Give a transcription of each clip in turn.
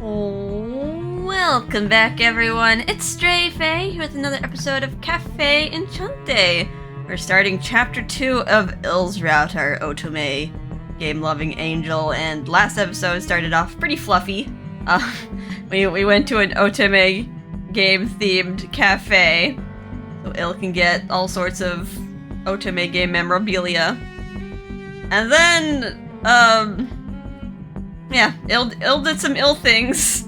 Welcome back, everyone. It's Stray Faye with another episode of Cafe Enchante. We're starting Chapter 2 of Il's Route, our Otome game-loving angel, and last episode started off pretty fluffy. We went to an Otome game-themed cafe, so Il can get all sorts of Otome game memorabilia. And then, yeah, Il did some ill things.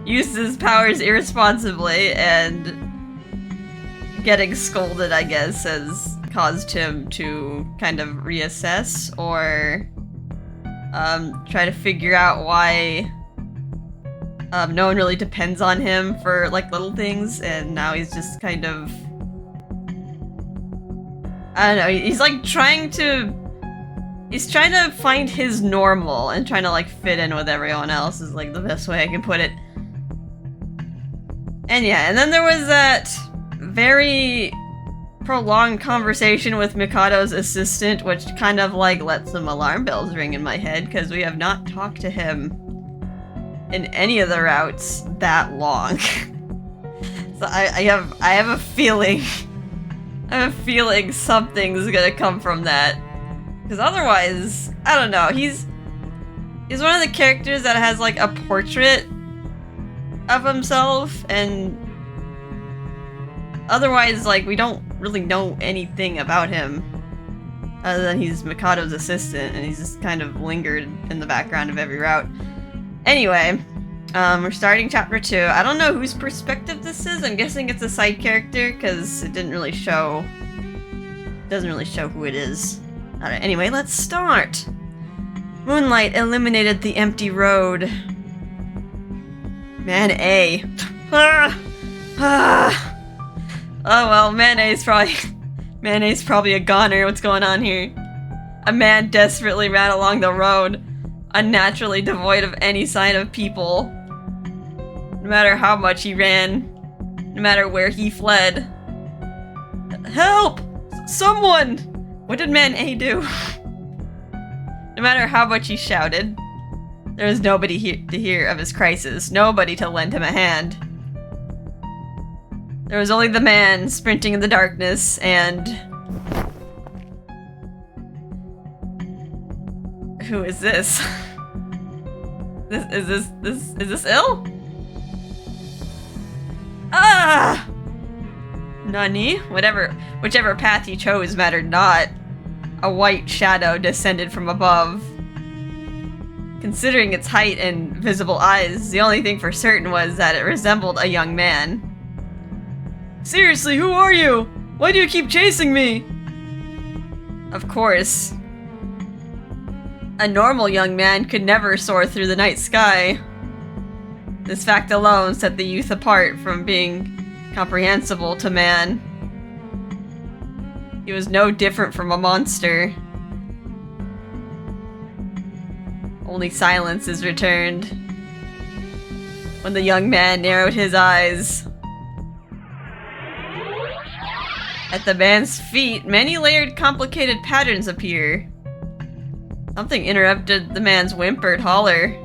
Used his powers irresponsibly, and getting scolded, I guess, has caused him to kind of reassess or try to figure out why no one really depends on him for like little things, and now he's just kind of, I don't know, he's like trying to find his normal and trying to like fit in with everyone else is like the best way I can put it. And yeah, and then there was that very prolonged conversation with Mikado's assistant, which kind of like let some alarm bells ring in my head, because we have not talked to him in any of the routes that long. So I have a feeling something's gonna come from that. Because otherwise, I don't know, he's one of the characters that has like a portrait of himself, and otherwise, like, we don't really know anything about him other than he's Mikado's assistant, and he's just kind of lingered in the background of every route. Anyway, we're starting chapter 2. I don't know whose perspective this is. I'm guessing it's a side character, because it doesn't really show who it is. Alright, anyway, let's start. Moonlight illuminated the empty road. Man A. Oh well, Man A's probably a goner. What's going on here? A man desperately ran along the road, unnaturally devoid of any sign of people. No matter how much he ran, no matter where he fled. Help! Someone! What did Man A do? No matter how much he shouted, there was nobody to hear of his crisis, nobody to lend him a hand. There was only the man sprinting in the darkness, and... Who is this? Is this Il? Ah! Nani? Whichever path he chose mattered not. A white shadow descended from above. Considering its height and visible eyes, the only thing for certain was that it resembled a young man. Seriously, who are you? Why do you keep chasing me? Of course. A normal young man could never soar through the night sky. This fact alone set the youth apart from being comprehensible to man. He was no different from a monster. Only silence is returned when the young man narrowed his eyes. At the man's feet, many layered, complicated patterns appear. Something interrupted the man's whimpered holler.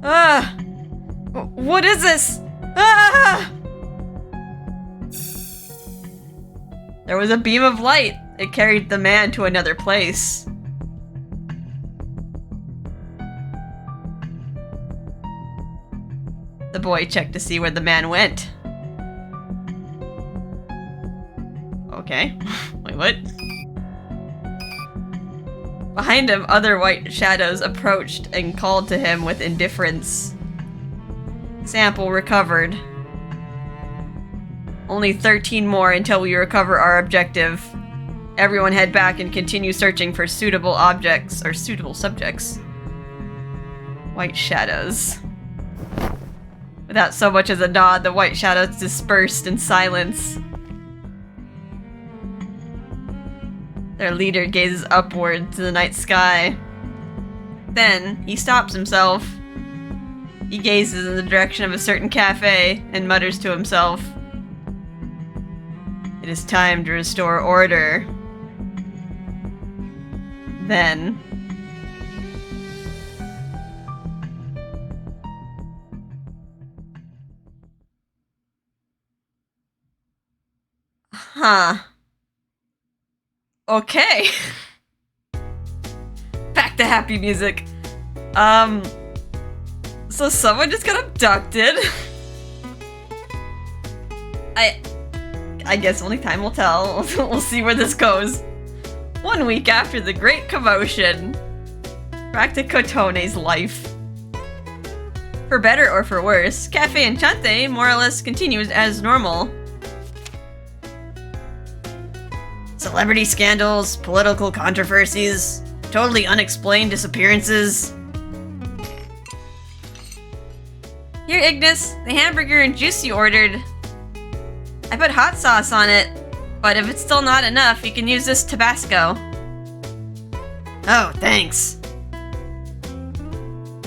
Ah! What is this? Ah! There was a beam of light. It carried the man to another place. The boy checked to see where the man went. Okay. Wait, what? Behind him, other white shadows approached and called to him with indifference. Sample recovered. Only 13 more until we recover our objective. Everyone head back and continue searching for suitable objects or suitable subjects. White shadows. Without so much as a nod, the white shadows dispersed in silence. Their leader gazes upward to the night sky. Then, he stops himself. He gazes in the direction of a certain cafe and mutters to himself. It is time to restore order. Then... Huh. Okay. Back to happy music. So someone just got abducted. I guess only time will tell. We'll see where this goes. 1 week after the great commotion. Back to Kotone's life. For better or for worse, Cafe Enchante more or less continues as normal. Celebrity scandals, political controversies, totally unexplained disappearances. Here, Ignis, the hamburger and juice you ordered. I put hot sauce on it, but if it's still not enough, you can use this Tabasco. Oh, thanks.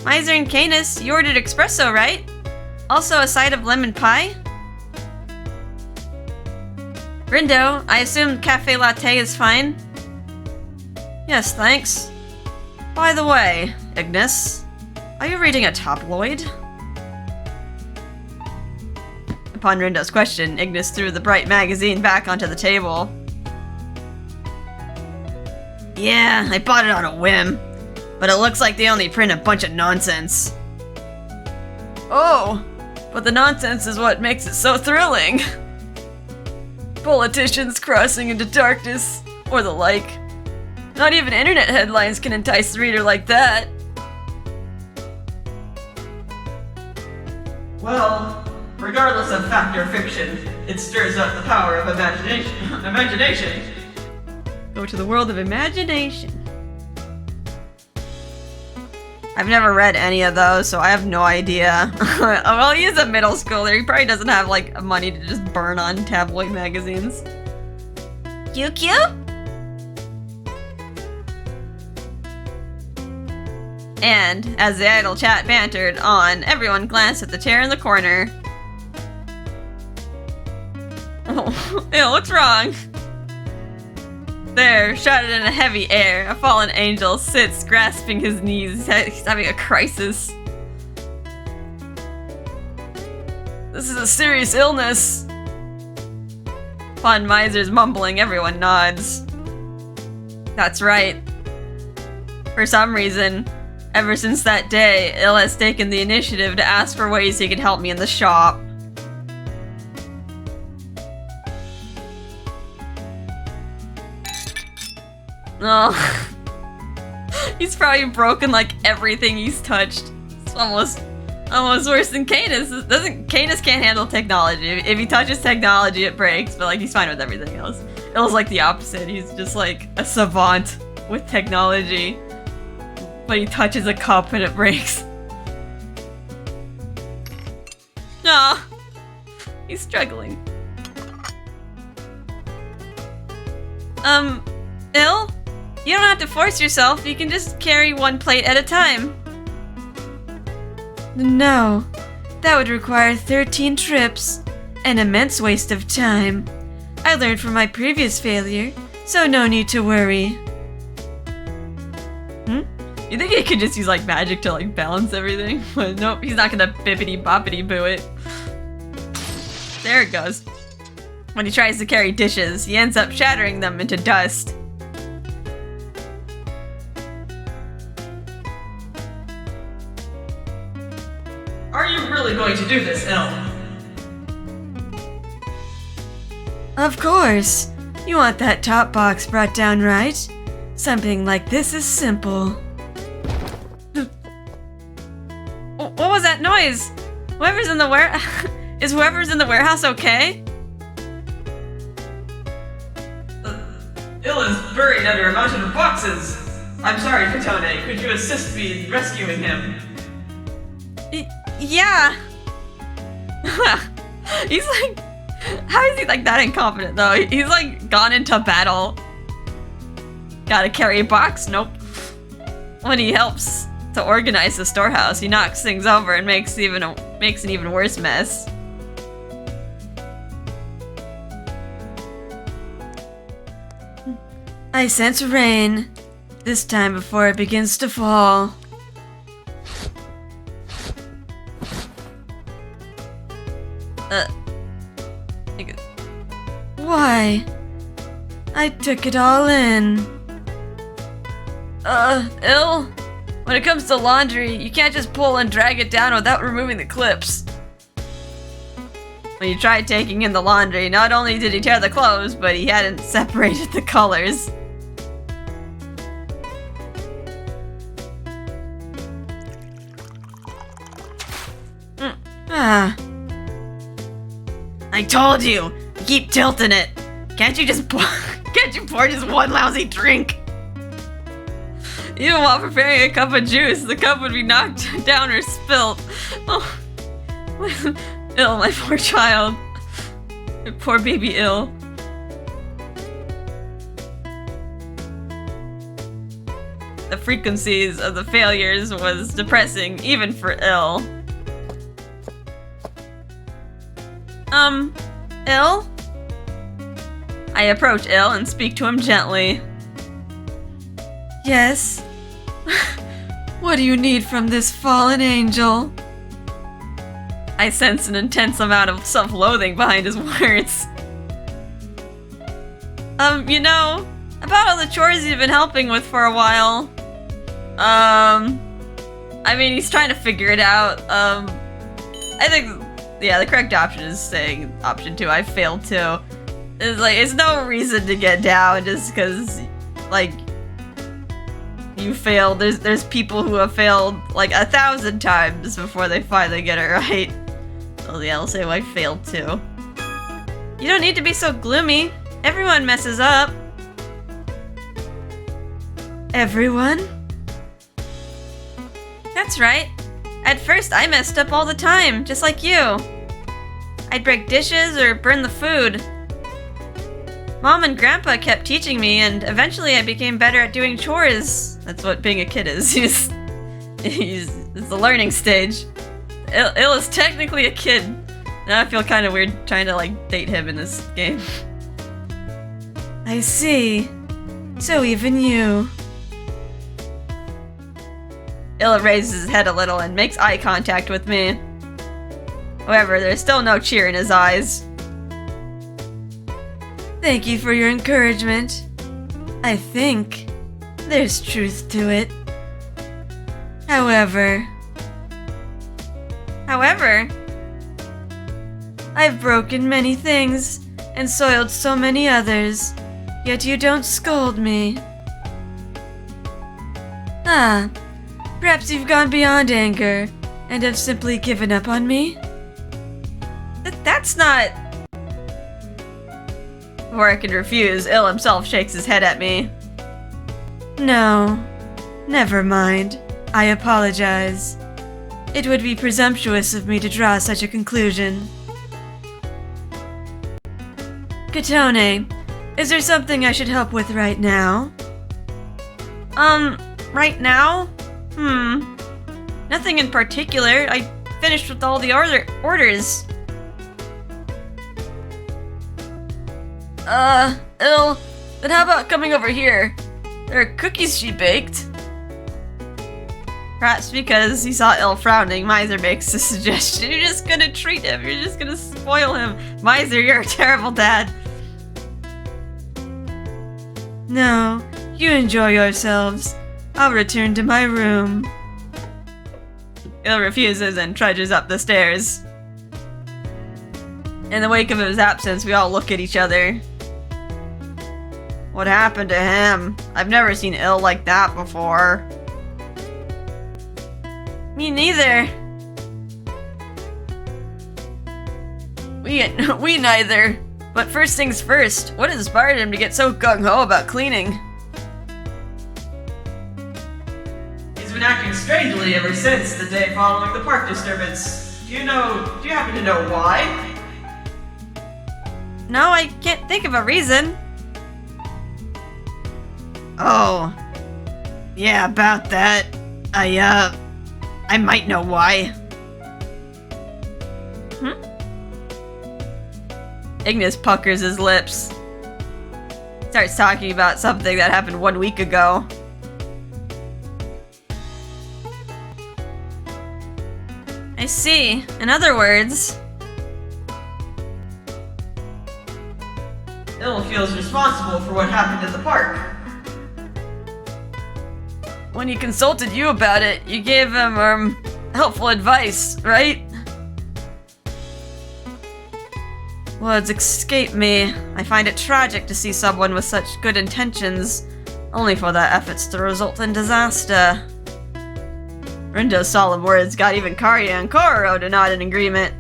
Miser and Canis, you ordered espresso, right? Also a side of lemon pie? Rindo, I assume cafe latte is fine? Yes, thanks. By the way, Ignis, are you reading a tabloid? Upon Rindo's question, Ignis threw the bright magazine back onto the table. Yeah, I bought it on a whim, but it looks like they only print a bunch of nonsense. Oh, but the nonsense is what makes it so thrilling. Politicians crossing into darkness, or the like. Not even internet headlines can entice the reader like that. Well, regardless of fact or fiction, it stirs up the power of imagination. Go to the world of imagination. I've never read any of those, so I have no idea. Well, he's a middle schooler. He probably doesn't have, like, money to just burn on tabloid magazines. QQ? And, as the idle chat bantered on, everyone glanced at the chair in the corner. Oh, ew, what's wrong? There, shrouded in a heavy air, a fallen angel sits, grasping his knees. He's having a crisis. This is a serious illness. Upon Miser's mumbling, everyone nods. That's right. For some reason, ever since that day, Il has taken the initiative to ask for ways he could help me in the shop. Oh. He's probably broken like everything he's touched. It's almost worse than Canis. Canis can't handle technology. If he touches technology, it breaks, but like he's fine with everything else. Il's like the opposite. He's just like a savant with technology. But he touches a cup and it breaks. No. He's struggling. Il? You don't have to force yourself, you can just carry one plate at a time. No, that would require 13 trips, an immense waste of time. I learned from my previous failure, so no need to worry. You think he could just use like magic to like balance everything? But nope, he's not gonna bippity boppity boo it. There it goes. When he tries to carry dishes, he ends up shattering them into dust. Are you really going to do this, Il? Of course. You want that top box brought down, right? Something like this is simple. What was that noise? Whoever's in the is whoever's in the warehouse okay? Il is buried under a mountain of boxes. I'm sorry, Kotone. Could you assist me in rescuing him? Yeah. He's like, how is he like that incompetent though? He's like gone into battle. Gotta carry a box? Nope. When he helps to organize the storehouse, he knocks things over and makes an even worse mess. I sense rain. This time before it begins to fall. Why? I took it all in. Ill? When it comes to laundry, you can't just pull and drag it down without removing the clips. When you tried taking in the laundry, not only did he tear the clothes, but he hadn't separated the colors. I told you! You keep tilting it! Can't you pour just one lousy drink? Even while preparing a cup of juice, the cup would be knocked down or spilt. Oh, Ill, my poor child. My poor baby Ill. The frequencies of the failures was depressing, even for Ill. Ill? I approach Ill and speak to him gently. Yes? What do you need from this fallen angel? I sense an intense amount of self-loathing behind his words. You know, about all the chores you've been helping with for a while. I mean, he's trying to figure it out. I think, yeah, the correct option is saying option 2, I failed too. It's like, it's no reason to get down just because, like, you failed. There's people who have failed like 1,000 times before they finally get it right. So yeah, I'll say, well, I failed too. You don't need to be so gloomy. Everyone messes up. Everyone? That's right. At first, I messed up all the time, just like you. I'd break dishes or burn the food. Mom and Grandpa kept teaching me, and eventually I became better at doing chores. That's what being a kid is. It's the learning stage. Ill is technically a kid. Now I feel kind of weird trying to, like, date him in this game. I see. So even you. Ill raises his head a little and makes eye contact with me. However, there's still no cheer in his eyes. Thank you for your encouragement. I think there's truth to it. However, I've broken many things and soiled so many others, yet you don't scold me. Perhaps you've gone beyond anger and have simply given up on me? That's not... Before I can refuse, Ill himself shakes his head at me. No, never mind. I apologize. It would be presumptuous of me to draw such a conclusion. Kotone, is there something I should help with right now? Right now? Nothing in particular. I finished with all the orders. Ill, then how about coming over here? There are cookies she baked. Perhaps because he saw Ill frowning, Miser makes a suggestion. You're just gonna treat him. You're just gonna spoil him. Miser, you're a terrible dad. No, you enjoy yourselves. I'll return to my room. Ill refuses and trudges up the stairs. In the wake of his absence, we all look at each other. What happened to him? I've never seen Ill like that before. Me neither. We neither. But first things first, what inspired him to get so gung-ho about cleaning? He's been acting strangely ever since the day following the park disturbance. Do you happen to know why? No, I can't think of a reason. Oh. Yeah, about that. I might know why. Ignis puckers his lips. Starts talking about something that happened 1 week ago. I see. In other words... feels responsible for what happened at the park. When he consulted you about it, you gave him, helpful advice, right? Words escape me. I find it tragic to see someone with such good intentions, only for their efforts to result in disaster. Rindo's solemn words got even Karya and Kororo to nod in agreement.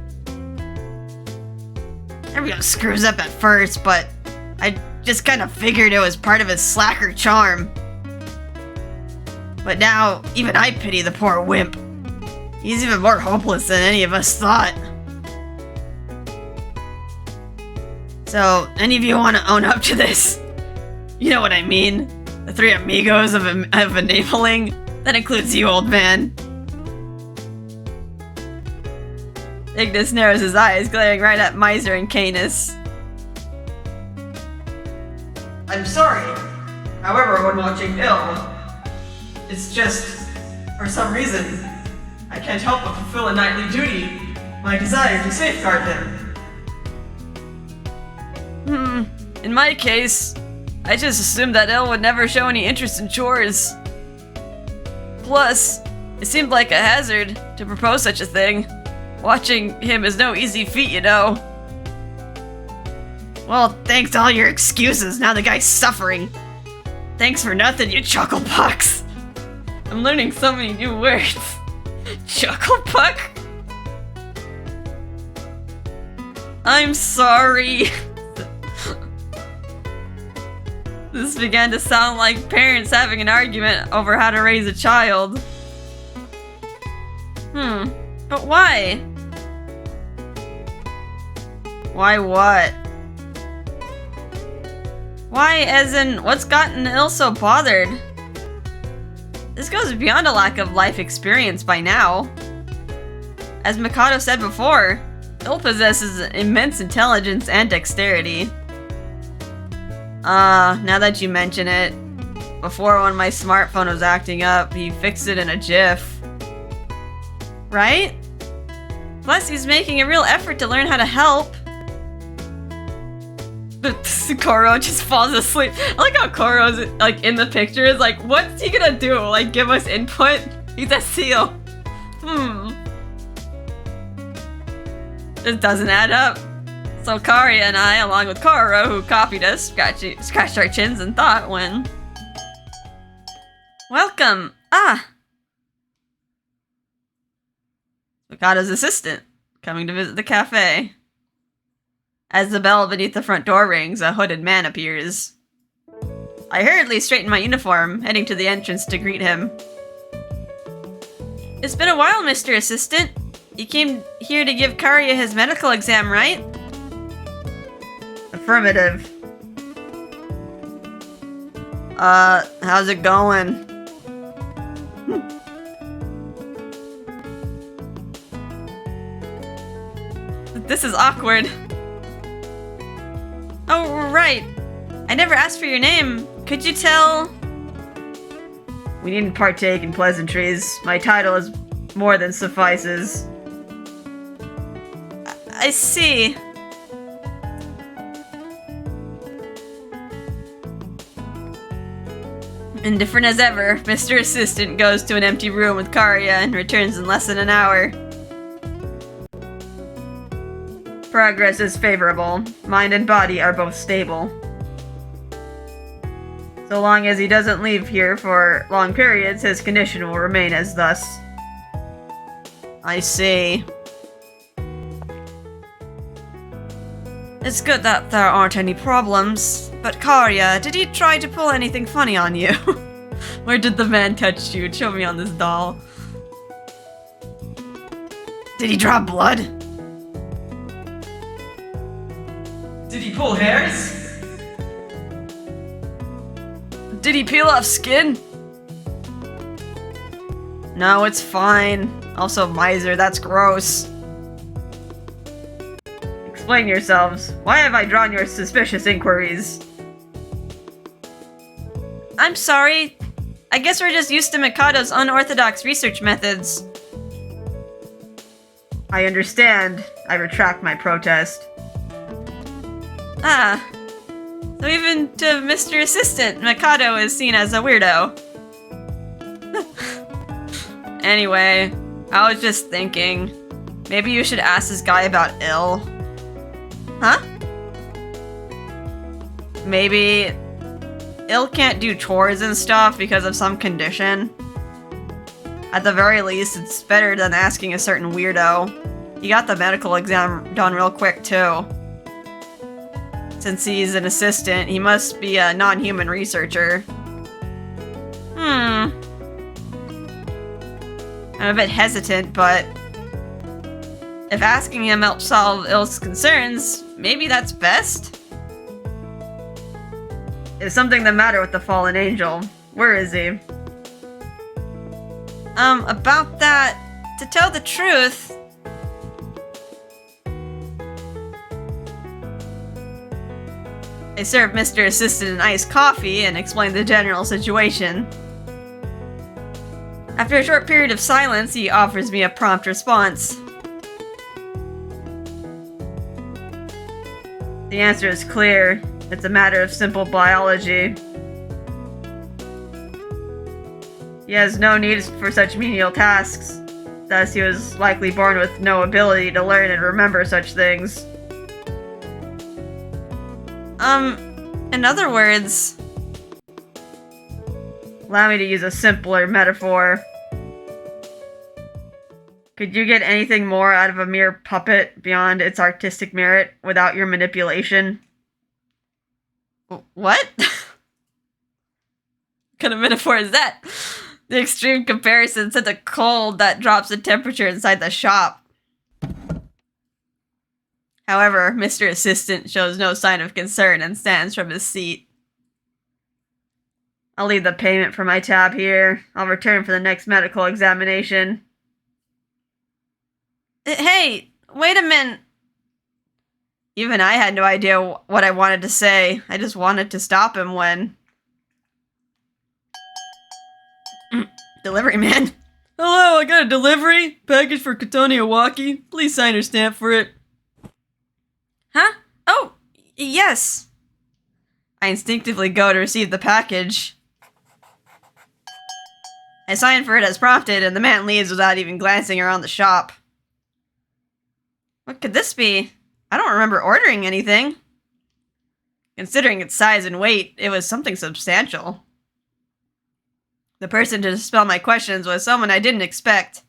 Everyone screws up at first, but I just kind of figured it was part of his slacker charm. But now, even I pity the poor wimp. He's even more hopeless than any of us thought. So, any of you want to own up to this? You know what I mean. The three amigos of enabling? That includes you, old man. Ignis narrows his eyes, glaring right at Miser and Canis. I'm sorry. However, when watching ill, it's just, for some reason, I can't help but fulfill a knightly duty, my desire to safeguard him. In my case, I just assumed that Elle would never show any interest in chores. Plus, it seemed like a hazard to propose such a thing. Watching him is no easy feat, you know. Well, thanks to all your excuses, now the guy's suffering. Thanks for nothing, you chucklepucks. I'm learning so many new words. Chucklepuck? I'm sorry. This began to sound like parents having an argument over how to raise a child. But why? Why what? Why, as in, what's gotten Il so bothered? This goes beyond a lack of life experience by now. As Mikado said before, Il possesses immense intelligence and dexterity. Now that you mention it, before when my smartphone was acting up, he fixed it in a jiff. Right? Plus, he's making a real effort to learn how to help. But Koro just falls asleep. I like how Koro's, like, in the picture is like, what's he gonna do? Like, give us input? He's a seal. This doesn't add up. So Karya and I, along with Kororo, who copied us, scratched our chins and thought when... Welcome! Mikado's assistant, coming to visit the cafe. As the bell beneath the front door rings, a hooded man appears. I hurriedly straighten my uniform, heading to the entrance to greet him. It's been a while, Mr. Assistant. You came here to give Karya his medical exam, right? Affirmative. How's it going? This is awkward. Oh, right. I never asked for your name. Could you tell? We needn't partake in pleasantries. My title is more than suffices. I see. Indifferent as ever, Mr. Assistant goes to an empty room with Karya and returns in less than an hour. Progress is favorable. Mind and body are both stable. So long as he doesn't leave here for long periods, his condition will remain as thus. I see. It's good that there aren't any problems. But Karya, did he try to pull anything funny on you? Where did the man touch you? Show me on this doll. Did he draw blood? Did he pull hairs? Did he peel off skin? No, it's fine. Also, Miser, that's gross. Explain yourselves. Why have I drawn your suspicious inquiries? I'm sorry. I guess we're just used to Mikado's unorthodox research methods. I understand. I retract my protest. So even to Mr. Assistant, Mikado is seen as a weirdo. Anyway, I was just thinking, maybe you should ask this guy about ill. Huh? Maybe ill can't do chores and stuff because of some condition. At the very least, it's better than asking a certain weirdo. He got the medical exam done real quick, too. Since he's an assistant, he must be a non-human researcher. I'm a bit hesitant, but if asking him helps solve Ill's concerns, maybe that's best? Is something the matter with the fallen angel? Where is he? About that, to tell the truth, I served Mr. Assistant an iced coffee and explained the general situation. After a short period of silence, he offers me a prompt response. The answer is clear. It's a matter of simple biology. He has no need for such menial tasks. Thus, he was likely born with no ability to learn and remember such things. In other words, allow me to use a simpler metaphor. Could you get anything more out of a mere puppet beyond its artistic merit without your manipulation? What? What kind of metaphor is that? The extreme comparison to the cold that drops the temperature inside the shop. However, Mr. Assistant shows no sign of concern and stands from his seat. I'll leave the payment for my tab here. I'll return for the next medical examination. Hey, wait a minute. Even I had no idea what I wanted to say. I just wanted to stop him when... Delivery man. Hello, I got a delivery. Package for Kotone Iwaki. Please sign or stamp for it. Huh? Oh, yes. I instinctively go to receive the package. I sign for it as prompted, and the man leaves without even glancing around the shop. What could this be? I don't remember ordering anything. Considering its size and weight, it was something substantial. The person to dispel my questions was someone I didn't expect.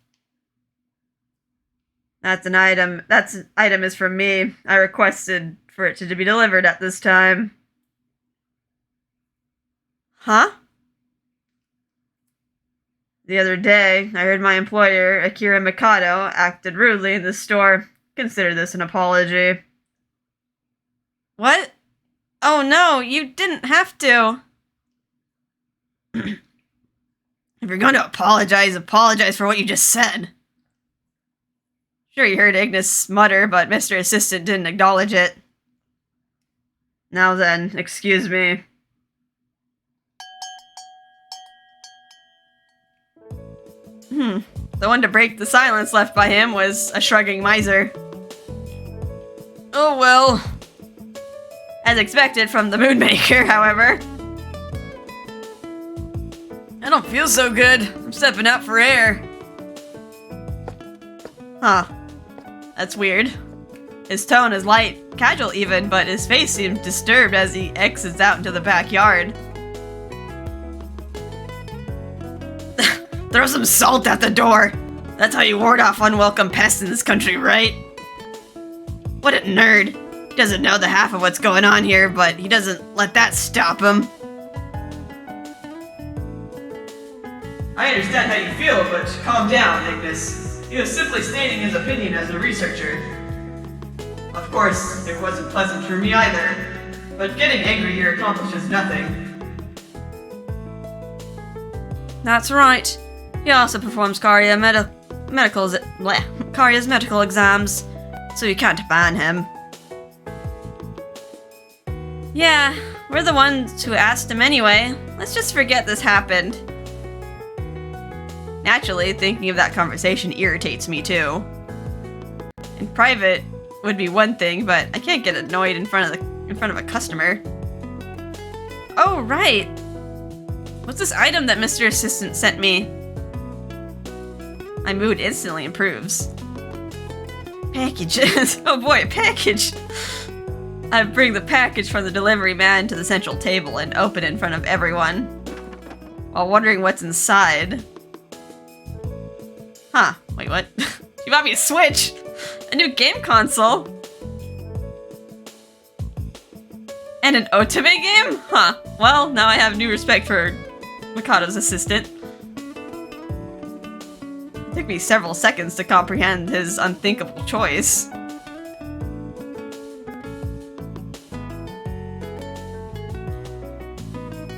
That's an item. That item is from me. I requested for it to be delivered at this time. Huh? The other day, I heard my employer, Akira Mikado, acted rudely in the store. Consider this an apology. What? Oh no, you didn't have to. If you're going to apologize, apologize for what you just said. Sure, you heard Ignis mutter, but Mr. Assistant didn't acknowledge it. Now then, excuse me. The one to break the silence left by him was a shrugging miser. Oh well. As expected from the Moonmaker, however. I don't feel so good. I'm stepping out for air. Huh. That's weird. His tone is light, casual even, but his face seems disturbed as he exits out into the backyard. Throw some salt at the door! That's how you ward off unwelcome pests in this country, right? What a nerd. He doesn't know the half of what's going on here, but he doesn't let that stop him. I understand how you feel, but calm down, Ignis. He was simply stating his opinion as a researcher. Of course, it wasn't pleasant for me either, but getting angry here accomplishes nothing. That's right. He also performs Karya's medical exams, so you can't ban him. Yeah, we're the ones who asked him anyway. Let's just forget this happened. Naturally, thinking of that conversation irritates me too. In private would be one thing, but I can't get annoyed in front of a customer. Oh, right. What's this item that Mr. Assistant sent me? My mood instantly improves. Packages. Oh boy, a package. I bring the package from the delivery man to the central table and open it in front of everyone, while wondering what's inside. Huh, wait, what? You bought me a Switch! A new game console! And an Otome game? Huh, well, now I have new respect for Mikado's assistant. It took me several seconds to comprehend his unthinkable choice.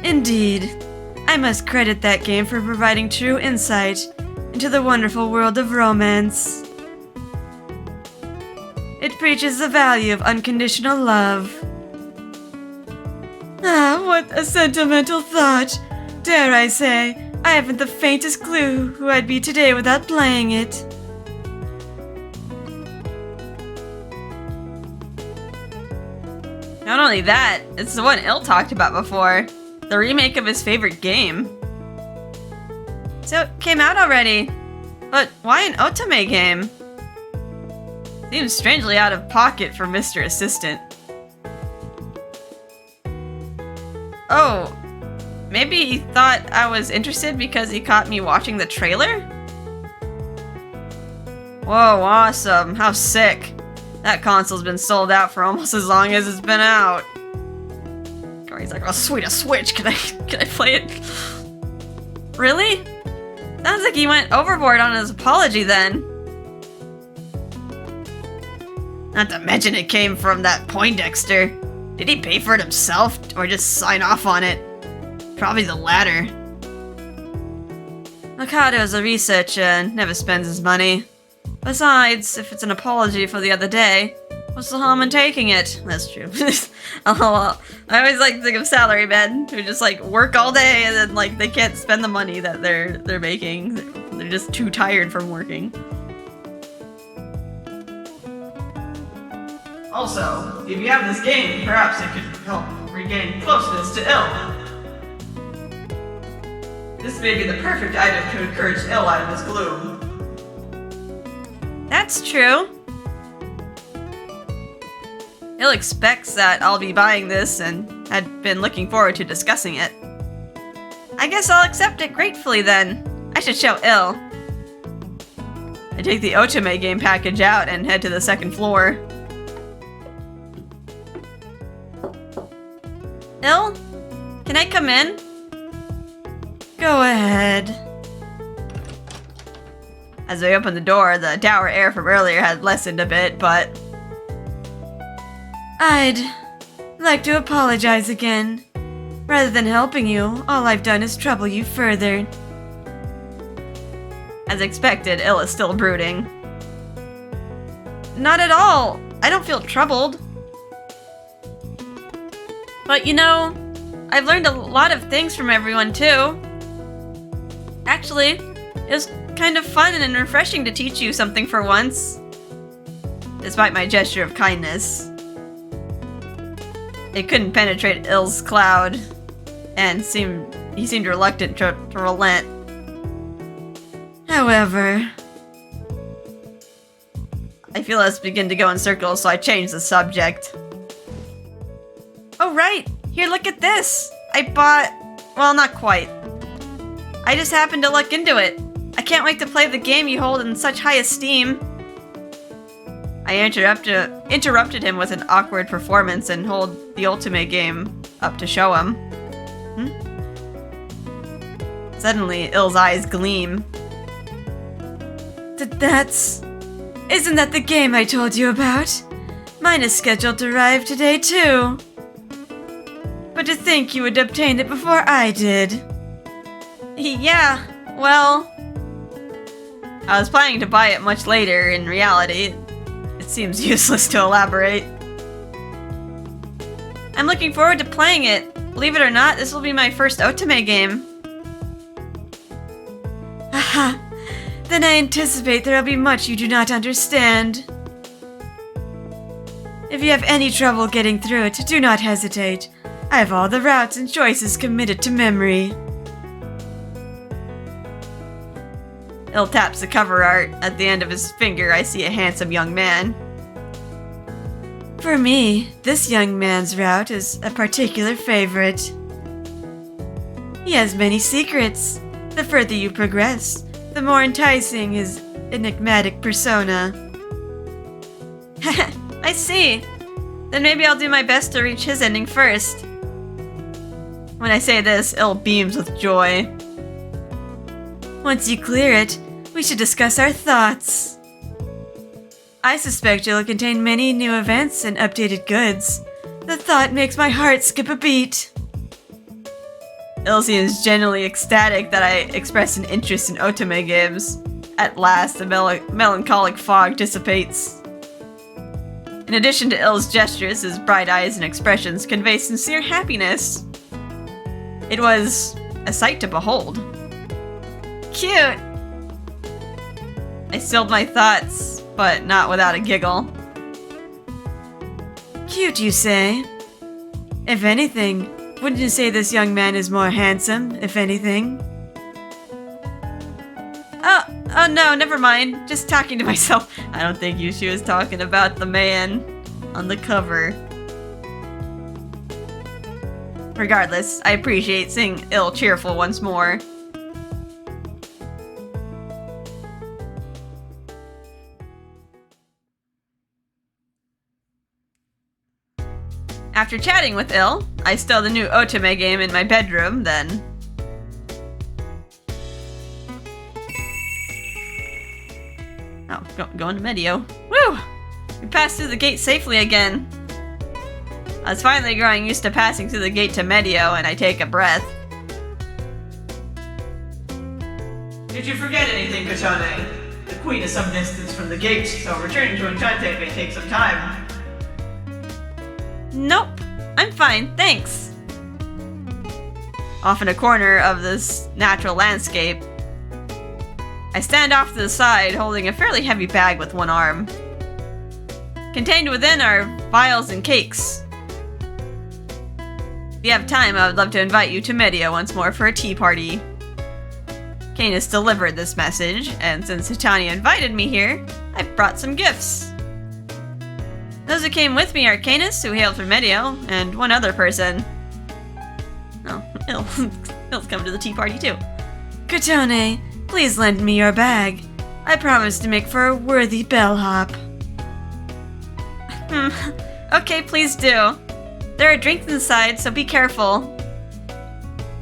Indeed. I must credit that game for providing true insight into the wonderful world of romance. It preaches the value of unconditional love. Ah, what a sentimental thought. Dare I say, I haven't the faintest clue who I'd be today without playing it. Not only that, it's the one Il talked about before. The remake of his favorite game. So it came out already. But why an Otome game? Seems strangely out of pocket for Mr. Assistant. Oh, maybe he thought I was interested because he caught me watching the trailer? Whoa, awesome. How sick. That console's been sold out for almost as long as it's been out. He's like, oh sweet, a Switch, can I play it? Really? Sounds like he went overboard on his apology then. Not to mention it came from that Poindexter. Did he pay for it himself, or just sign off on it? Probably the latter. Mikado's a researcher and never spends his money. Besides, if it's an apology for the other day, what's the harm in taking it? That's true. Oh, I always like to think of salarymen who just like work all day and then like they can't spend the money that they're making. They're just too tired from working. Also, if you have this game, perhaps it could help regain closeness to Il. This may be the perfect item to encourage Il out of his gloom. That's true. Il expects that I'll be buying this and had been looking forward to discussing it. I guess I'll accept it gratefully then. I should show Il. I take the Otome game package out and head to the second floor. Il? Can I come in? Go ahead. As I opened the door, the dour air from earlier had lessened a bit, but I'd like to apologize again. Rather than helping you, all I've done is trouble you further. As expected, Il is still brooding. Not at all. I don't feel troubled. But you know, I've learned a lot of things from everyone too. Actually, it was kind of fun and refreshing to teach you something for once. Despite my gesture of kindness. It couldn't penetrate Il's cloud, and he seemed reluctant to relent. However, I feel us begin to go in circles, so I changed the subject. Oh right! Here, look at this! I bought... well, not quite. I just happened to look into it. I can't wait to play the game you hold in such high esteem. I interrupted him with an awkward performance and hold the Ultimate game up to show him. Suddenly, Il's eyes gleam. Isn't that the game I told you about? Mine is scheduled to arrive today too. But to think you would obtain it before I did. Yeah, well... I was planning to buy it much later. In reality, it seems useless to elaborate. I'm looking forward to playing it. Believe it or not, this will be my first Otome game. Haha. Then I anticipate there will be much you do not understand. If you have any trouble getting through it, do not hesitate. I have all the routes and choices committed to memory. Il taps the cover art. At the end of his finger, I see a handsome young man. For me, this young man's route is a particular favorite. He has many secrets. The further you progress, the more enticing his enigmatic persona. I see. Then maybe I'll do my best to reach his ending first. When I say this, Il beams with joy. Once you clear it, we should discuss our thoughts. I suspect it'll contain many new events and updated goods. The thought makes my heart skip a beat. Il seems genuinely ecstatic that I expressed an interest in otome games. At last, the melancholic fog dissipates. In addition to Il's gestures, his bright eyes and expressions convey sincere happiness. It was a sight to behold. Cute! I stilled my thoughts, but not without a giggle. Cute, you say? If anything, wouldn't you say this young man is more handsome, if anything? Oh no, never mind. Just talking to myself. I don't think she was talking about the man on the cover. Regardless, I appreciate seeing Il cheerful once more. After chatting with Il, I stow the new otome game in my bedroom, then... Oh, going to Medio. Woo! We passed through the gate safely again. I was finally growing used to passing through the gate to Medio, and I take a breath. Did you forget anything, Kotone? The queen is some distance from the gate, so returning to Enchante may take some time. Nope, I'm fine, thanks. Off in a corner of this natural landscape, I stand off to the side, holding a fairly heavy bag with one arm. Contained within are vials and cakes. If you have time, I would love to invite you to Medio once more for a tea party. Canis delivered this message, and since Titania invited me here, I brought some gifts. Those who came with me are Canis, who hailed from Medio, and one other person. Oh, Il's coming to the tea party too. Kotone, please lend me your bag. I promise to make for a worthy bellhop. Okay, please do. There are drinks inside, so be careful.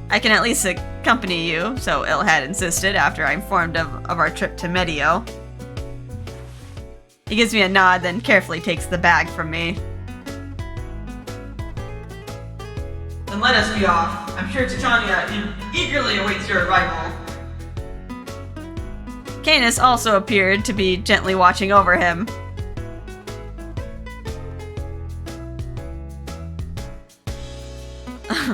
I can at least accompany you, so Il had insisted after I informed of our trip to Medio. He gives me a nod, then carefully takes the bag from me. Then let us be off. I'm sure Titania eagerly awaits your arrival. Canis also appeared to be gently watching over him.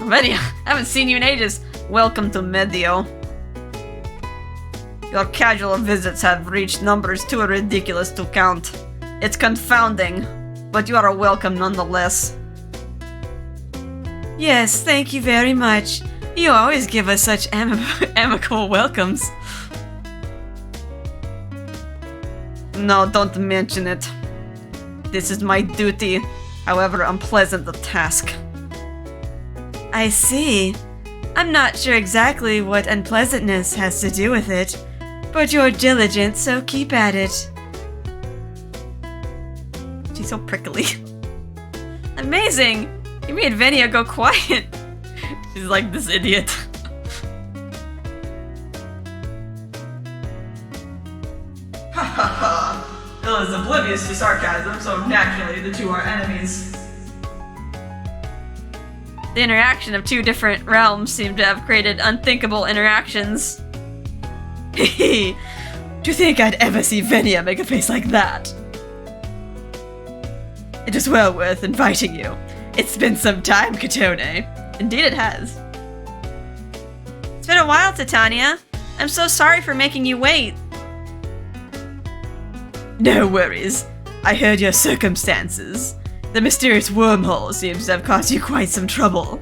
Medio, I haven't seen you in ages. Welcome to Medio. Your casual visits have reached numbers too ridiculous to count. It's confounding, but you are welcome nonetheless. Yes, thank you very much. You always give us such amicable welcomes. No, don't mention it. This is my duty, however unpleasant the task. I see. I'm not sure exactly what unpleasantness has to do with it, but you're diligent, so keep at it. She's so prickly. Amazing! You made Venia go quiet. She's like this idiot. Ha ha ha! Il is oblivious to sarcasm, so naturally the two are enemies. The interaction of two different realms seem to have created unthinkable interactions. Hehe, to think I'd ever see Venia make a face like that. It is well worth inviting you. It's been some time, Kotone. Indeed it has. It's been a while, Titania. I'm so sorry for making you wait. No worries. I heard your circumstances. The mysterious wormhole seems to have caused you quite some trouble.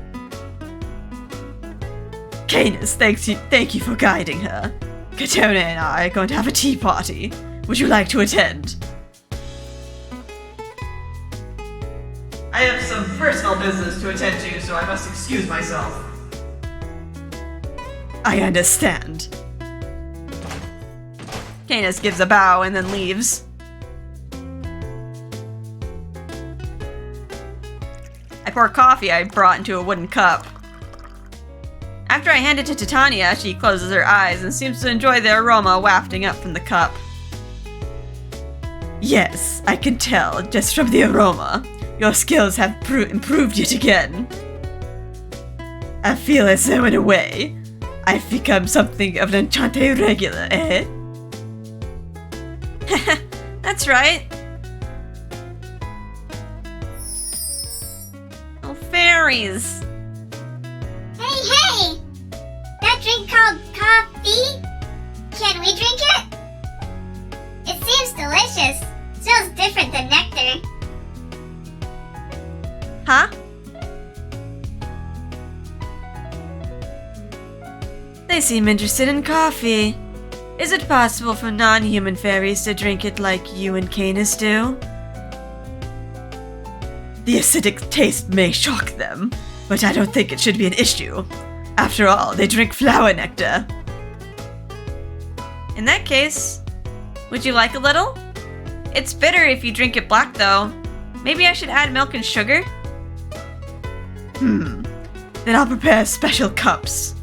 Canis, thank you for guiding her. Kotone and I are going to have a tea party. Would you like to attend? I have some personal business to attend to, so I must excuse myself. I understand. Canis gives a bow and then leaves. I pour coffee I brought into a wooden cup. After I hand it to Titania, she closes her eyes and seems to enjoy the aroma wafting up from the cup. Yes, I can tell just from the aroma. Your skills have improved yet again. I feel as though in a way, I've become something of an Enchante regular, eh? That's right. Oh, fairies. Hey! That drink called coffee? Can we drink it? It seems delicious. Smells different than nectar. Huh? They seem interested in coffee. Is it possible for non-human fairies to drink it like you and Canis do? The acidic taste may shock them, but I don't think it should be an issue. After all, they drink flower nectar. In that case, would you like a little? It's bitter if you drink it black, though. Maybe I should add milk and sugar? Then I'll prepare special cups.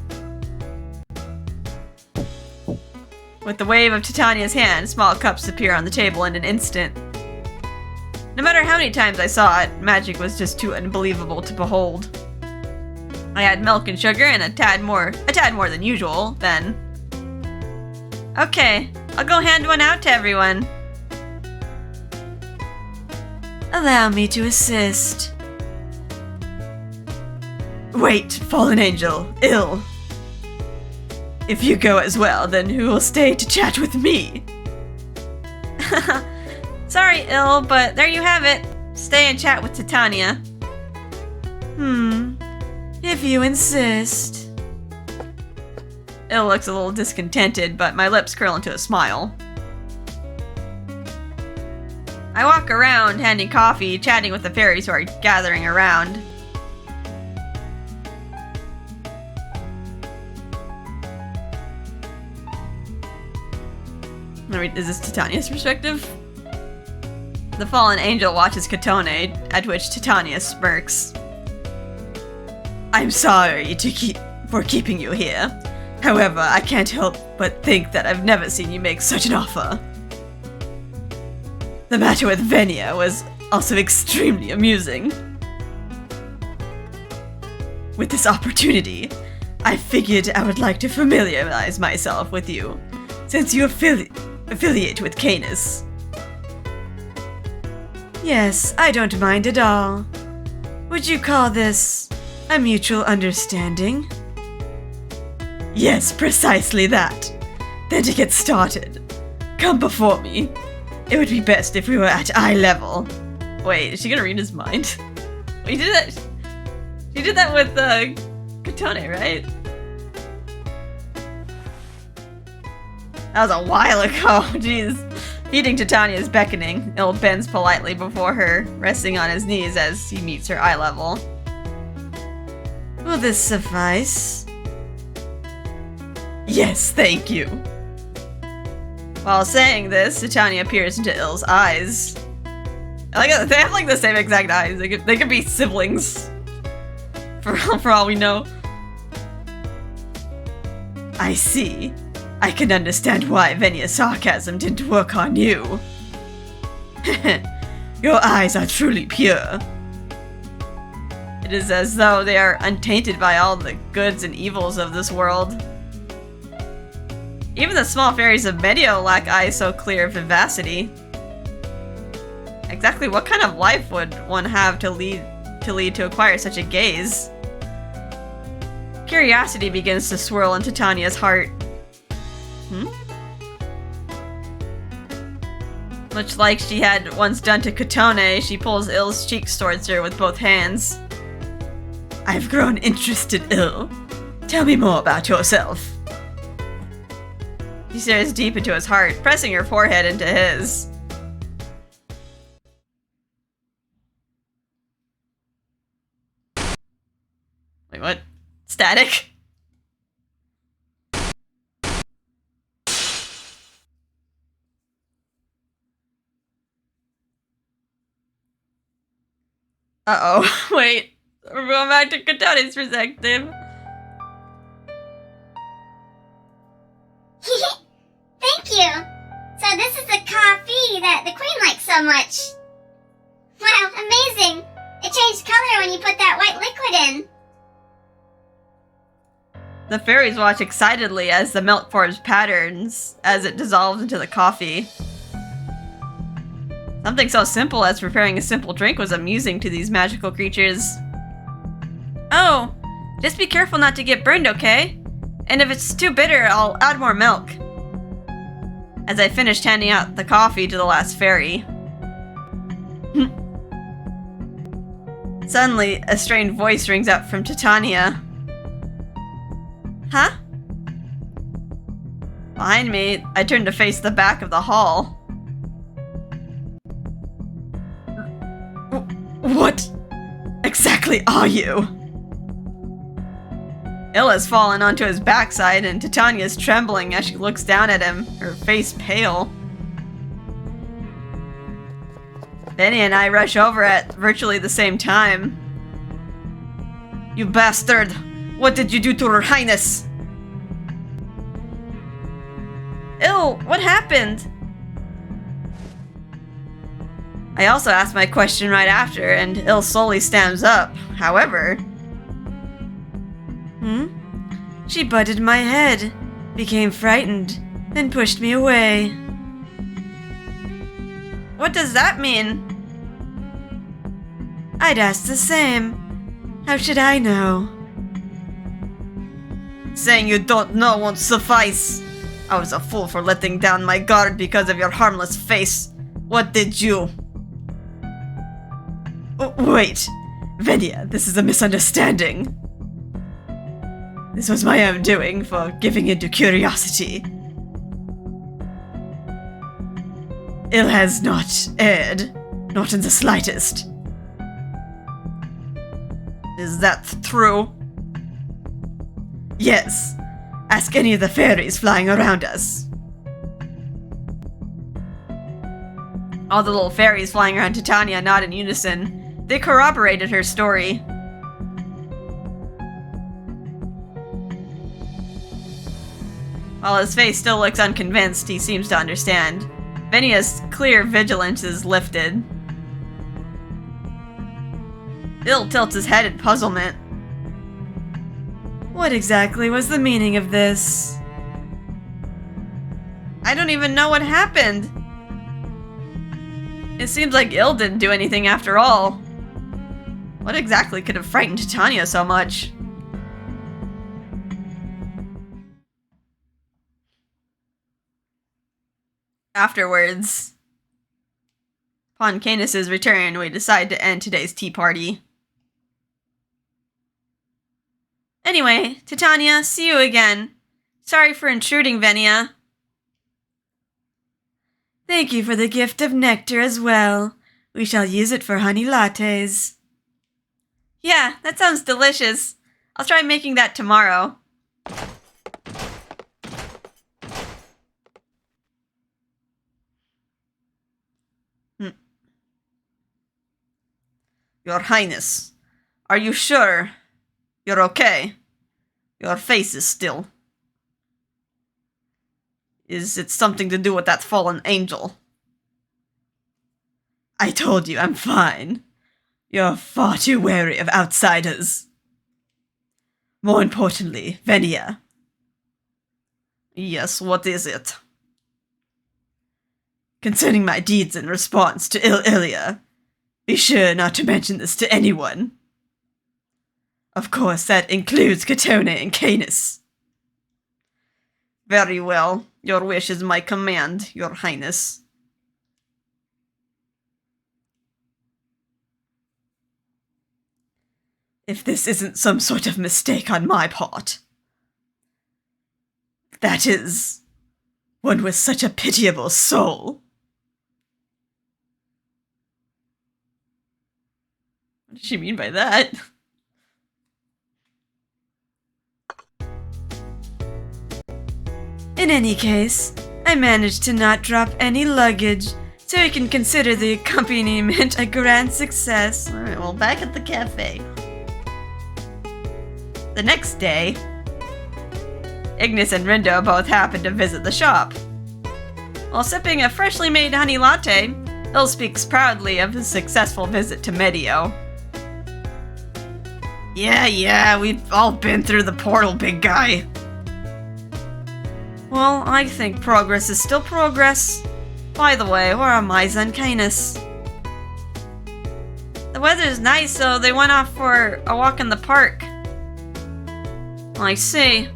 With the wave of Titania's hand, small cups appear on the table in an instant. No matter how many times I saw it, magic was just too unbelievable to behold. I add milk and sugar and a tad more than usual, then. Okay, I'll go hand one out to everyone. Allow me to assist. Wait, fallen angel, ill. If you go as well, then who will stay to chat with me? Sorry, Ill, but there you have it. Stay and chat with Titania. If you insist. Ill looks a little discontented, but my lips curl into a smile. I walk around, handing coffee, chatting with the fairies who are gathering around. Is this Titania's perspective? The fallen angel watches Kotone, at which Titania smirks. I'm sorry for keeping you here. However, I can't help but think that I've never seen you make such an offer. The matter with Venia was also extremely amusing. With this opportunity, I figured I would like to familiarize myself with you, since you affiliate with Canis. Yes, I don't mind at all. Would you call this a mutual understanding? Yes, precisely that. Then to get started, come before me. It would be best if we were at eye level. Wait, is she gonna read his mind? Wait, you did that? You did that with Kotone, right? That was a while ago. Jeez. Heeding Titania's beckoning, Il bends politely before her, resting on his knees as he meets her eye level. Will this suffice? Yes, thank you. While saying this, Titania peers into Il's eyes. I like they have like the same exact eyes. They could be siblings. For all we know. I see. I can understand why Venia's sarcasm didn't work on you. Your eyes are truly pure. It is as though they are untainted by all the goods and evils of this world. Even the small fairies of Medio lack eyes so clear of vivacity. Exactly what kind of life would one have to lead to acquire such a gaze? Curiosity begins to swirl in Titania's heart. Much like she had once done to Kotone, she pulls Il's cheeks towards her with both hands. I've grown interested, Il. Tell me more about yourself. She stares deep into his heart, pressing her forehead into his. Wait, what? Static? Uh-oh. Wait. We're going back to Kotone's perspective. Thank you. So this is the coffee that the queen likes so much. Wow, amazing. It changed color when you put that white liquid in. The fairies watch excitedly as the milk forms patterns as it dissolves into the coffee. Something so simple as preparing a simple drink was amusing to these magical creatures. Oh, just be careful not to get burned, okay? And if it's too bitter, I'll add more milk. As I finished handing out the coffee to the last fairy. Suddenly, a strained voice rings out from Titania. Huh? Behind me, I turned to face the back of the hall. What exactly are you? Illa's fallen onto his backside and Titania's trembling as she looks down at him, her face pale. Benny and I rush over at virtually the same time. You bastard! What did you do to Her Highness? Ill, what happened? I also asked my question right after, and Ill slowly stands up. However... She butted my head, became frightened, and pushed me away. What does that mean? I'd ask the same. How should I know? Saying you don't know won't suffice. I was a fool for letting down my guard because of your harmless face. What did you... Oh, wait. Venia, this is a misunderstanding. This was my own doing for giving in to curiosity. Ill has not erred, not in the slightest. Is that true? Yes. Ask any of the fairies flying around us. All the little fairies flying around Titania nod in unison. They corroborated her story. While his face still looks unconvinced, he seems to understand. Venia's clear vigilance is lifted. Bill tilts his head in puzzlement. What exactly was the meaning of this? I don't even know what happened. It seems like Il didn't do anything after all. What exactly could have frightened Titania so much? Afterwards, upon Canis's return, we decide to end today's tea party. Anyway, Titania, see you again. Sorry for intruding, Venia. Thank you for the gift of nectar as well. We shall use it for honey lattes. Yeah, that sounds delicious. I'll try making that tomorrow. Your Highness, are you sure you're okay? Your face is still. Is it something to do with that fallen angel? I told you I'm fine. You're far too wary of outsiders. More importantly, Venia. Yes, what is it? Concerning my deeds in response to Ilia, be sure not to mention this to anyone. Of course, that includes Kotone and Canis. Very well. Your wish is my command, Your Highness. If this isn't some sort of mistake on my part, That is, one with such a pitiable soul. What does she mean by that? In any case, I managed to not drop any luggage, so you can consider the accompaniment a grand success. Alright, well, back at the cafe. The next day, Ignis and Rindo both happened to visit the shop. While sipping a freshly made honey latte, Il speaks proudly of his successful visit to Medio. Yeah, we've all been through the portal, big guy. Well, I think progress is still progress. By the way, where are Miza and Canis? The weather's nice, so they went off for a walk in the park. I see.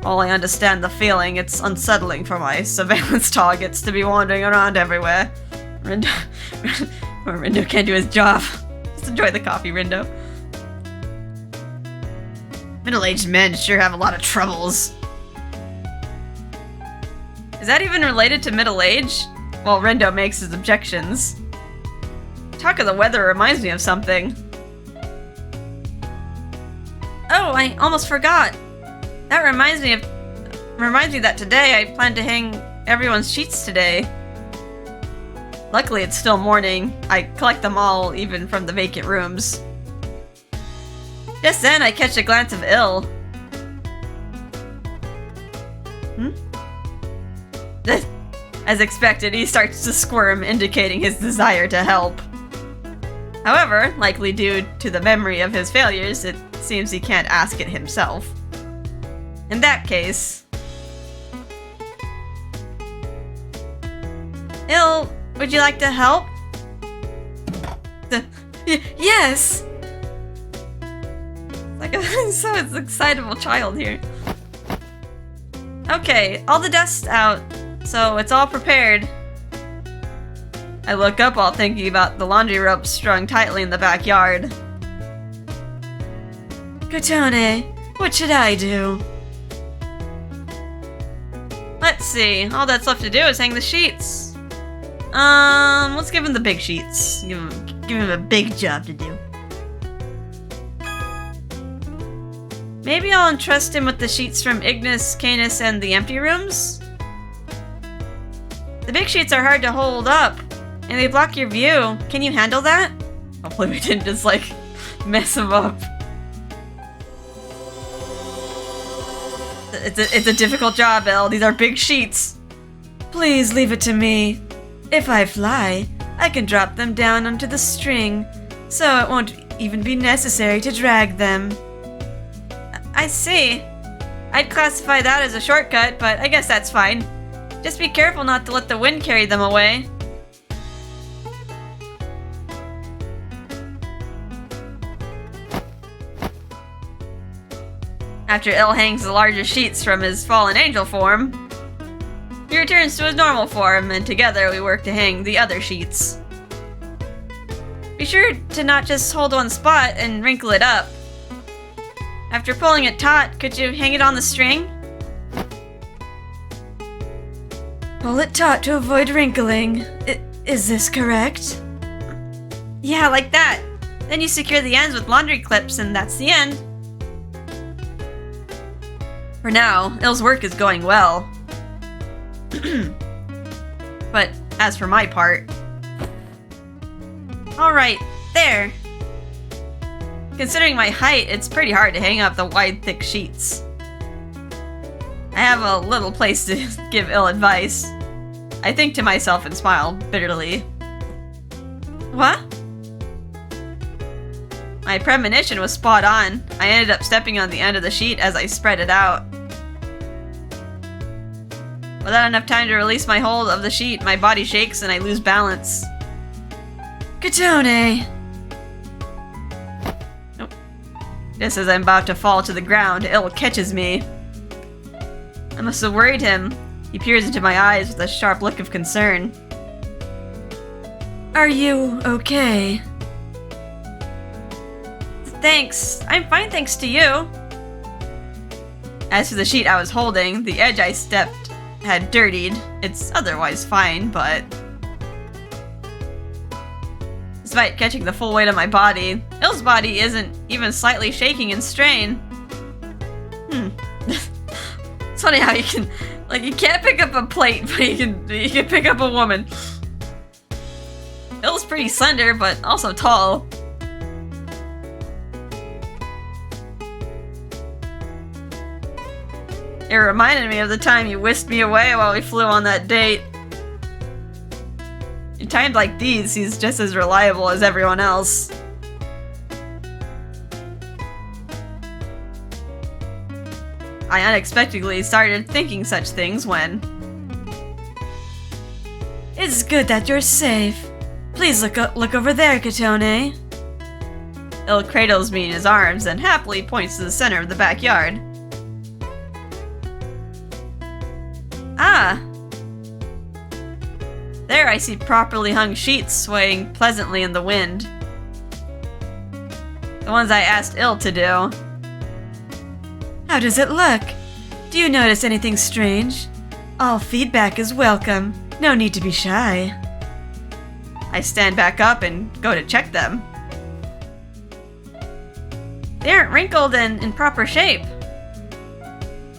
While I understand the feeling, it's unsettling for my surveillance targets to be wandering around everywhere. Rindo can't do his job. Just enjoy the coffee, Rindo. Middle-aged men sure have a lot of troubles. Is that even related to middle age? Well, Rindo makes his objections. Talk of the weather reminds me of something. Oh, I almost forgot. That reminds me that today I plan to hang everyone's sheets today. Luckily, it's still morning. I collect them all, even from the vacant rooms. Just then, I catch a glance of Il. As expected, he starts to squirm, indicating his desire to help. However, likely due to the memory of his failures, it seems he can't ask it himself. In that case... Il, would you like to help? Yes! Like a so excitable child here. Okay, all the dust's out, so it's all prepared. I look up while thinking about the laundry ropes strung tightly in the backyard. Kotone, what should I do? Let's see, all that's left to do is hang the sheets. Let's give him the big sheets. Give him a big job to do. Maybe I'll entrust him with the sheets from Ignis, Canis, and the empty rooms? The big sheets are hard to hold up, and they block your view. Can you handle that? Hopefully we didn't just, like, mess him up. It's a difficult job, Elle. These are big sheets. Please leave it to me. If I fly, I can drop them down onto the string, so it won't even be necessary to drag them. I see. I'd classify that as a shortcut, but I guess that's fine. Just be careful not to let the wind carry them away. After Il hangs the larger sheets from his fallen angel form, he returns to his normal form, and together we work to hang the other sheets. Be sure to not just hold one spot and wrinkle it up. After pulling it taut, could you hang it on the string? Pull it taut to avoid wrinkling. Is this correct? Yeah, like that. Then you secure the ends with laundry clips, and that's the end. For now, Il's work is going well. But as for my part... Alright, there. Considering my height, it's pretty hard to hang up the wide, thick sheets. I have a little place to give Il advice. I think to myself and smile bitterly. What? My premonition was spot on. I ended up stepping on the end of the sheet as I spread it out. Without enough time to release my hold of the sheet, my body shakes and I lose balance. Kotone! Just as I'm about to fall to the ground, Il catches me. I must have worried him. He peers into my eyes with a sharp look of concern. Are you okay? Thanks. I'm fine thanks to you. As for the sheet I was holding, the edge I stepped had dirtied. It's otherwise fine, but... Despite catching the full weight of my body, Ill's body isn't even slightly shaking in strain. It's funny how you can... Like, you can't pick up a plate, but you can pick up a woman. Ill's pretty slender, but also tall. It reminded me of the time you whisked me away while we flew on that date. In times like these, he's just as reliable as everyone else. I unexpectedly started thinking such things when... It's good that you're safe. Please look over there, Kotone. Ill cradles me in his arms and happily points to the center of the backyard. Ah! There I see properly hung sheets swaying pleasantly in the wind. The ones I asked Ill to do. How does it look? Do you notice anything strange? All feedback is welcome. No need to be shy. I stand back up and go to check them. They aren't wrinkled and in proper shape.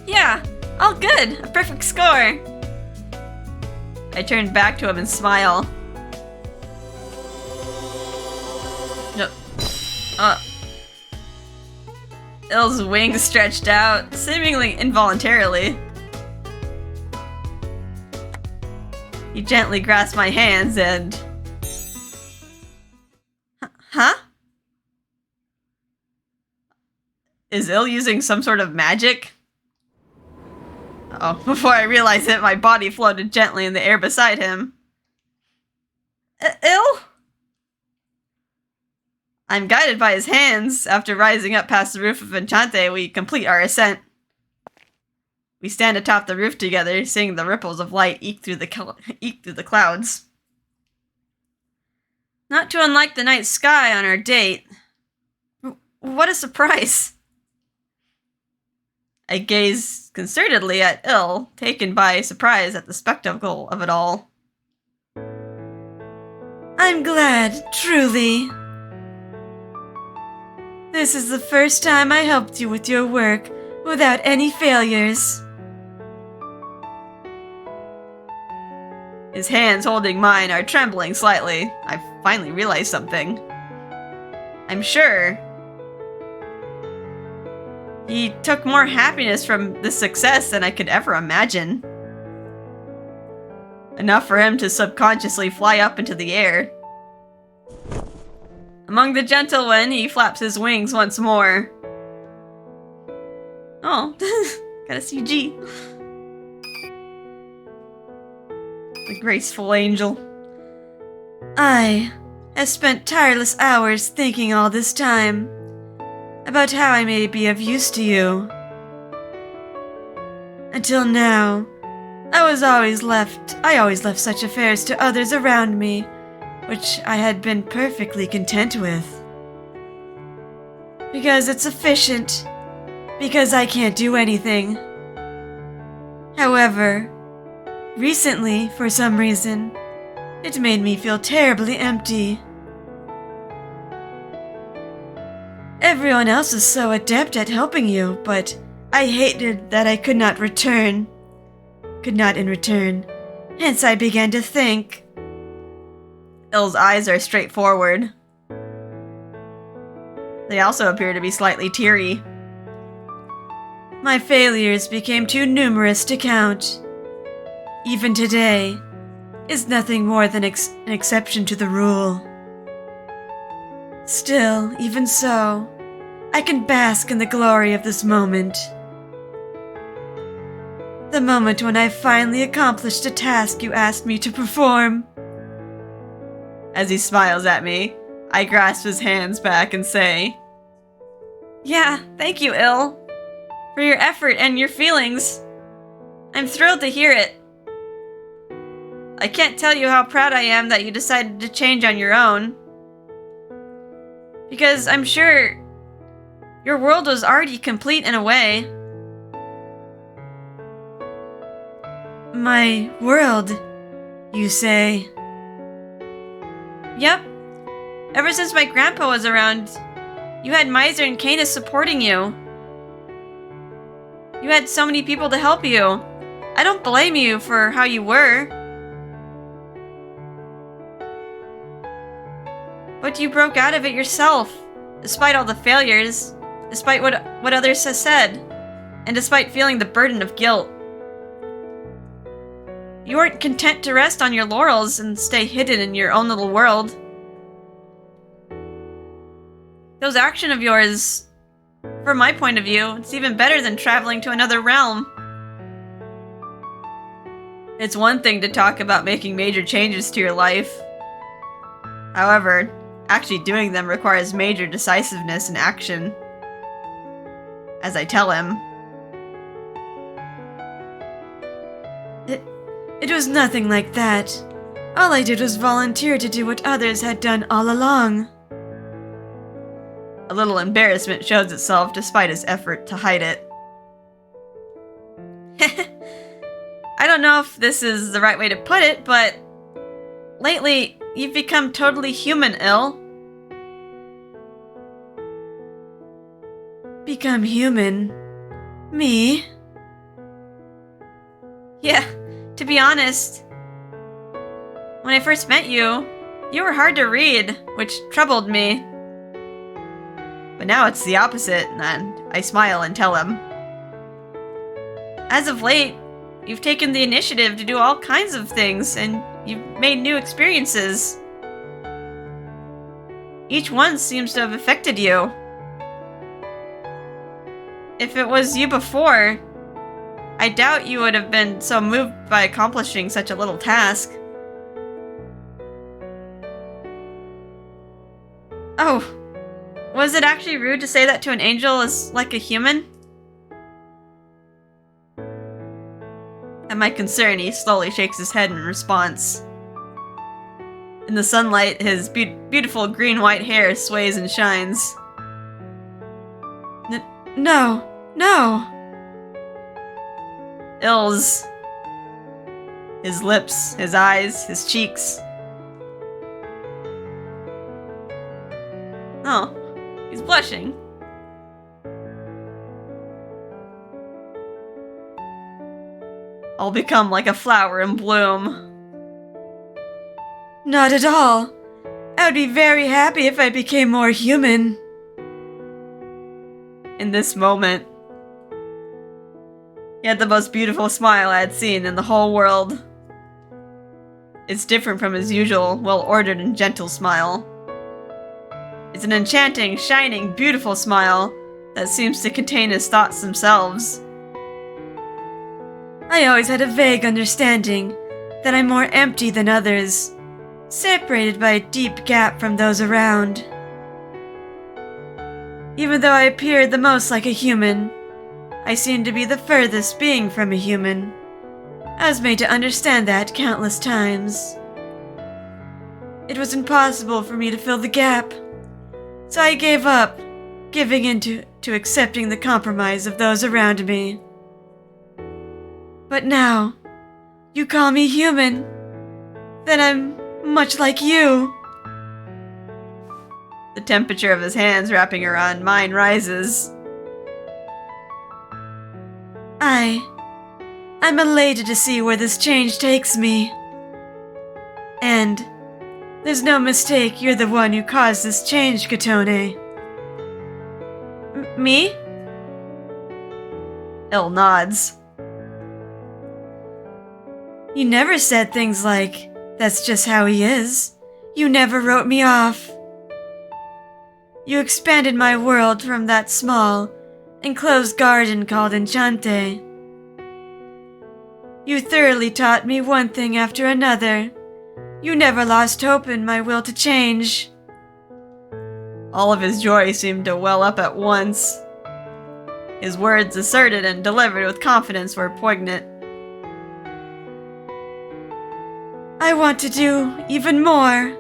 Yeah, all good. A perfect score. I turn back to him and smile. Ill's wings stretched out, seemingly involuntarily. He gently grasped my hands and... Huh? Is Ill using some sort of magic? Oh, before I realized it, my body floated gently in the air beside him. Ill? I'm guided by his hands. After rising up past the roof of Enchante, we complete our ascent. We stand atop the roof together, seeing the ripples of light eke through the clouds. Not too unlike the night sky on our date. What a surprise! I gaze concertedly at Ill, taken by surprise at the spectacle of it all. I'm glad, truly. This is the first time I helped you with your work without any failures. His hands holding mine are trembling slightly. I've finally realized something. I'm sure he took more happiness from this success than I could ever imagine. Enough for him to subconsciously fly up into the air. Among the gentle one, he flaps his wings once more. Oh, got a CG. The graceful angel. I have spent tireless hours thinking all this time about how I may be of use to you. Until now, I always left such affairs to others around me, which I had been perfectly content with. Because it's efficient. Because I can't do anything. However, recently, for some reason, it made me feel terribly empty. Everyone else is so adept at helping you, but I hated that I could not in return. Hence I began to think. Ill's eyes are straightforward. They also appear to be slightly teary. My failures became too numerous to count. Even today is nothing more than an exception to the rule. Still, even so, I can bask in the glory of this moment. The moment when I finally accomplished a task you asked me to perform. As he smiles at me, I grasp his hands back and say, "Yeah, thank you, Ill, for your effort and your feelings. I'm thrilled to hear it. I can't tell you how proud I am that you decided to change on your own. Because I'm sure your world was already complete in a way. My world, you say? Yep. Ever since my grandpa was around, you had Miser and Canis supporting you. You had so many people to help you. I don't blame you for how you were. But you broke out of it yourself, despite all the failures, despite what others have said, and despite feeling the burden of guilt. You weren't content to rest on your laurels and stay hidden in your own little world. Those actions of yours, from my point of view, it's even better than traveling to another realm. It's one thing to talk about making major changes to your life. However, actually doing them requires major decisiveness and action. As I tell him. It was nothing like that. All I did was volunteer to do what others had done all along. A little embarrassment shows itself despite his effort to hide it. I don't know if this is the right way to put it, but lately, you've become totally human, Il. Become human? Me? Yeah, to be honest. When I first met you, you were hard to read, which troubled me. But now it's the opposite, and I smile and tell him. As of late, you've taken the initiative to do all kinds of things, and you've made new experiences. Each one seems to have affected you. If it was you before, I doubt you would have been so moved by accomplishing such a little task. Oh, was it actually rude to say that to an angel is like a human? At my concern, he slowly shakes his head in response. In the sunlight, his beautiful green-white hair sways and shines. No. Il's. His lips, his eyes, his cheeks. Oh, he's blushing. I'll become like a flower in bloom. Not at all. I would be very happy if I became more human. In this moment, he had the most beautiful smile I had seen in the whole world. It's different from his usual, well-ordered and gentle smile. It's an enchanting, shining, beautiful smile that seems to contain his thoughts themselves. I always had a vague understanding that I'm more empty than others, separated by a deep gap from those around. Even though I appeared the most like a human, I seemed to be the furthest being from a human. I was made to understand that countless times. It was impossible for me to fill the gap, so I gave up, giving in to accepting the compromise of those around me. But now, you call me human, then I'm much like you. The temperature of his hands wrapping around mine rises. I'm elated to see where this change takes me. And there's no mistake you're the one who caused this change, Kotone. Me? Il nods. You never said things like, "That's just how he is." You never wrote me off. You expanded my world from that small, enclosed garden called Enchante. You thoroughly taught me one thing after another. You never lost hope in my will to change. All of his joy seemed to well up at once. His words, asserted and delivered with confidence, were poignant. I want to do even more.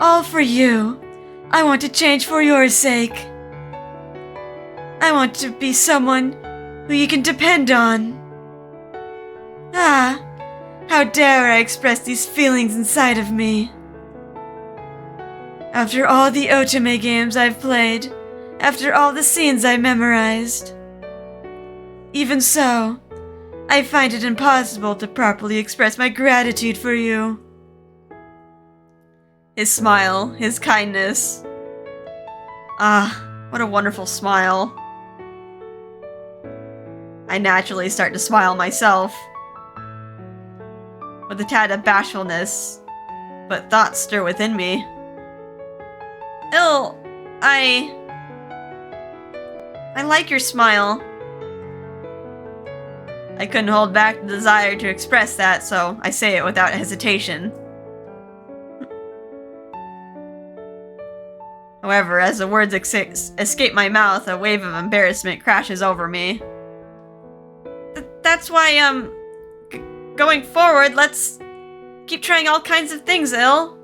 All for you. I want to change for your sake. I want to be someone who you can depend on. Ah, How dare I express these feelings inside of me? After all the otome games I've played, after all the scenes I memorized. Even so, I find it impossible to properly express my gratitude for you. His smile, his kindness. Ah, what a wonderful smile. I naturally start to smile myself. With a tad of bashfulness, but thoughts stir within me. I like your smile. I couldn't hold back the desire to express that, so I say it without hesitation. However, as the words escape my mouth, a wave of embarrassment crashes over me. That's why, going forward, let's keep trying all kinds of things, Il.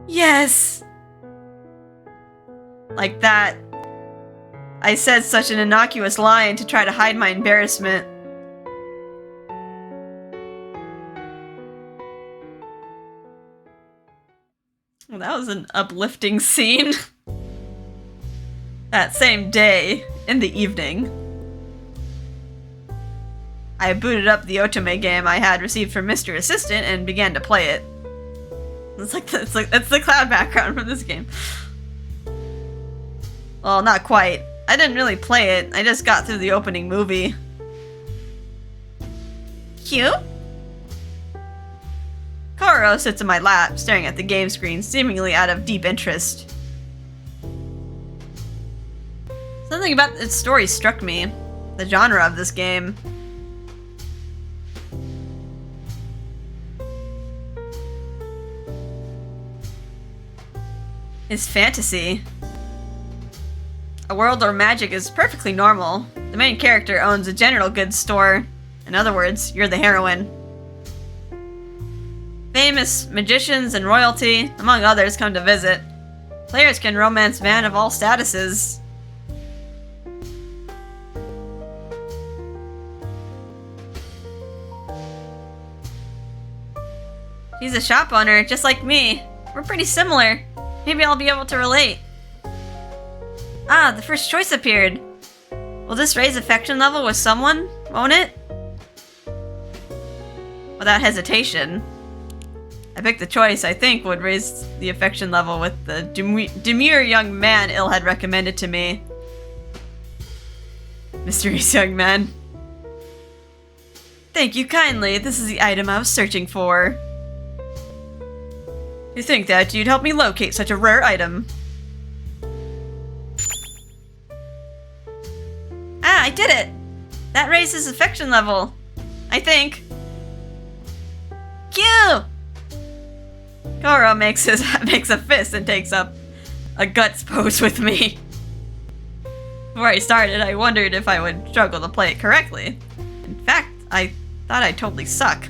Yes. Like that. I said such an innocuous line to try to hide my embarrassment. Well, that was an uplifting scene. That same day, in the evening, I booted up the otome game I had received from Mr. Assistant and began to play it. That's the cloud background from this game. Well, not quite. I didn't really play it. I just got through the opening movie. Cute? Koro sits in my lap, staring at the game screen, seemingly out of deep interest. Something about its story struck me. The genre of this game. Is fantasy. A world where magic is perfectly normal. The main character owns a general goods store. In other words, you're the heroine. Famous magicians and royalty, among others, come to visit. Players can romance men of all statuses. She's a shop owner, just like me. We're pretty similar. Maybe I'll be able to relate. Ah, the first choice appeared. Will this raise affection level with someone, won't it? Without hesitation. I picked the choice I think would raise the affection level with the demure young man Il had recommended to me. Mysterious young man. Thank you kindly, this is the item I was searching for. You think that you'd help me locate such a rare item? Ah, I did it! That raised his affection level. I think. Q! Koro makes a fist and takes up a guts pose with me. Before I started, I wondered if I would struggle to play it correctly. In fact, I thought I'd totally suck.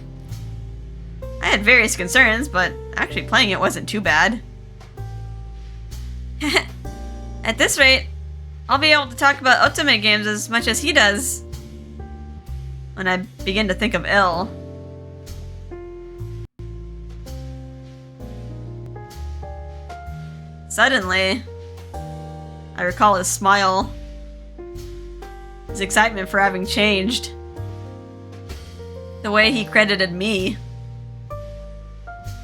I had various concerns, but actually playing it wasn't too bad. At this rate, I'll be able to talk about otome games as much as he does. When I begin to think of Il. Suddenly, I recall his smile. His excitement for having changed. The way he credited me.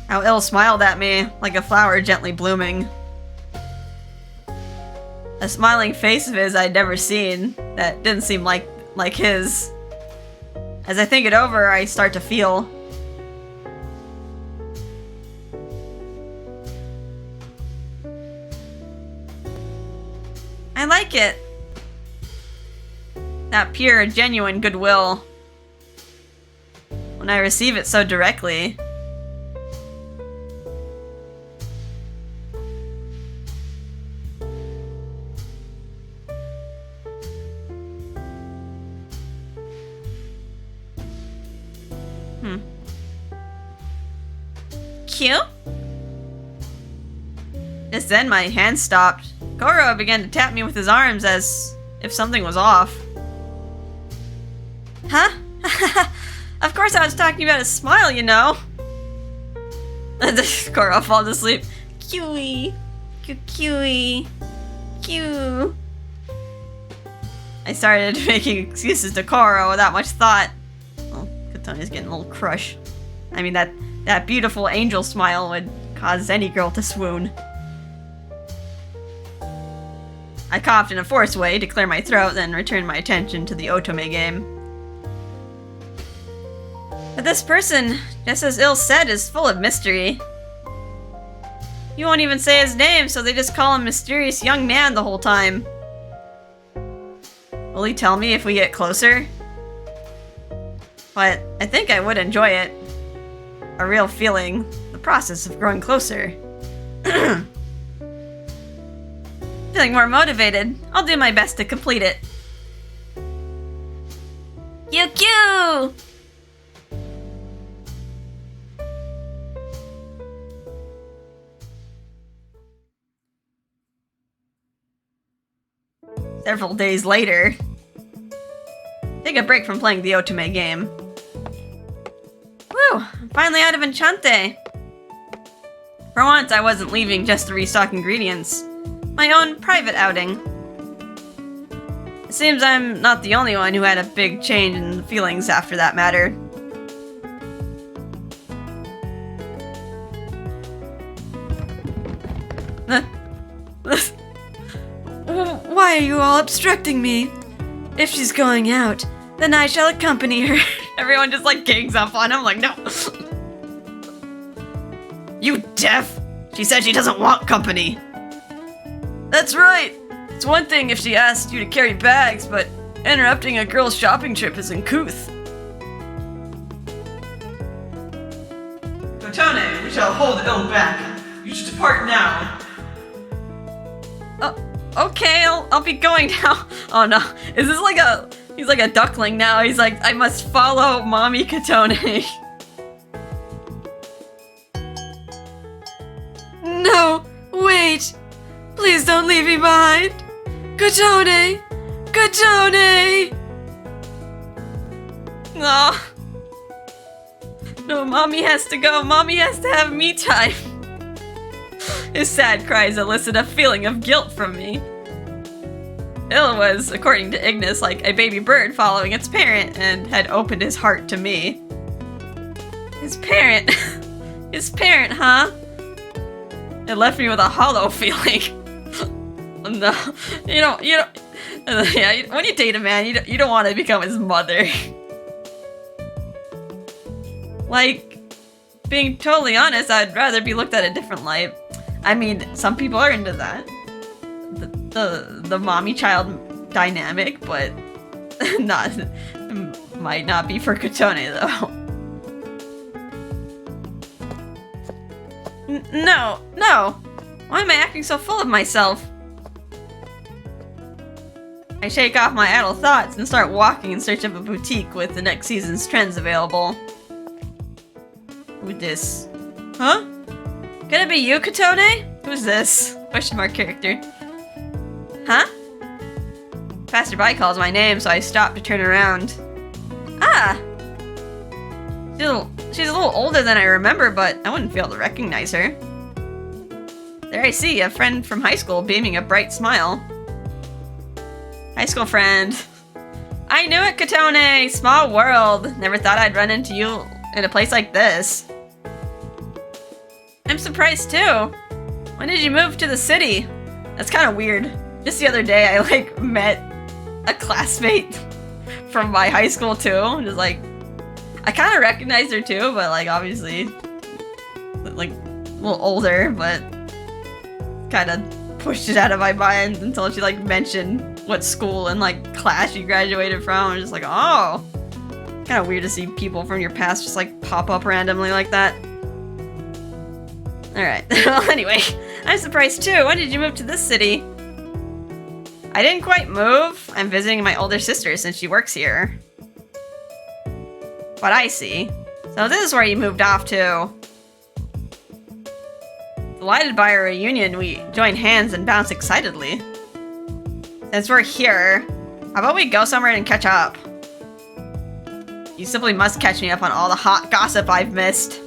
How Il smiled at me, like a flower gently blooming. A smiling face of his I'd never seen, that didn't seem like his. As I think it over, I start to feel. I like it. That pure, genuine goodwill. When I receive it so directly. Cute? Just then my hand stopped. Koro began to tap me with his arms as if something was off. Huh? Of course I was talking about his smile, you know. Koro falls asleep. Kiwi. Kiwi. Q. I started making excuses to Koro without much thought. Well, Kotone's getting a little crush. I mean, that beautiful angel smile would cause any girl to swoon. I coughed in a forced way to clear my throat, then returned my attention to the Otome game. But this person, just as Il said, is full of mystery. You won't even say his name, so they just call him Mysterious Young Man the whole time. Will he tell me if we get closer? But I think I would enjoy it. A real feeling, the process of growing closer. Feeling more motivated, I'll do my best to complete it. QQ! Several days later. Take a break from playing the Otome game. Woo! I'm finally out of Enchante! For once, I wasn't leaving just to restock ingredients. My own private outing. It seems I'm not the only one who had a big change in feelings after that matter. Why are you all obstructing me? If she's going out, then I shall accompany her. Everyone just like gangs up on him like, no. You deaf? She said she doesn't want company. That's right. It's one thing if she asked you to carry bags, but interrupting a girl's shopping trip is uncouth. Kotone, we shall hold ill back. You should depart now. Okay, I'll be going now. Oh no, is this like he's like a duckling now. He's like, I must follow Mommy Kotone. No, wait. Please don't leave me behind. Kotone! Kotone! No. No, Mommy has to go. Mommy has to have me time. His sad cries elicit a feeling of guilt from me. Il was, according to Ignis, like a baby bird following its parent and had opened his heart to me. His parent? His parent, huh? It left me with a hollow feeling. No, you don't, yeah, when you date a man, you don't want to become his mother. Like, being totally honest, I'd rather be looked at a different light. I mean, some people are into that. The mommy-child dynamic, but might not be for Kotone, though. No! Why am I acting so full of myself? I shake off my idle thoughts and start walking in search of a boutique with the next season's trends available. Who's this? Huh? Could it be you, Kotone? Who's this? Question mark character. Huh? Passerby calls my name, so I stop to turn around. Ah! She's a little older than I remember, but I wouldn't fail to recognize her. There I see, a friend from high school beaming a bright smile. High school friend. I knew it, Kotone! Small world. Never thought I'd run into you in a place like this. I'm surprised too. When did you move to the city? That's kind of weird. Just the other day, I like met a classmate from my high school too. Just like, I kind of recognized her too, but like obviously, like a little older, but kind of pushed it out of my mind until she like mentioned what school and like class she graduated from. I'm just like, oh, kind of weird to see people from your past just like pop up randomly like that. Alright, well anyway, I'm surprised too. When did you move to this city? I didn't quite move. I'm visiting my older sister since she works here. But I see. So this is where you moved off to. Delighted by our reunion, we join hands and bounce excitedly. Since we're here, how about we go somewhere and catch up? You simply must catch me up on all the hot gossip I've missed.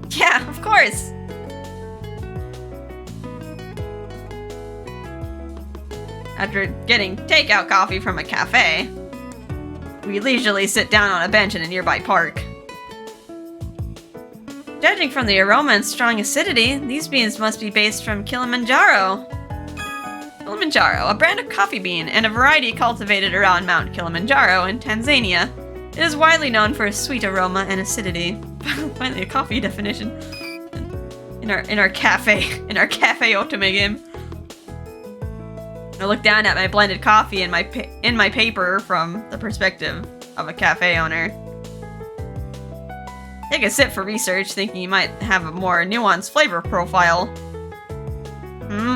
Yeah, of course. After getting takeout coffee from a cafe, we leisurely sit down on a bench in a nearby park. Judging from the aroma and strong acidity, these beans must be based from Kilimanjaro. Kilimanjaro, a brand of coffee bean and a variety cultivated around Mount Kilimanjaro in Tanzania. It is widely known for its sweet aroma and acidity. Finally, a coffee definition in our cafe Otome game. I look down at my blended coffee in my paper from the perspective of a cafe owner. Take a sip for research, thinking you might have a more nuanced flavor profile.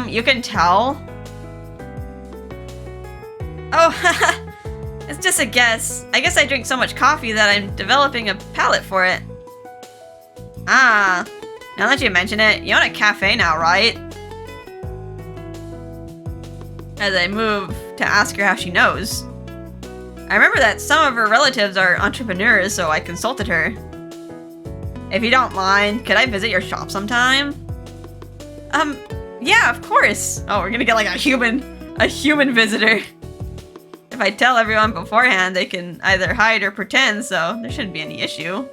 You can tell. Oh, it's just a guess. I guess I drink so much coffee that I'm developing a palate for it. Ah, now that you mention it, you own a cafe now, right? As I move to ask her how she knows. I remember that some of her relatives are entrepreneurs, so I consulted her. If you don't mind, could I visit your shop sometime? Yeah, of course. Oh, we're gonna get like a human visitor. If I tell everyone beforehand, they can either hide or pretend, so there shouldn't be any issue.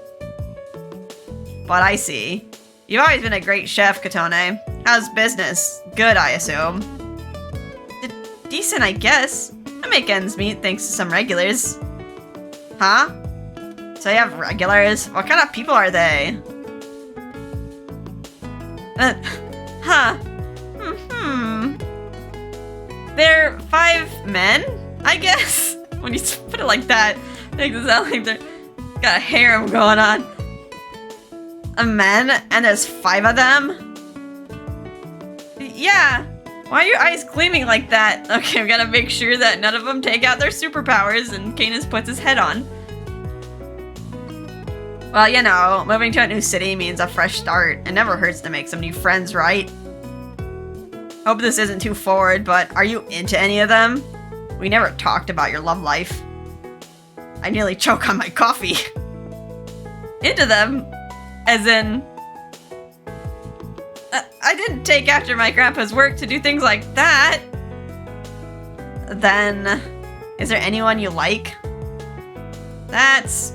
But I see. You've always been a great chef, Kotone. How's business? Good, I assume. Decent, I guess. I make ends meet thanks to some regulars. Huh? So you have regulars? What kind of people are they? They're 5 men, I guess? When you put it like that, it makes it sound like they're got a harem going on. A men? And there's 5 of them? Yeah. Why are your eyes gleaming like that? Okay, we gotta make sure that none of them take out their superpowers, and Canis puts his head on. Well, you know, moving to a new city means a fresh start. It never hurts to make some new friends, right? Hope this isn't too forward, but are you into any of them? We never talked about your love life. I nearly choke on my coffee. Into them? As in... I didn't take after my grandpa's work to do things like that. Then... Is there anyone you like? That's...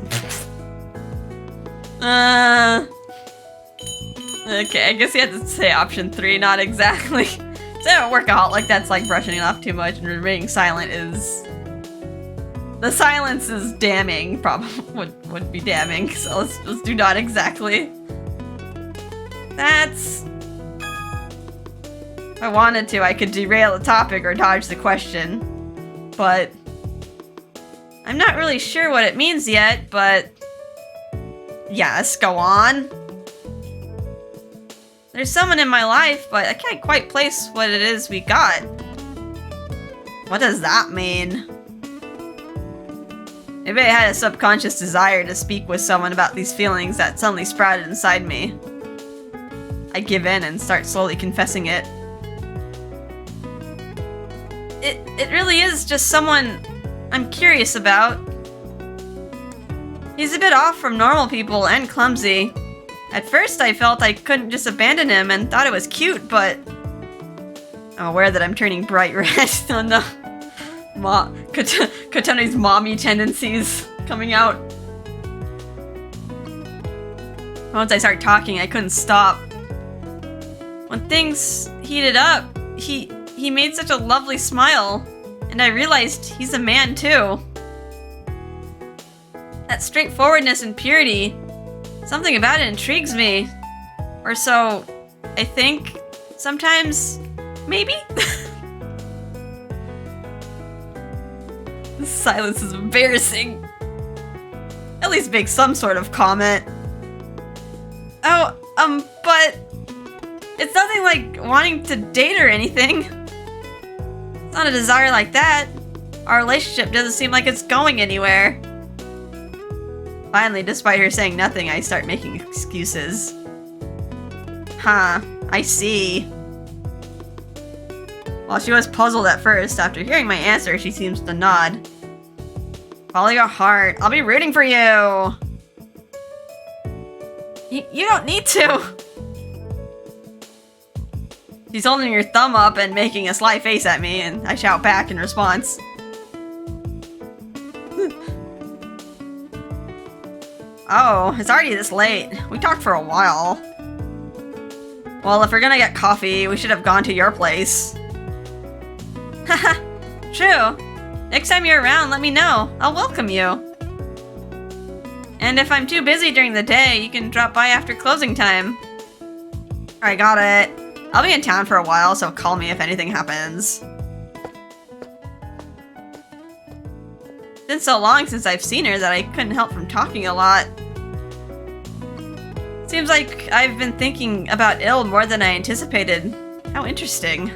Okay, I guess you had to say option 3, not exactly. So a workaholic, that's like brushing it off too much, and remaining silent is... The silence is damning, probably would be damning, so let's do not exactly. That's... If I wanted to, I could derail the topic or dodge the question. But... I'm not really sure what it means yet, but... Yes, go on. There's someone in my life, but I can't quite place what it is we got. What does that mean? Maybe I had a subconscious desire to speak with someone about these feelings that suddenly sprouted inside me. I give in and start slowly confessing it. It really is just someone I'm curious about. He's a bit off from normal people and clumsy. At first I felt I couldn't just abandon him and thought it was cute, but... I'm aware that I'm turning bright red on the... Kotone's mommy tendencies coming out. Once I started talking, I couldn't stop. When things heated up, he made such a lovely smile, and I realized he's a man too. That straightforwardness and purity, something about it intrigues me. Or so I think. Sometimes, maybe? This silence is embarrassing. At least make some sort of comment. Oh, but it's nothing like wanting to date or anything. It's not a desire like that. Our relationship doesn't seem like it's going anywhere. Finally, despite her saying nothing, I start making excuses. Huh, I see. While she was puzzled at first, after hearing my answer, she seems to nod. Follow your heart. I'll be rooting for you. You don't need to. She's holding your thumb up and making a sly face at me, and I shout back in response. Oh, it's already this late. We talked for a while. Well, if we're gonna get coffee, we should have gone to your place. Haha, true. Next time you're around, let me know. I'll welcome you. And if I'm too busy during the day, you can drop by after closing time. Alright, got it. I'll be in town for a while, so call me if anything happens. It's been so long since I've seen her that I couldn't help from talking a lot. Seems like I've been thinking about Il more than I anticipated. How interesting.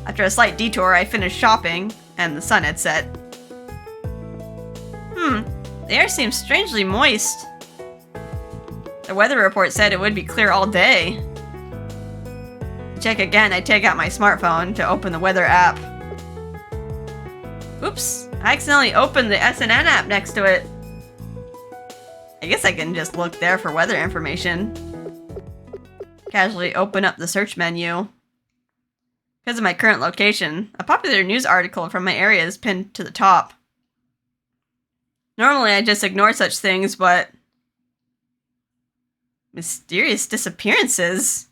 After a slight detour, I finished shopping, and the sun had set. The air seems strangely moist. The weather report said it would be clear all day. To check again, I take out my smartphone to open the weather app. Oops, I accidentally opened the SNN app next to it. I guess I can just look there for weather information. Casually open up the search menu. Because of my current location, a popular news article from my area is pinned to the top. Normally I just ignore such things, but... Mysterious disappearances?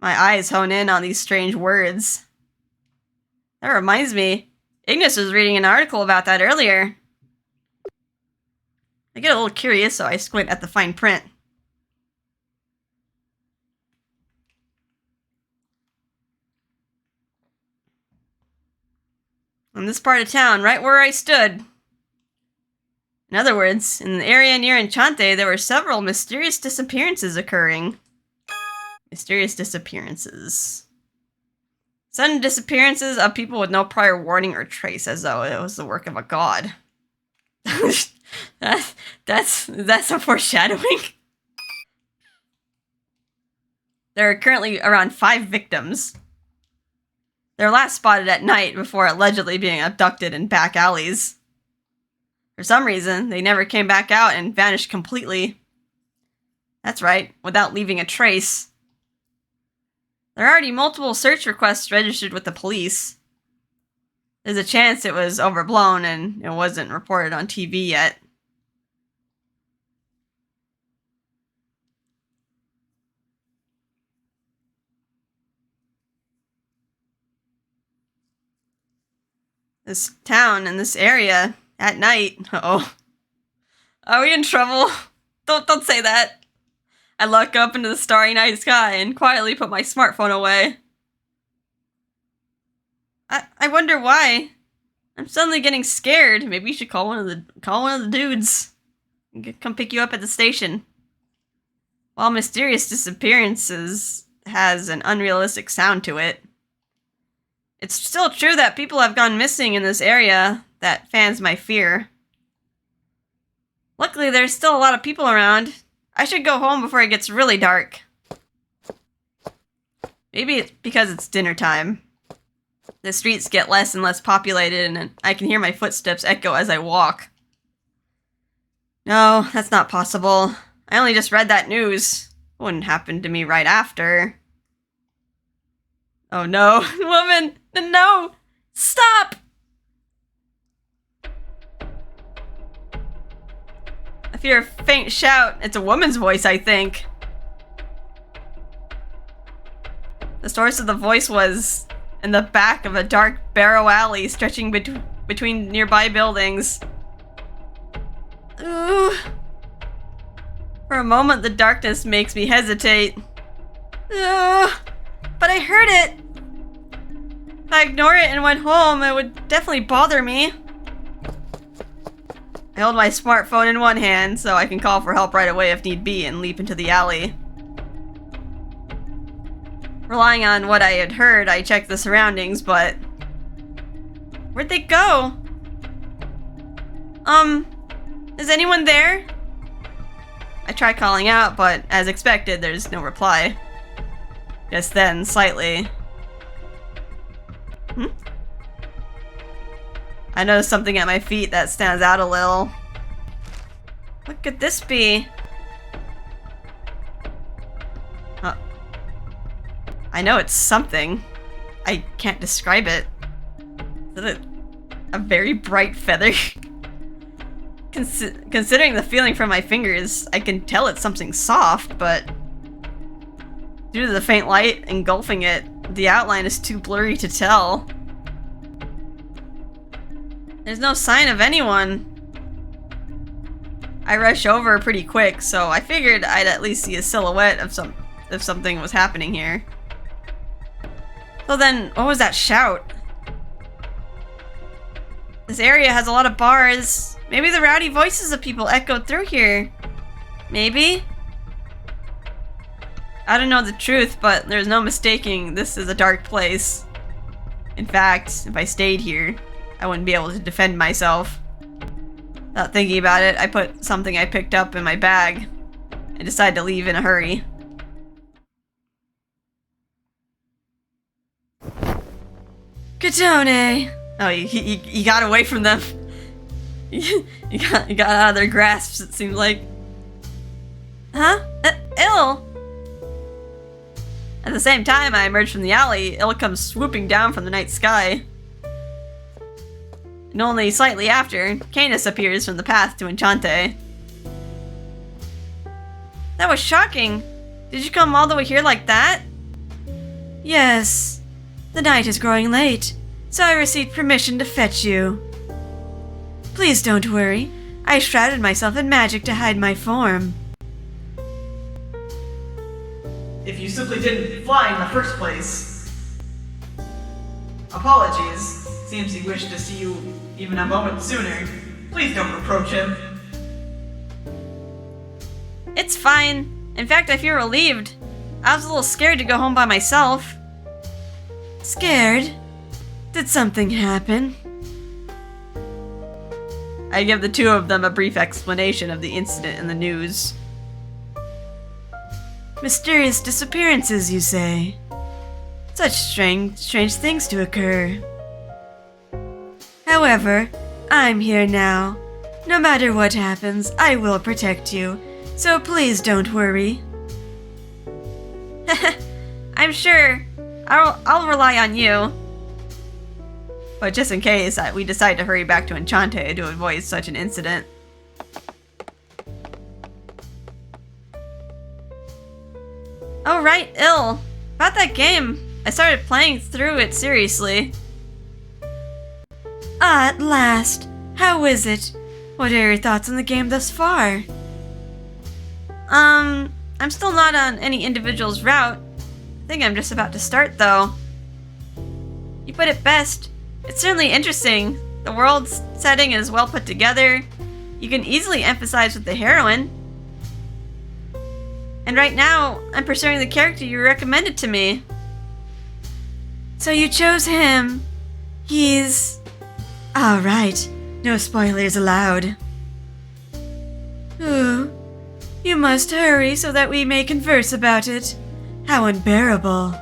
My eyes hone in on these strange words. That reminds me, Ignis was reading an article about that earlier. I get a little curious, so I squint at the fine print. In this part of town, right where I stood. In other words, in the area near Enchante, there were several mysterious disappearances occurring. Mysterious disappearances. Sudden disappearances of people with no prior warning or trace, as though it was the work of a god. That's a foreshadowing. There are currently around 5 victims. They were last spotted at night before allegedly being abducted in back alleys. For some reason, they never came back out and vanished completely. That's right, without leaving a trace. There are already multiple search requests registered with the police. There's a chance it was overblown and it wasn't reported on TV yet. This town and this area, at night, uh-oh. Are we in trouble? Don't say that. I look up into the starry night sky and quietly put my smartphone away. I wonder why. I'm suddenly getting scared. Maybe you should call one of the dudes. Come pick you up at the station. While mysterious disappearances has an unrealistic sound to it, it's still true that people have gone missing in this area that fans my fear. Luckily, there's still a lot of people around. I should go home before it gets really dark. Maybe it's because it's dinner time. The streets get less and less populated, and I can hear my footsteps echo as I walk. No, that's not possible. I only just read that news. It wouldn't happen to me right after. Oh no, woman! No! Stop! I hear a faint shout. It's a woman's voice, I think. The source of the voice was in the back of a dark barrow alley stretching between nearby buildings. Ooh. For a moment, the darkness makes me hesitate. But I heard it! If I ignore it and went home, it would definitely bother me. I hold my smartphone in one hand so I can call for help right away if need be and leap into the alley. Relying on what I had heard, I checked the surroundings, but... Where'd they go? Is anyone there? I try calling out, but as expected, there's no reply. Just then, slightly... I noticed something at my feet that stands out a little. What could this be? I know it's something. I can't describe it. Is it a very bright feather? Considering the feeling from my fingers, I can tell it's something soft, but due to the faint light engulfing it, the outline is too blurry to tell. There's no sign of anyone. I rush over pretty quick, so I figured I'd at least see a silhouette of if something was happening here. So then, what was that shout? This area has a lot of bars. Maybe the rowdy voices of people echoed through here. Maybe? I don't know the truth, but there's no mistaking this is a dark place. In fact, if I stayed here, I wouldn't be able to defend myself. Without thinking about it, I put something I picked up in my bag and decided to leave in a hurry. Kotone! Oh, you got away from them. you got out of their grasps, it seemed like. Huh? Ill! At the same time I emerge from the alley, Ill comes swooping down from the night sky. And only slightly after, Canis appears from the path to Enchante. That was shocking. Did you come all the way here like that? Yes. The night is growing late, so I received permission to fetch you. Please don't worry. I shrouded myself in magic to hide my form. If you simply didn't fly in the first place. Apologies. Seems he wished to see you even a moment sooner. Please don't reproach him. It's fine. In fact, I feel relieved. I was a little scared to go home by myself. Scared? Did something happen? I give the two of them a brief explanation of the incident in the news. Mysterious disappearances, you say? Such strange things to occur. However, I'm here now. No matter what happens, I will protect you, so please don't worry. I'm sure. I'll rely on you. But just in case, we decide to hurry back to Enchante to avoid such an incident. Oh right, Ill. About that game. I started playing through it seriously. Ah, at last. How is it? What are your thoughts on the game thus far? I'm still not on any individual's route. I think I'm just about to start, though. You put it best. It's certainly interesting. The world's setting is well put together. You can easily empathize with the heroine. And right now, I'm pursuing the character you recommended to me. So you chose him. He's... Alright, no spoilers allowed. Ooh, you must hurry so that we may converse about it. How unbearable.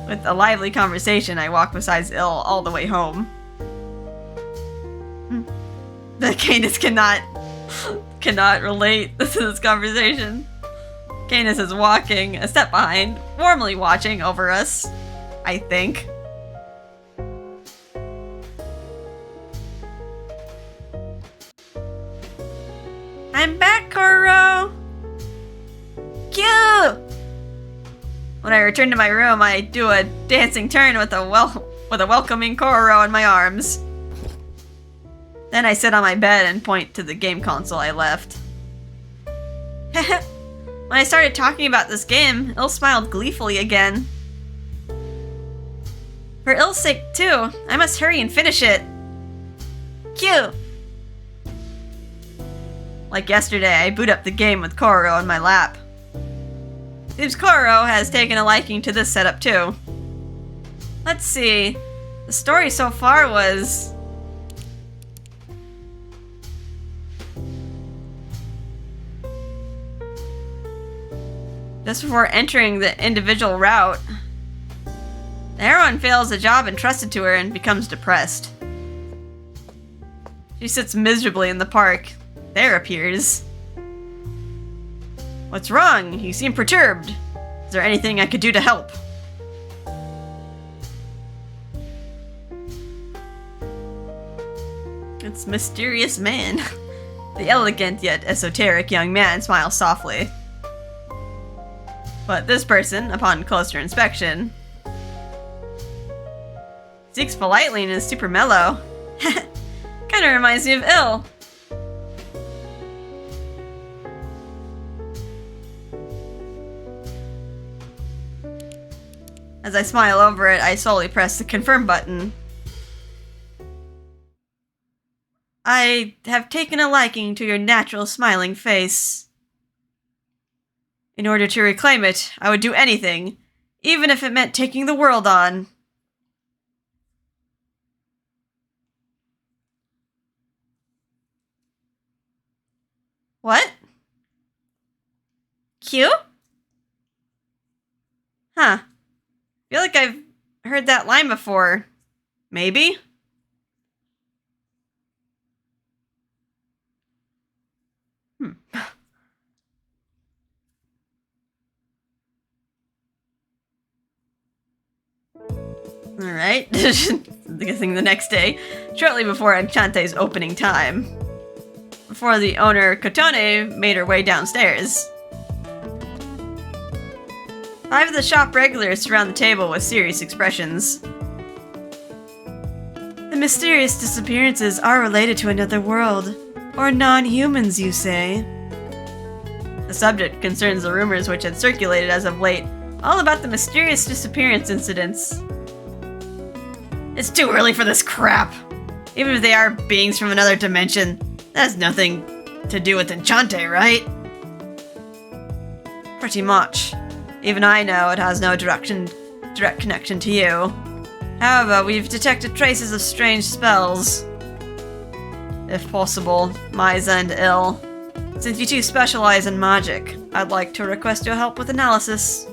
With a lively conversation, I walk beside Ill all the way home. The Canis cannot relate to this conversation. Canis is walking a step behind, warmly watching over us, I think. I'm back, Koro! Cute! When I return to my room, I do a dancing turn with a welcoming Koro in my arms. Then I sit on my bed and point to the game console I left. When I started talking about this game, Il smiled gleefully again. For Il's sake, too, I must hurry and finish it. Cute! Like yesterday, I boot up the game with Koro in my lap. Seems Koro has taken a liking to this setup too. Let's see. The story so far was... Just before entering the individual route, the The heroine fails a job entrusted to her and becomes depressed. She sits miserably in the park. There appears. What's wrong? You seem perturbed. Is there anything I could do to help? It's mysterious man. The elegant yet esoteric young man smiles softly. But this person, upon closer inspection, speaks politely and is super mellow. Kinda reminds me of Il. As I smile over it, I slowly press the confirm button. I have taken a liking to your natural smiling face. In order to reclaim it, I would do anything, even if it meant taking the world on. What? Q? Huh. Feel like I've heard that line before. Maybe? Alright. Guessing the next day, shortly before Enchante's opening time. Before the owner, Kotone, made her way downstairs. 5 of the shop regulars surround the table with serious expressions. The mysterious disappearances are related to another world. Or non-humans, you say? The subject concerns the rumors which had circulated as of late, all about the mysterious disappearance incidents. It's too early for this crap! Even if they are beings from another dimension, that has nothing to do with Enchante, right? Pretty much. Even I know it has no direct connection to you. However, we've detected traces of strange spells. If possible, Maiza and Il. Since you two specialize in magic, I'd like to request your help with analysis.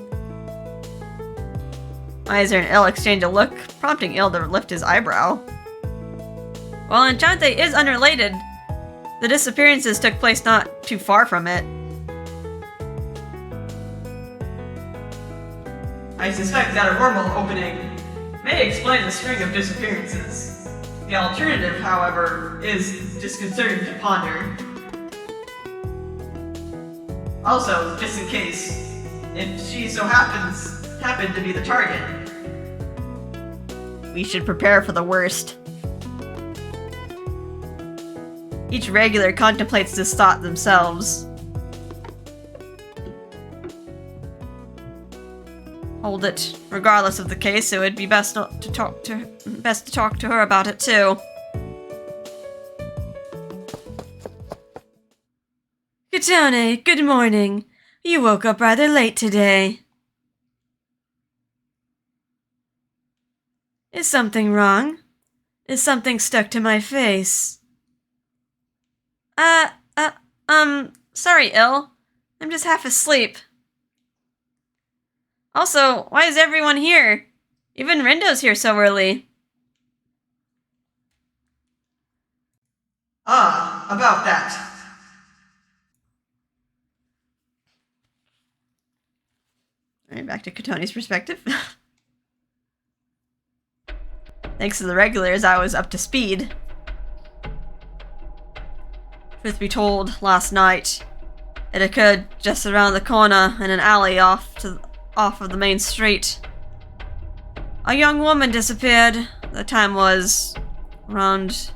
Maiza and Il exchange a look, prompting Il to lift his eyebrow. While Enchante is unrelated, the disappearances took place not too far from it. I suspect that a wormhole opening may explain the string of disappearances. The alternative, however, is disconcerting to ponder. Also, just in case, if she so happened to be the target. We should prepare for the worst. Each regular contemplates this thought themselves. Hold it. Regardless of the case, it would be best to talk to her about it too. Kotone, good morning. You woke up rather late today. Is something wrong? Is something stuck to my face? Sorry, Il. I'm just half asleep. Also, why is everyone here? Even Rindo's here so early. About that. Alright, back to Kotone's perspective. Thanks to the regulars, I was up to speed. Truth be told, last night, it occurred just around the corner in an alley off of the main street. A young woman disappeared. The time was around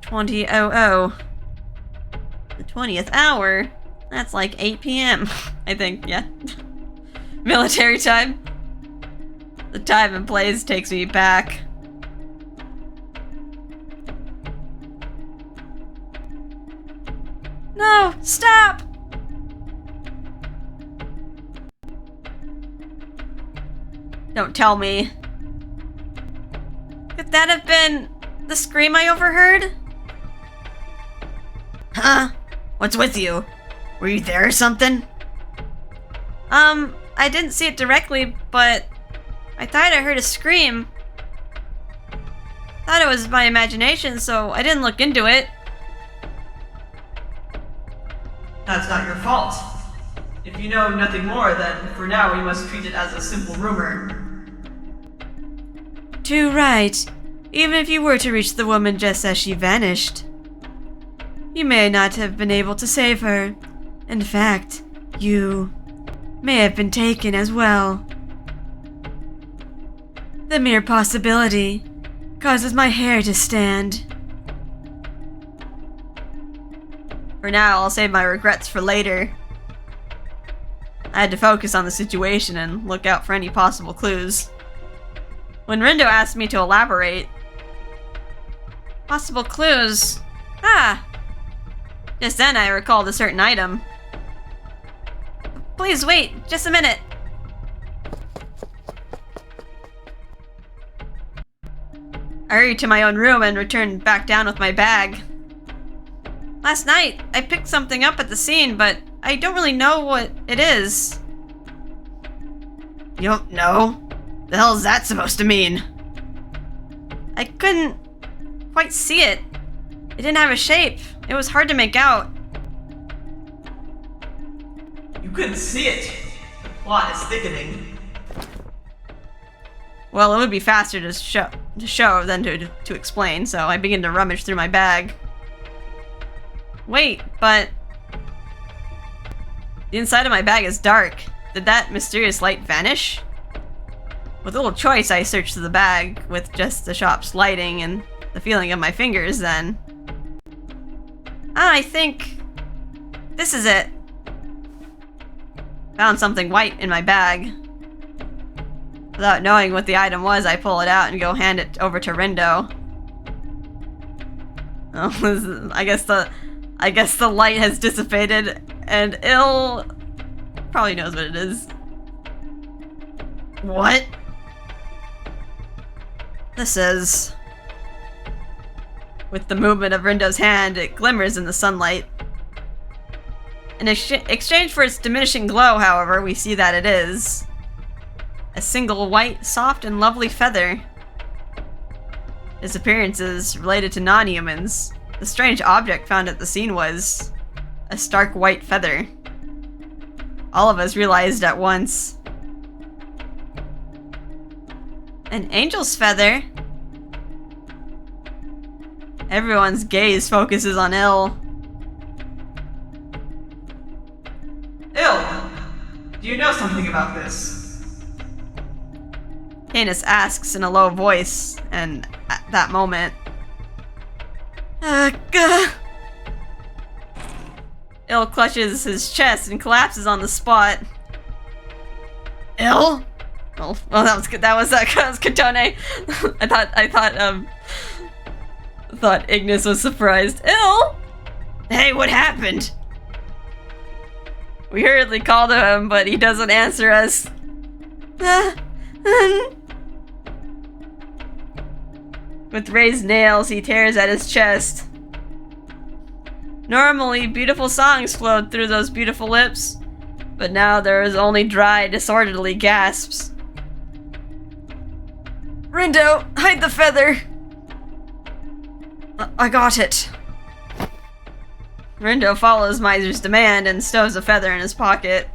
20:00. The 20th hour? That's like 8 p.m. I think, yeah. Military time. The time and place takes me back. No! Stop! Don't tell me. Could that have been the scream I overheard? Huh? What's with you? Were you there or something? I didn't see it directly, but I thought I heard a scream. Thought it was my imagination, so I didn't look into it. That's not your fault. If you know nothing more, then for now we must treat it as a simple rumor. Too right. Even if you were to reach the woman just as she vanished, you may not have been able to save her. In fact, you may have been taken as well. The mere possibility causes my hair to stand. For now, I'll save my regrets for later. I had to focus on the situation and look out for any possible clues. When Rindo asked me to elaborate, possible clues? Just then I recalled a certain item. Please wait, just a minute. I hurried to my own room and returned back down with my bag. Last night, I picked something up at the scene, but I don't really know what it is. You don't know? The hell is that supposed to mean? I couldn't quite see it. It didn't have a shape. It was hard to make out. You couldn't see it. The plot is thickening. Well, it would be faster to show than to explain, so I began to rummage through my bag. Wait, but the inside of my bag is dark. Did that mysterious light vanish? With little choice, I searched through the bag with just the shop's lighting and the feeling of my fingers then. I think this is it. Found something white in my bag. Without knowing what the item was, I pull it out and go hand it over to Rindo. Oh, I guess the light has dissipated, and Il probably knows what it is. What? This is... With the movement of Rindo's hand, it glimmers in the sunlight. In exchange for its diminishing glow, however, we see that it is a single white, soft, and lovely feather. Its appearance is related to non-humans. The strange object found at the scene was a stark white feather. All of us realized at once. An angel's feather? Everyone's gaze focuses on Il. Il, do you know something about this? Canis asks in a low voice, and at that moment, Il clutches his chest and collapses on the spot. Il? Oh, well, that was Kotone. I thought Ignis was surprised. Il? Hey, what happened? We hurriedly call to him, but he doesn't answer us. With raised nails, he tears at his chest. Normally, beautiful songs flowed through those beautiful lips, but now there is only dry, disorderly gasps. Rindo, hide the feather! I got it. Rindo follows Miser's demand and stows the feather in his pocket.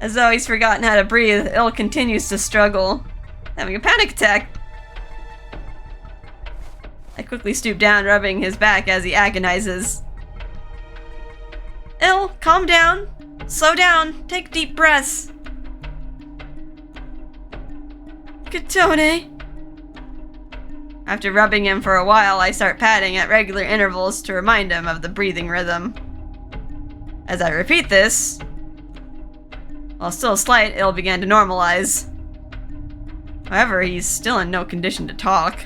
As though he's forgotten how to breathe, Il continues to struggle, having a panic attack. I quickly stoop down, rubbing his back as he agonizes. Il, calm down. Slow down. Take deep breaths. Kotone. After rubbing him for a while, I start patting at regular intervals to remind him of the breathing rhythm. As I repeat this, while still slight, Il began to normalize. However, he's still in no condition to talk.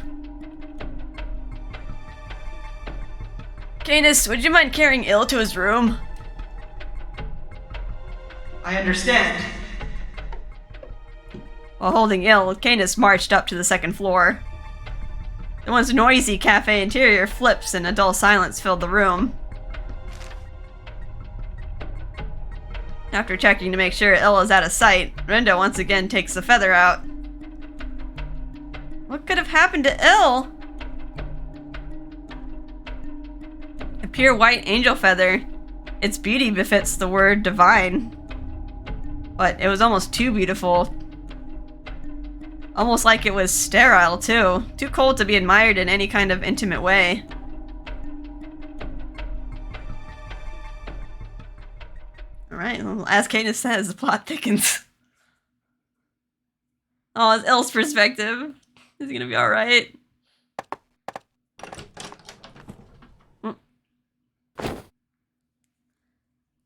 Canis, would you mind carrying Il to his room? I understand. While holding Il, Canis marched up to the second floor. The once noisy cafe interior flips and a dull silence filled the room. After checking to make sure Il is out of sight, Rindo once again takes the feather out. What could have happened to Il? A pure white angel feather. Its beauty befits the word divine. But it was almost too beautiful. Almost like it was sterile, too. Too cold to be admired in any kind of intimate way. Alright, well, as Cadence says, the plot thickens. Oh, it's Il's perspective. Is he gonna be alright?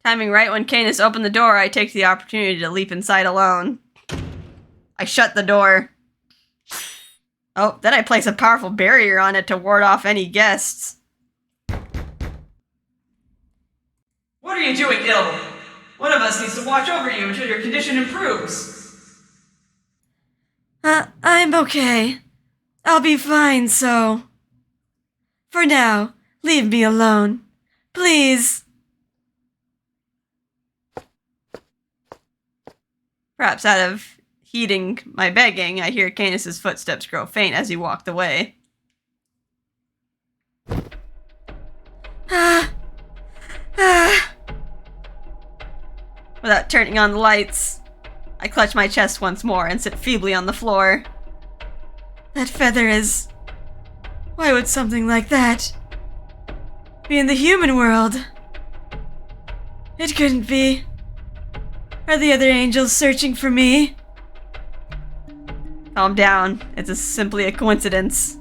Timing right when Canis opened the door, I take the opportunity to leap inside alone. I shut the door. Oh, then I place a powerful barrier on it to ward off any guests. What are you doing, Il? One of us needs to watch over you until your condition improves. I'm okay. I'll be fine, so... For now, leave me alone. Please. Perhaps out of heeding my begging, I hear Canis's footsteps grow faint as he walked away. Without turning on the lights, I clutch my chest once more and sit feebly on the floor. That feather is... Why would something like that be in the human world? It couldn't be. Are the other angels searching for me? Calm down. It's simply a coincidence.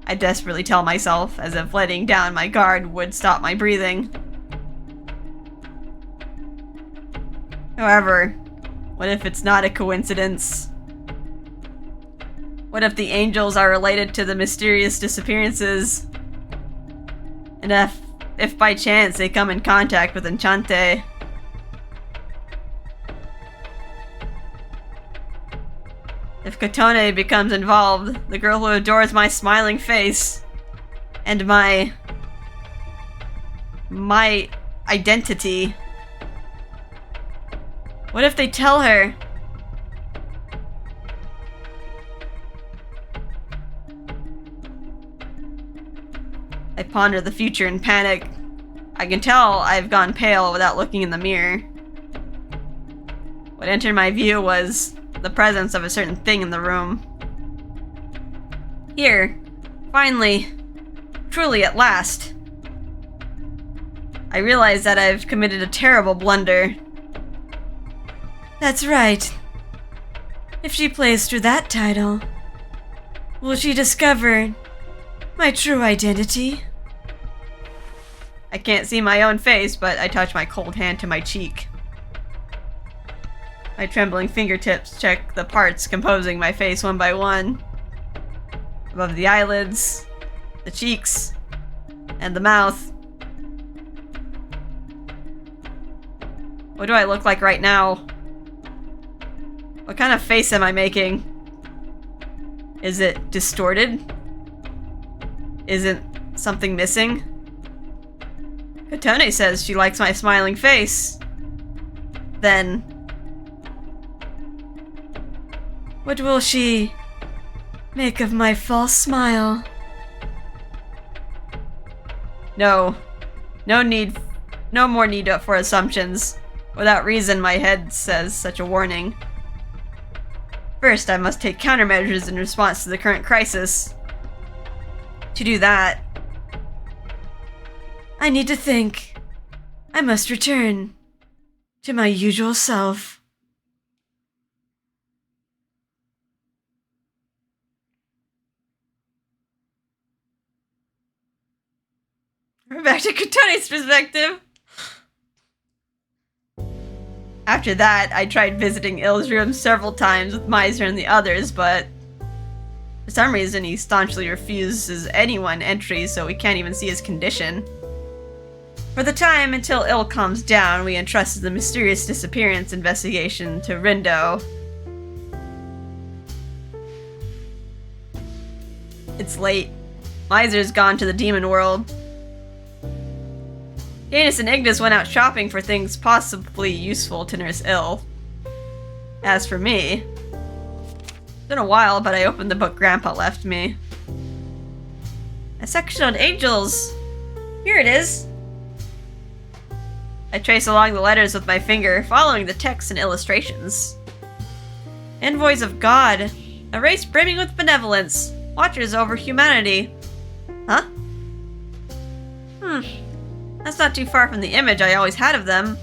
I desperately tell myself, as if letting down my guard would stop my breathing. However, what if it's not a coincidence? What if the angels are related to the mysterious disappearances? And if by chance they come in contact with Enchante? If Kotone becomes involved, the girl who adores my smiling face and my identity. What if they tell her? I ponder the future in panic. I can tell I've gone pale without looking in the mirror. What entered my view was the presence of a certain thing in the room. Here, finally, truly at last, I realize that I've committed a terrible blunder. That's right. If she plays through that title, will she discover my true identity? I can't see my own face, but I touch my cold hand to my cheek. My trembling fingertips check the parts composing my face one by one. Above the eyelids, the cheeks, and the mouth. What do I look like right now? What kind of face am I making? Is it distorted? Isn't something missing? Kotone says she likes my smiling face. Then... what will she make of my false smile? No more need for assumptions. Without reason, my head says such a warning. First, I must take countermeasures in response to the current crisis. To do that, I need to think. I must return to my usual self. we're back to Kotone's perspective. After that, I tried visiting Il's room several times with Miser and the others, but for some reason he staunchly refuses anyone entry, so we can't even see his condition. For the time until Il calms down, we entrusted the mysterious disappearance investigation to Rindo. It's late. Miser's gone to the demon world. Janus and Ignis went out shopping for things possibly useful to nurse ill. As for me, it's been a while, but I opened the book Grandpa left me. A section on angels. Here it is. I trace along the letters with my finger, following the text and illustrations. Envoys of God, a race brimming with benevolence, watchers over humanity. Huh? That's not too far from the image I always had of them.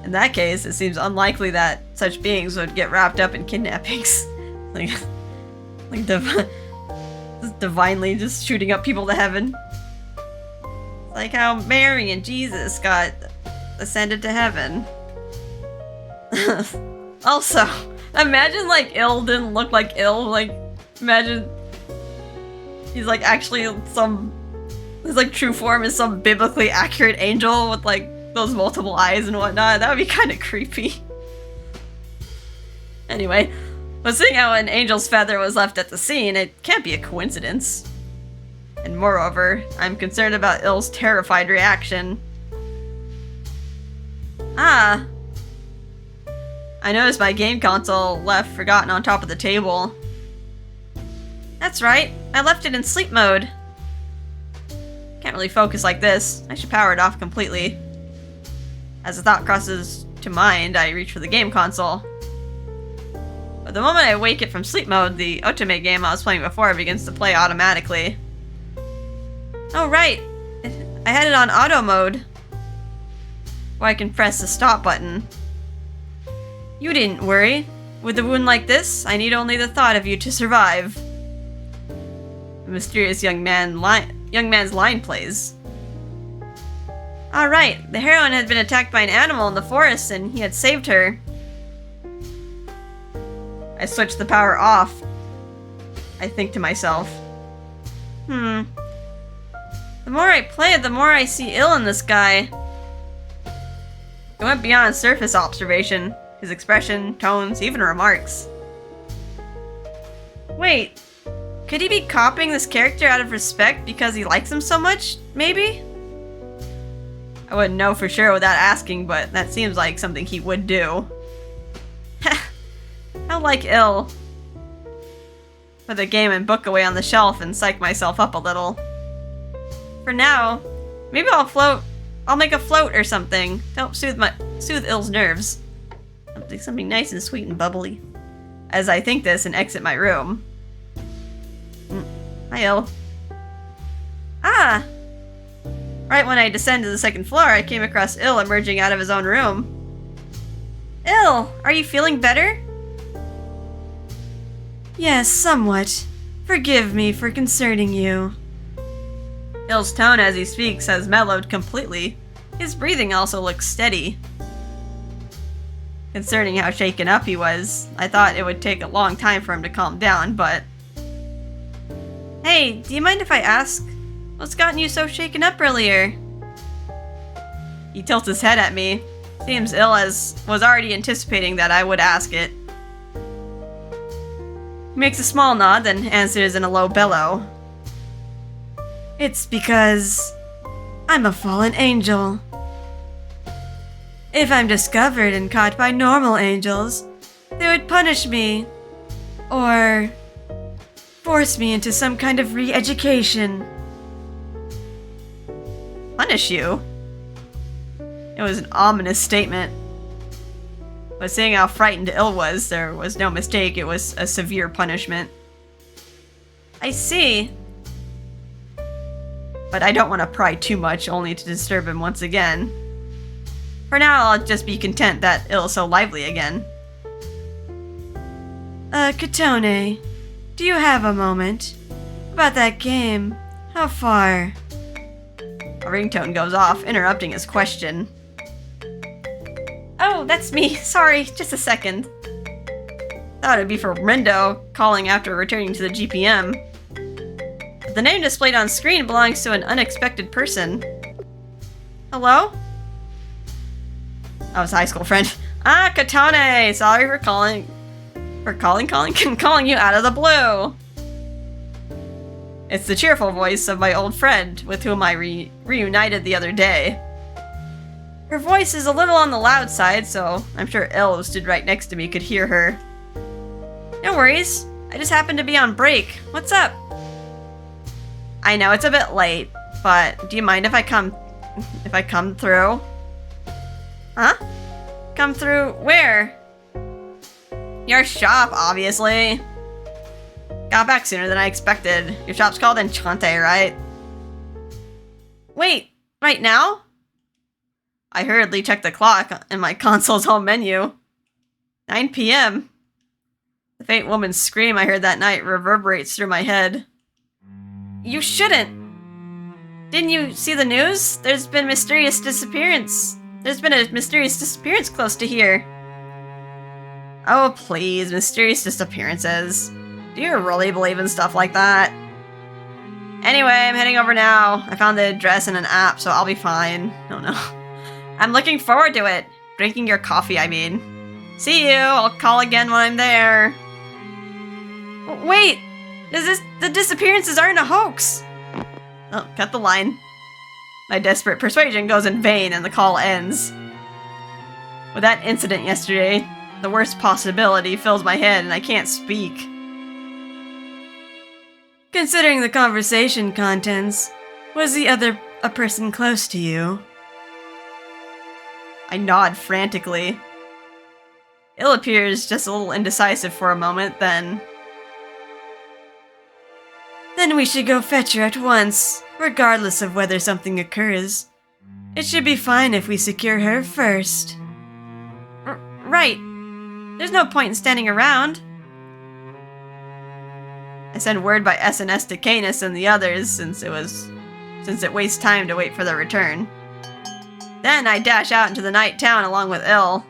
In that case, it seems unlikely that such beings would get wrapped up in kidnappings. Divinely just shooting up people to heaven. It's like how Mary and Jesus got ascended to heaven. Also, imagine like Il didn't look like Il. Like, imagine he's like actually his like true form is some biblically accurate angel with like those multiple eyes and whatnot. That would be kind of creepy. Anyway, but seeing how an angel's feather was left at the scene, it can't be a coincidence. And moreover, I'm concerned about Il's terrified reaction. I noticed my game console left forgotten on top of the table. That's right, I left it in sleep mode. Can't really focus like this. I should power it off completely. As the thought crosses to mind, I reach for the game console. But the moment I wake it from sleep mode, the Kotone game I was playing before begins to play automatically. Oh right, I had it on auto mode. Or I can press the stop button. You didn't worry. With a wound like this, I need only the thought of you to survive. The mysterious young man's line plays. Alright, the heroine had been attacked by an animal in the forest and he had saved her. I switched the power off. I think to myself. The more I play it, the more I see ill in this guy. It went beyond surface observation. His expression, tones, even remarks. Wait, could he be copying this character out of respect because he likes him so much, maybe? I wouldn't know for sure without asking, but that seems like something he would do. How like ill. Put the game and book away on the shelf and psych myself up a little. For now, maybe I'll make a float or something to help soothe Il's nerves. Something nice and sweet and bubbly. As I think this and exit my room. Hi, Il. Right when I descend to the second floor, I came across Il emerging out of his own room. Il, are you feeling better? Yes, somewhat. Forgive me for concerning you. Il's tone as he speaks has mellowed completely. His breathing also looks steady. Concerning how shaken up he was, I thought it would take a long time for him to calm down, but... Hey, do you mind if I ask? What's gotten you so shaken up earlier? He tilts his head at me. Seems Il as was already anticipating that I would ask it. He makes a small nod, then answers in a low bellow. It's because I'm a fallen angel. If I'm discovered and caught by normal angels, they would punish me. Or force me into some kind of re-education. Punish you? It was an ominous statement. But seeing how frightened Il was, there was no mistake, it was a severe punishment. I see. But I don't want to pry too much, only to disturb him once again. For now, I'll just be content that Il's so lively again. Kotone, do you have a moment? About that game, how far? A ringtone goes off, interrupting his question. Oh, that's me. Sorry, just a second. Thought it'd be for Rindo calling after returning to the GPM. But the name displayed on screen belongs to an unexpected person. Hello? I was a high school friend. Kotone! Sorry for calling you out of the blue. It's the cheerful voice of my old friend with whom I reunited the other day. Her voice is a little on the loud side, so I'm sure Il, who stood right next to me, could hear her. No worries. I just happened to be on break. What's up? I know it's a bit late, but do you mind if I come through? Huh? Come through where? Your shop, obviously. Got back sooner than I expected. Your shop's called Enchante, right? Wait, right now? I hurriedly checked the clock in my console's home menu. 9 p.m. The faint woman's scream I heard that night reverberates through my head. You shouldn't. Didn't you see the news? There's been a mysterious disappearance close to here. Oh, please, mysterious disappearances. Do you really believe in stuff like that? Anyway, I'm heading over now. I found the address in an app, so I'll be fine. Oh no. I'm looking forward to it. Drinking your coffee, I mean. See you. I'll call again when I'm there. Wait! The disappearances aren't a hoax! Oh, cut the line. My desperate persuasion goes in vain and the call ends. With that incident yesterday, the worst possibility fills my head and I can't speak. Considering the conversation contents, was the other a person close to you? I nod frantically. Il appears just a little indecisive for a moment, then... Then we should go fetch her at once, regardless of whether something occurs. It should be fine if we secure her first. Right. There's no point in standing around. I send word by SNS to Canis and the others, since it wastes time to wait for their return. Then I dash out into the night town along with Il.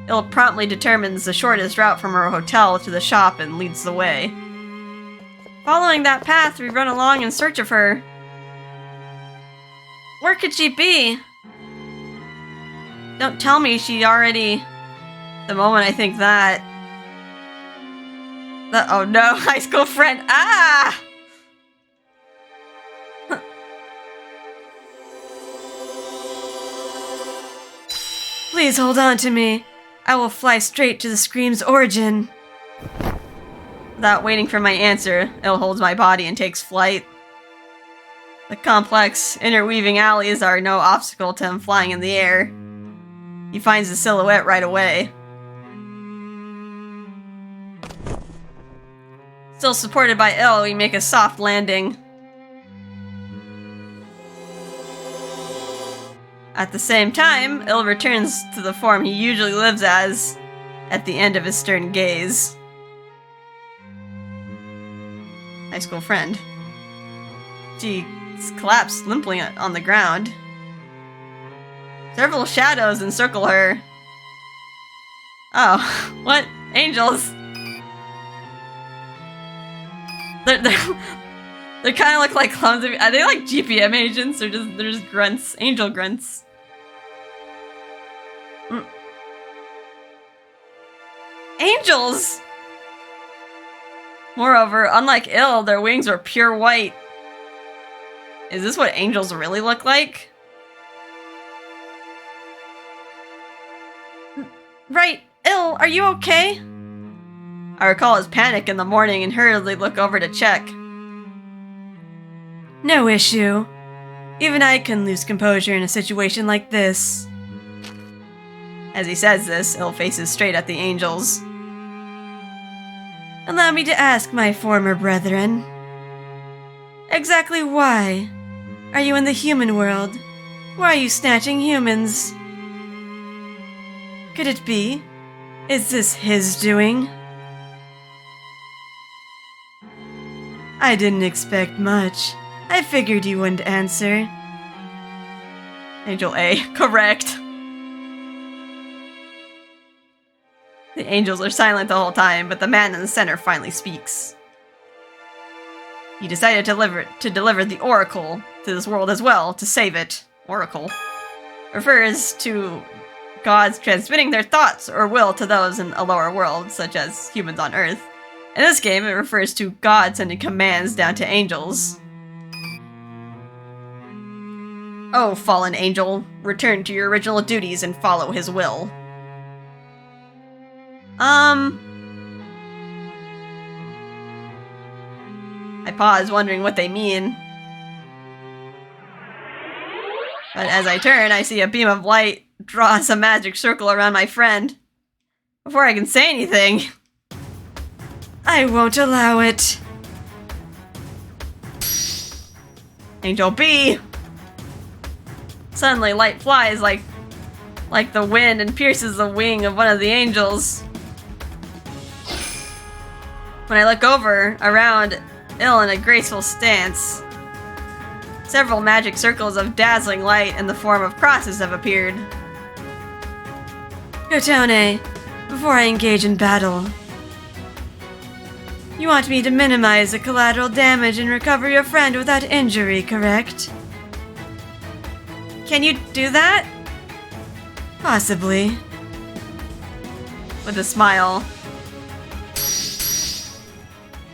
Il promptly determines the shortest route from her hotel to the shop and leads the way. Following that path, we run along in search of her. Where could she be? Don't tell me she already... The moment I think that... Oh no, high school friend! Ah! Please hold on to me. I will fly straight to the scream's origin. Without waiting for my answer, Il holds my body and takes flight. The complex, interweaving alleys are no obstacle to him flying in the air. He finds the silhouette right away. Still supported by Il, we make a soft landing. At the same time, Il returns to the form he usually lives as, at the end of his stern gaze. High school friend. She collapsed limply on the ground. Several shadows encircle her. Oh, what? Angels! They kind of look like clones. Are they like GPM agents or they're just grunts? Angel grunts. Angels! Moreover, unlike Il, their wings are pure white. Is this what angels really look like? Right, Il, are you okay? I recall his panic in the morning and hurriedly look over to check. No issue. Even I can lose composure in a situation like this. As he says this, Il faces straight at the angels. Allow me to ask, my former brethren. Exactly why are you in the human world? Why are you snatching humans? Could it be? Is this his doing? I didn't expect much. I figured you wouldn't answer. Angel A, correct. The angels are silent the whole time, but the man in the center finally speaks. He decided to deliver the Oracle to this world as well, to save it. Oracle refers to gods transmitting their thoughts or will to those in a lower world, such as humans on Earth, In this game, it refers to God sending commands down to angels. Oh, fallen angel, return to your original duties and follow his will. I pause, wondering what they mean. But as I turn, I see a beam of light draw a magic circle around my friend. Before I can say anything... I won't allow it. Angel B! Suddenly, light flies like the wind and pierces the wing of one of the angels. When I look around, ill in a graceful stance, several magic circles of dazzling light in the form of crosses have appeared. Kotone, before I engage in battle, you want me to minimize the collateral damage and recover your friend without injury, correct? Can you do that? Possibly. With a smile.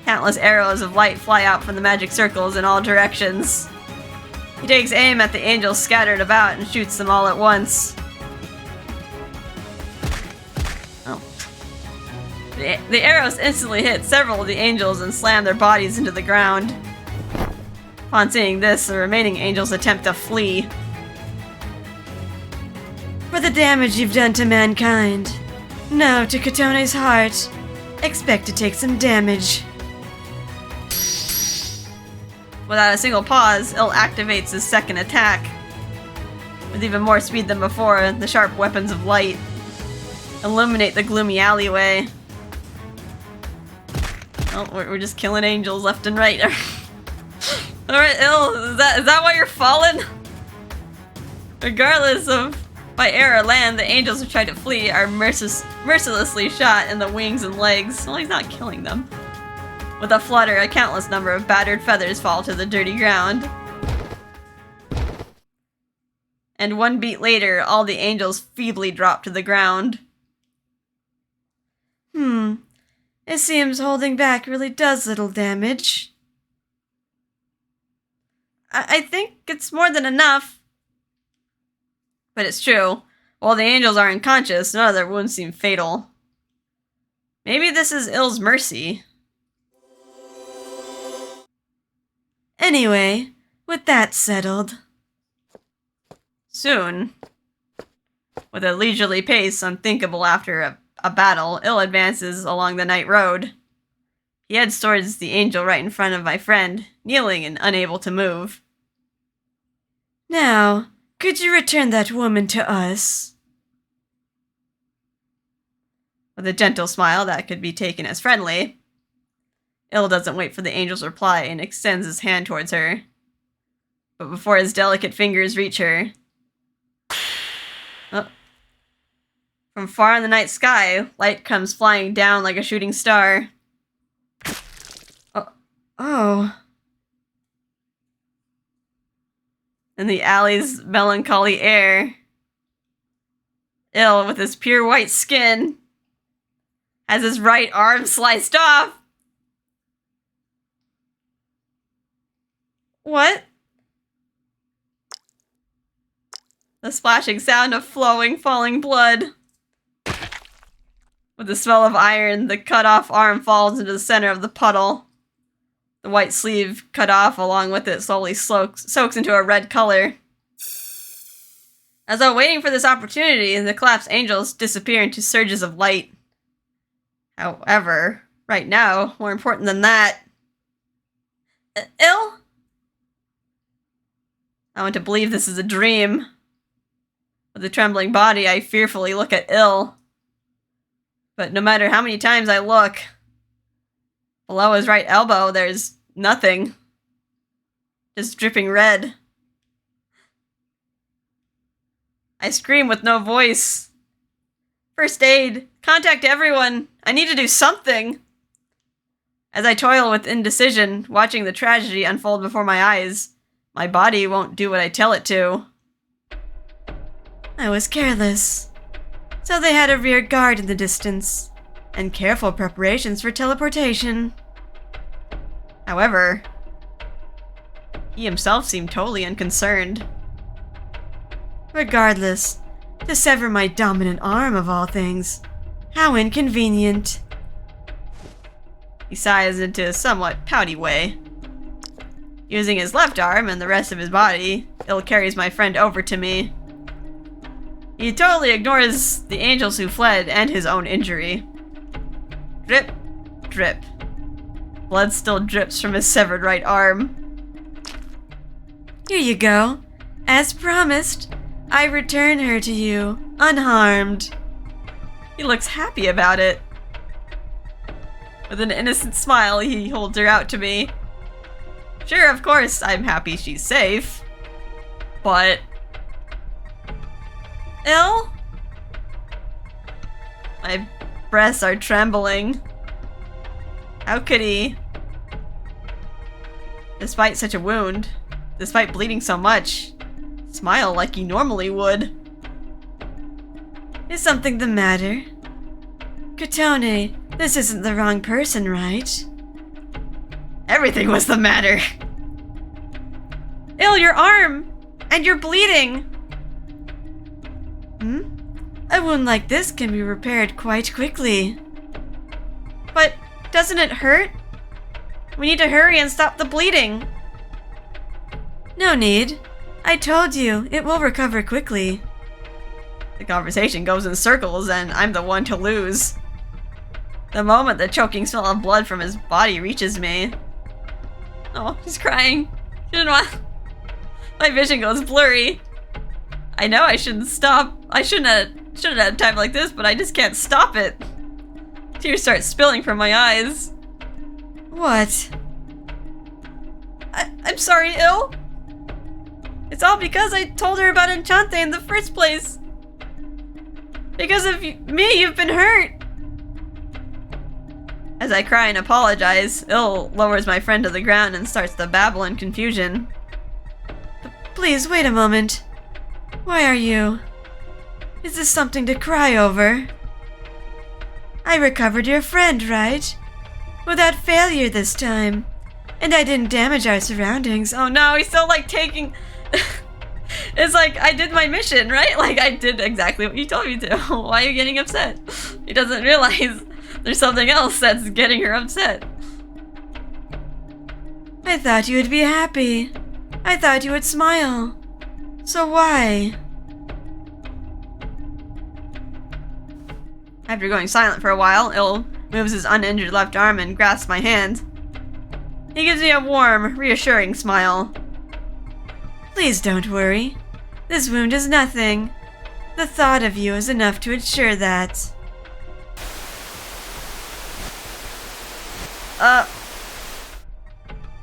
Countless arrows of light fly out from the magic circles in all directions. He takes aim at the angels scattered about and shoots them all at once. Oh. The arrows instantly hit several of the angels and slam their bodies into the ground. Upon seeing this, the remaining angels attempt to flee. For the damage you've done to mankind, now to Kotone's heart, expect to take some damage. Without a single pause, Il activates his second attack. With even more speed than before, the sharp weapons of light illuminate the gloomy alleyway. Oh, we're just killing angels left and right. Alright, Il, is that why you're fallen? Regardless of by air or land, the angels who try to flee are mercilessly shot in the wings and legs. Well, he's not killing them. With a flutter, a countless number of battered feathers fall to the dirty ground. And one beat later, all the angels feebly drop to the ground. It seems holding back really does little damage. I think it's more than enough. But it's true. While the angels are unconscious, none of their wounds seem fatal. Maybe this is Il's mercy. Anyway, with that settled. Soon, with a leisurely pace unthinkable after a battle, Il advances along the night road. He heads towards the angel right in front of my friend, kneeling and unable to move. Now, could you return that woman to us? With a gentle smile that could be taken as friendly, Il doesn't wait for the angel's reply and extends his hand towards her. But before his delicate fingers reach her, from far in the night sky, light comes flying down like a shooting star. Oh. In the alley's melancholy air, Il, with his pure white skin, has his right arm sliced off. What? The splashing sound of flowing, falling blood. With the smell of iron, the cut-off arm falls into the center of the puddle. The white sleeve cut off along with it slowly soaks into a red color. As though waiting for this opportunity, the collapsed angels disappear into surges of light. However, right now, more important than that... Il? I want to believe this is a dream. With a trembling body, I fearfully look at Il. But no matter how many times I look, below his right elbow, there's nothing. Just dripping red. I scream with no voice. First aid! Contact everyone! I need to do something! As I toil with indecision, watching the tragedy unfold before my eyes, my body won't do what I tell it to. I was careless. So they had a rear guard in the distance. and careful preparations for teleportation. However, he himself seemed totally unconcerned. Regardless, to sever my dominant arm of all things. How inconvenient. He sighs into a somewhat pouty way. Using his left arm and the rest of his body, Il carries my friend over to me. He totally ignores the angels who fled and his own injury. Drip, drip. Blood still drips from his severed right arm. Here you go. As promised, I return her to you, unharmed. He looks happy about it. With an innocent smile, he holds her out to me. Sure, of course, I'm happy she's safe. But... Il? My breasts are trembling. How could he? Despite such a wound, despite bleeding so much, smile like he normally would. Is something the matter? Kotone, this isn't the wrong person, right? Everything was the matter. Il, your arm! And you're bleeding! A wound like this can be repaired quite quickly. But doesn't it hurt? We need to hurry and stop the bleeding. No need. I told you, it will recover quickly. The conversation goes in circles and I'm the one to lose. The moment the choking smell of blood from his body reaches me. Oh, he's crying. She didn't want... My vision goes blurry. I know I shouldn't stop. I shouldn't have had time like this, but I just can't stop it. Tears start spilling from my eyes. What? I'm sorry, Il. It's all because I told her about Enchante in the first place. Because of me, you've been hurt. As I cry and apologize, Il lowers my friend to the ground and starts to babble in confusion. Please, wait a moment. Why are you... Is this something to cry over? I recovered your friend, right? Without failure this time. And I didn't damage our surroundings. Oh no, he's still like taking... It's like, I did my mission, right? Like, I did exactly what you told me to. Why are you getting upset? He doesn't realize there's something else that's getting her upset. I thought you would be happy. I thought you would smile. So why? After going silent for a while, Il moves his uninjured left arm and grasps my hand. He gives me a warm, reassuring smile. Please don't worry. This wound is nothing. The thought of you is enough to ensure that.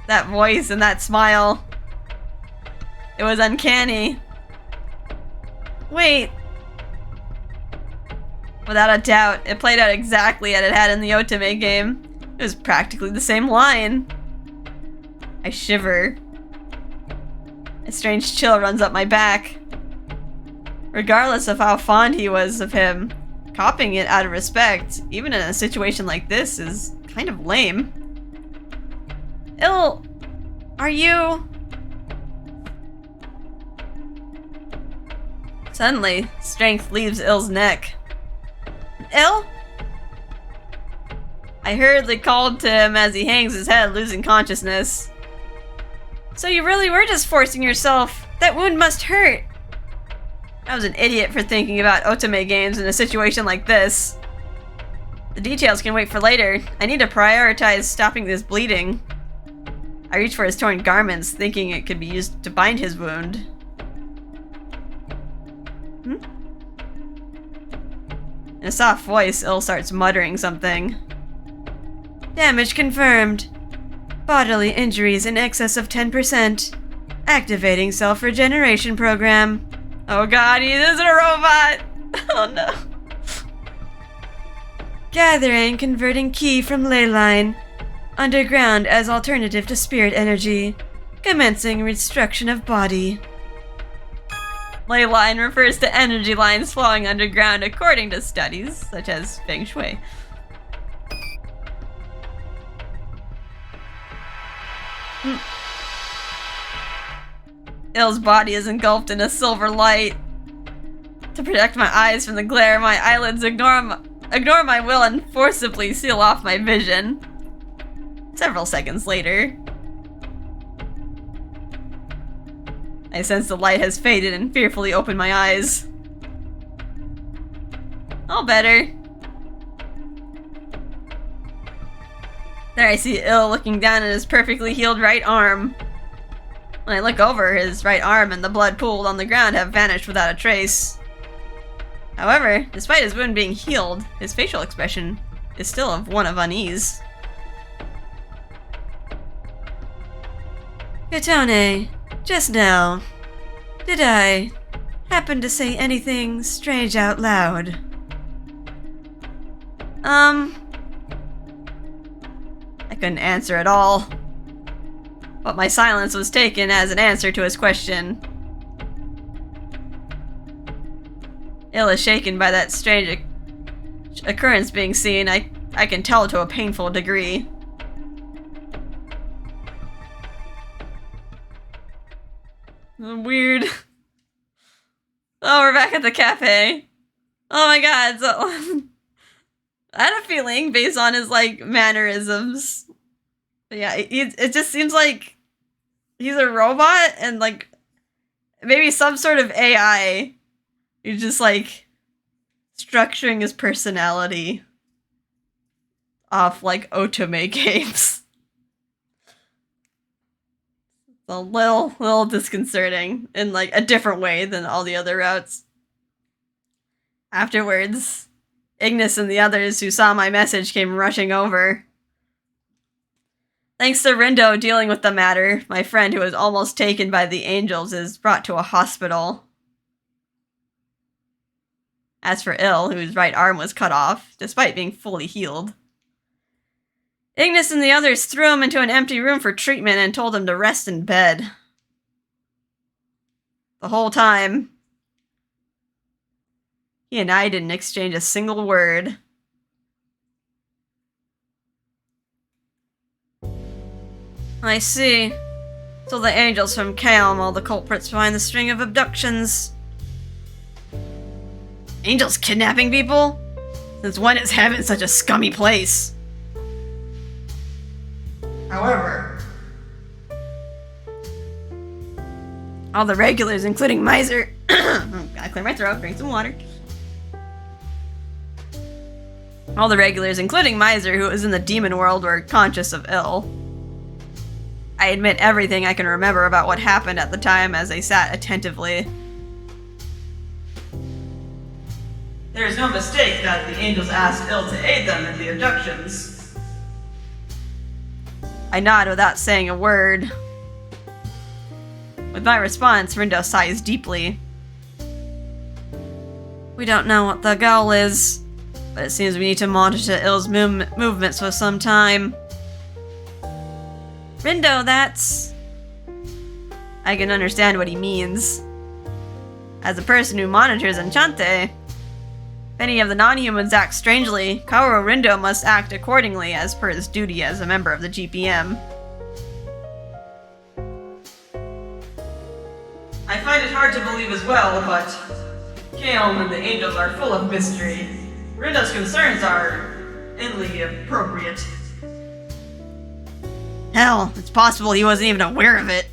That voice and that smile. It was uncanny. Wait. Without a doubt, it played out exactly as it had in the Otome game. It was practically the same line. I shiver. A strange chill runs up my back. Regardless of how fond he was of him, copying it out of respect, even in a situation like this, is kind of lame. Il, are you... Suddenly, strength leaves Il's neck. Il? I hurriedly called to him as he hangs his head, losing consciousness. So you really were just forcing yourself. That wound must hurt. I was an idiot for thinking about Otome games in a situation like this. The details can wait for later. I need to prioritize stopping this bleeding. I reach for his torn garments, thinking it could be used to bind his wound. In a soft voice, Il starts muttering something. Damage confirmed. Bodily injuries in excess of 10%. Activating self-regeneration program. Oh god, he isn't a robot! Oh no. Gathering converting key from ley line. Underground as alternative to spirit energy. Commencing restriction of body. Ley line refers to energy lines flowing underground according to studies, such as Feng Shui. Ill's body is engulfed in a silver light. To protect my eyes from the glare, my eyelids ignore my will and forcibly seal off my vision. Several seconds later, I sense the light has faded and fearfully open my eyes. All better. There I see Ill looking down at his perfectly healed right arm. When I look over, his right arm and the blood pooled on the ground have vanished without a trace. However, despite his wound being healed, his facial expression is still one of unease. Kotone, just now, did I happen to say anything strange out loud? I couldn't answer at all. But my silence was taken as an answer to his question. Ill is shaken by that strange occurrence being seen. I can tell to a painful degree. Weird. Oh, we're back at the cafe. Oh my god, so... I had a feeling based on his, like, mannerisms. But yeah, it just seems like he's a robot and, like, maybe some sort of AI. He's just, like, structuring his personality off, like, otome games. It's a little disconcerting in, like, a different way than all the other routes. Afterwards, Ignis and the others who saw my message came rushing over. Thanks to Rindo dealing with the matter, my friend who was almost taken by the angels is brought to a hospital. As for Ill, whose right arm was cut off, despite being fully healed, Ignis and the others threw him into an empty room for treatment and told him to rest in bed. The whole time, he and I didn't exchange a single word. I see. So the angels from Kaelm are the culprits behind the string of abductions. Angels kidnapping people? Since when is heaven such a scummy place? However, All the regulars, including Miser... Gotta clear my throat, drink some water. All the regulars, including Miser, who was in the demon world, were conscious of Ill. I admit everything I can remember about what happened at the time as they sat attentively. there is no mistake that the angels asked Ill to aid them in the abductions. I nod without saying a word. With my response, Rindo sighs deeply. We don't know what the goal is, but it seems we need to monitor Ill's movements for some time. Rindo, that's... I can understand what he means. As a person who monitors Enchante, if any of the non-humans act strangely, Kaoru Rindo must act accordingly as per his duty as a member of the GPM. I find it hard to believe as well, but Kaelm and the angels are full of mystery. Rindo's concerns are inly appropriate. Hell, it's possible he wasn't even aware of it.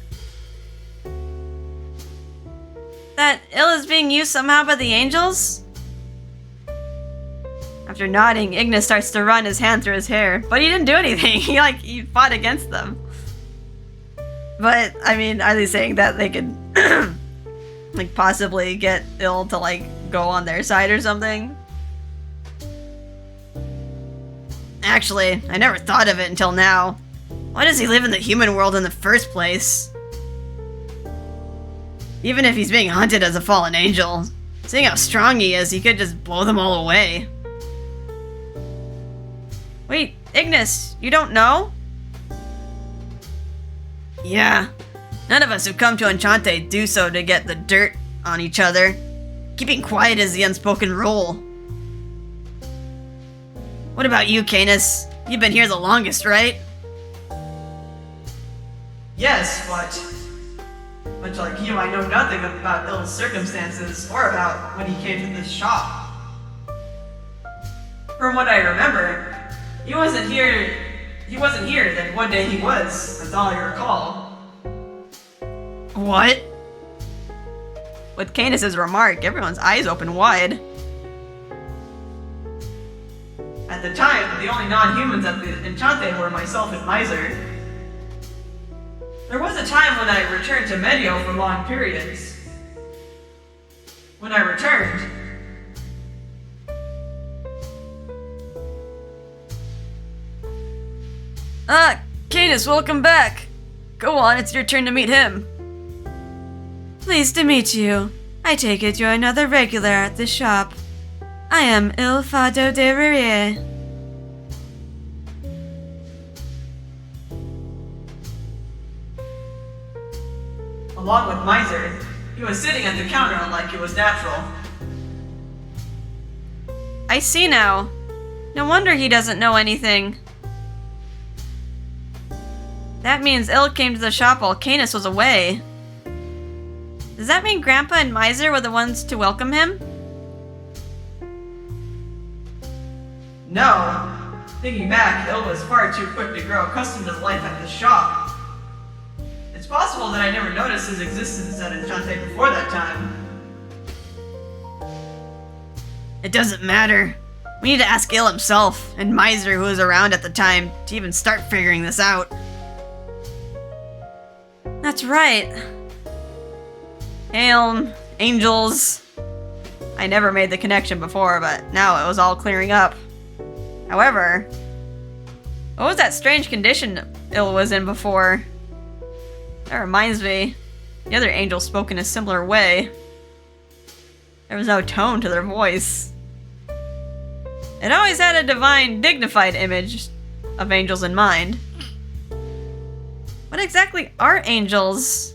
That Ill is being used somehow by the angels? After nodding, Ignis starts to run his hand through his hair, but he didn't do anything. He fought against them. But, I mean, are they saying that they could, possibly get Ill to, go on their side or something? Actually, I never thought of it until now. Why does he live in the human world in the first place? Even if he's being hunted as a fallen angel, seeing how strong he is, he could just blow them all away. Wait, Ignis, you don't know? Yeah, none of us who come to Enchante do so to get the dirt on each other. Keeping quiet is the unspoken rule. What about you, Canis? You've been here the longest, right? Yes, but much like you, I know nothing about Ill's circumstances or about when he came to this shop. From what I remember, he wasn't here then one day he was. That's all I recall. What? With Canis' remark, everyone's eyes open wide. At the time, the only non-humans at the Enchante were myself and Miser. There was a time when I returned to Medio for long periods. When I returned, Canis, welcome back. Go on, it's your turn to meet him. Pleased to meet you. I take it you're another regular at this shop. I am Fado de Ririe. along with Miser, he was sitting at the counter like it was natural. I see now. No wonder he doesn't know anything. That means Il came to the shop while Canis was away. Does that mean Grandpa and Miser were the ones to welcome him? No. Thinking back, Il was far too quick to grow accustomed to life at the shop. It's possible that I never noticed his existence at Enchante before that time. It doesn't matter. We need to ask Il himself, and Miser, who was around at the time, to even start figuring this out. That's right. Hail, angels. I never made the connection before, but now it was all clearing up. However, what was that strange condition Il was in before? That reminds me, the other angels spoke in a similar way. There was no tone to their voice. It always had a divine, dignified image of angels in mind. What exactly are angels?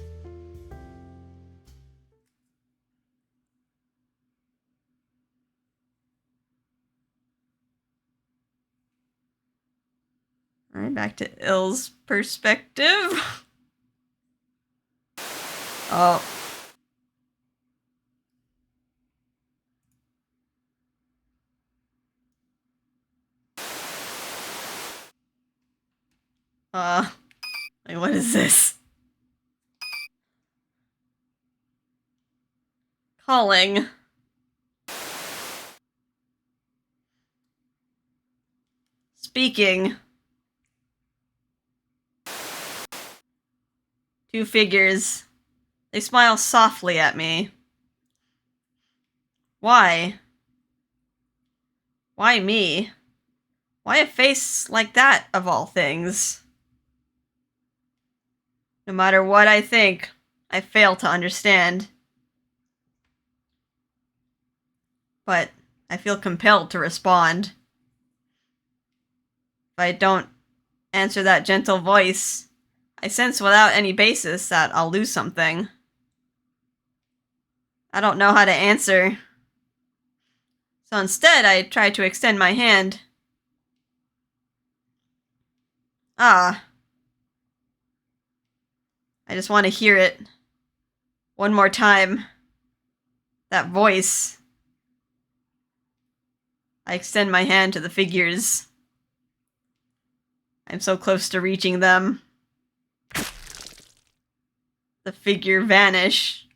Alright, back to Il's perspective. Oh. Wait, what is this? Calling. Speaking. Two figures. They smile softly at me. Why? Why me? Why a face like that, of all things? No matter what I think, I fail to understand. But I feel compelled to respond. If I don't answer that gentle voice, I sense without any basis that I'll lose something. I don't know how to answer. So instead, I try to extend my hand. Ah. I just want to hear it. One more time. That voice. I extend my hand to the figures. I'm so close to reaching them. The figure vanish.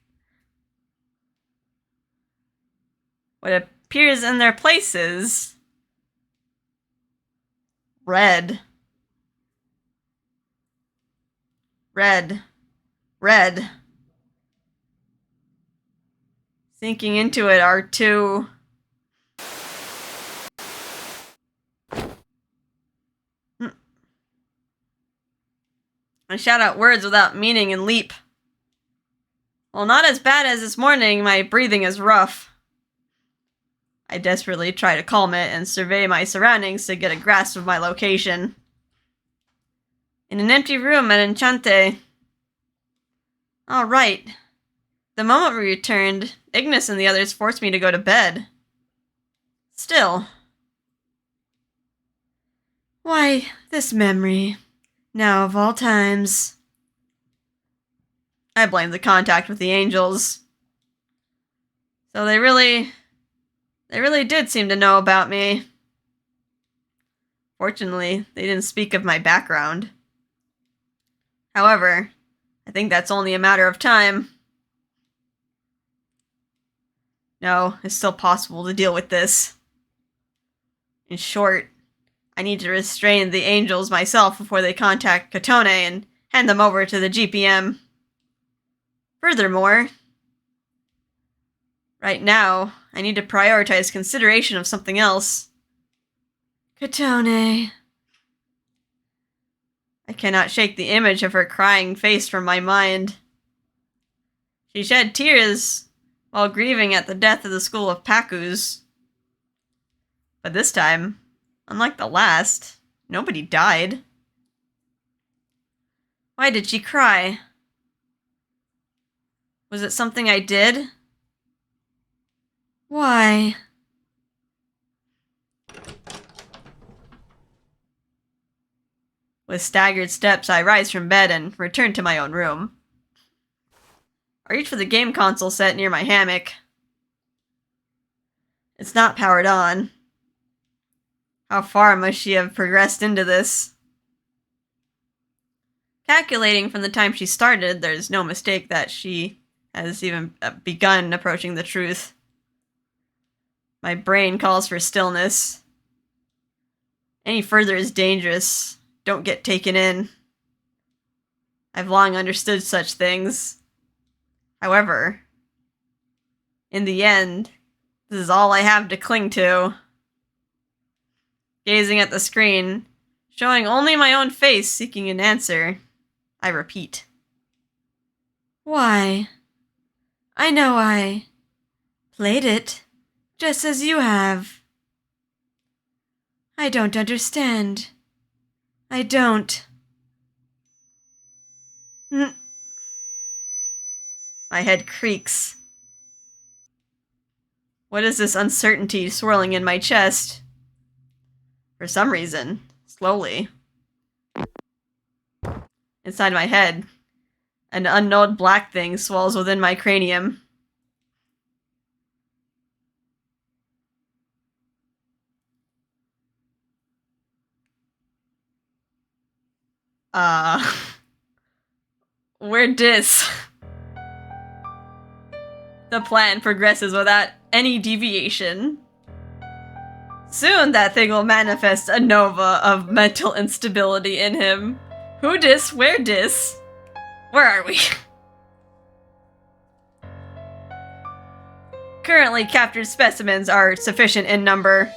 What appears in their places? Red. Red. Red. Sinking into it are two... I shout out words without meaning and leap. Well, not as bad as this morning, my breathing is rough. I desperately try to calm it and survey my surroundings to get a grasp of my location. In an empty room at Enchante. Alright. The moment we returned, Ignis and the others forced me to go to bed. Still. Why, this memory. Now of all times. I blame the contact with the angels. So they really did seem to know about me. Fortunately, they didn't speak of my background. However, I think that's only a matter of time. No, it's still possible to deal with this. In short, I need to restrain the angels myself before they contact Kotone and hand them over to the GPM. Furthermore, right now, I need to prioritize consideration of something else. Kotone. I cannot shake the image of her crying face from my mind. She shed tears while grieving at the death of the school of Pakus. But this time, unlike the last, nobody died. Why did she cry? Was it something I did? Why? With staggered steps, I rise from bed and return to my own room. I reach for the game console set near my hammock. It's not powered on. How far must she have progressed into this? Calculating from the time she started, there's no mistake that she has even begun approaching the truth. My brain calls for stillness. Any further is dangerous. Don't get taken in. I've long understood such things. However, in the end, this is all I have to cling to. Gazing at the screen, showing only my own face seeking an answer, I repeat. Why? I know I played it, just as you have. I don't understand. I don't. My head creaks. What is this uncertainty swirling in my chest? For some reason, slowly. Inside my head, an unknown black thing swells within my cranium. Where dis? The plan progresses without any deviation. Soon that thing will manifest a nova of mental instability in him. Who dis? Where dis? Where are we? Currently captured specimens are sufficient in number.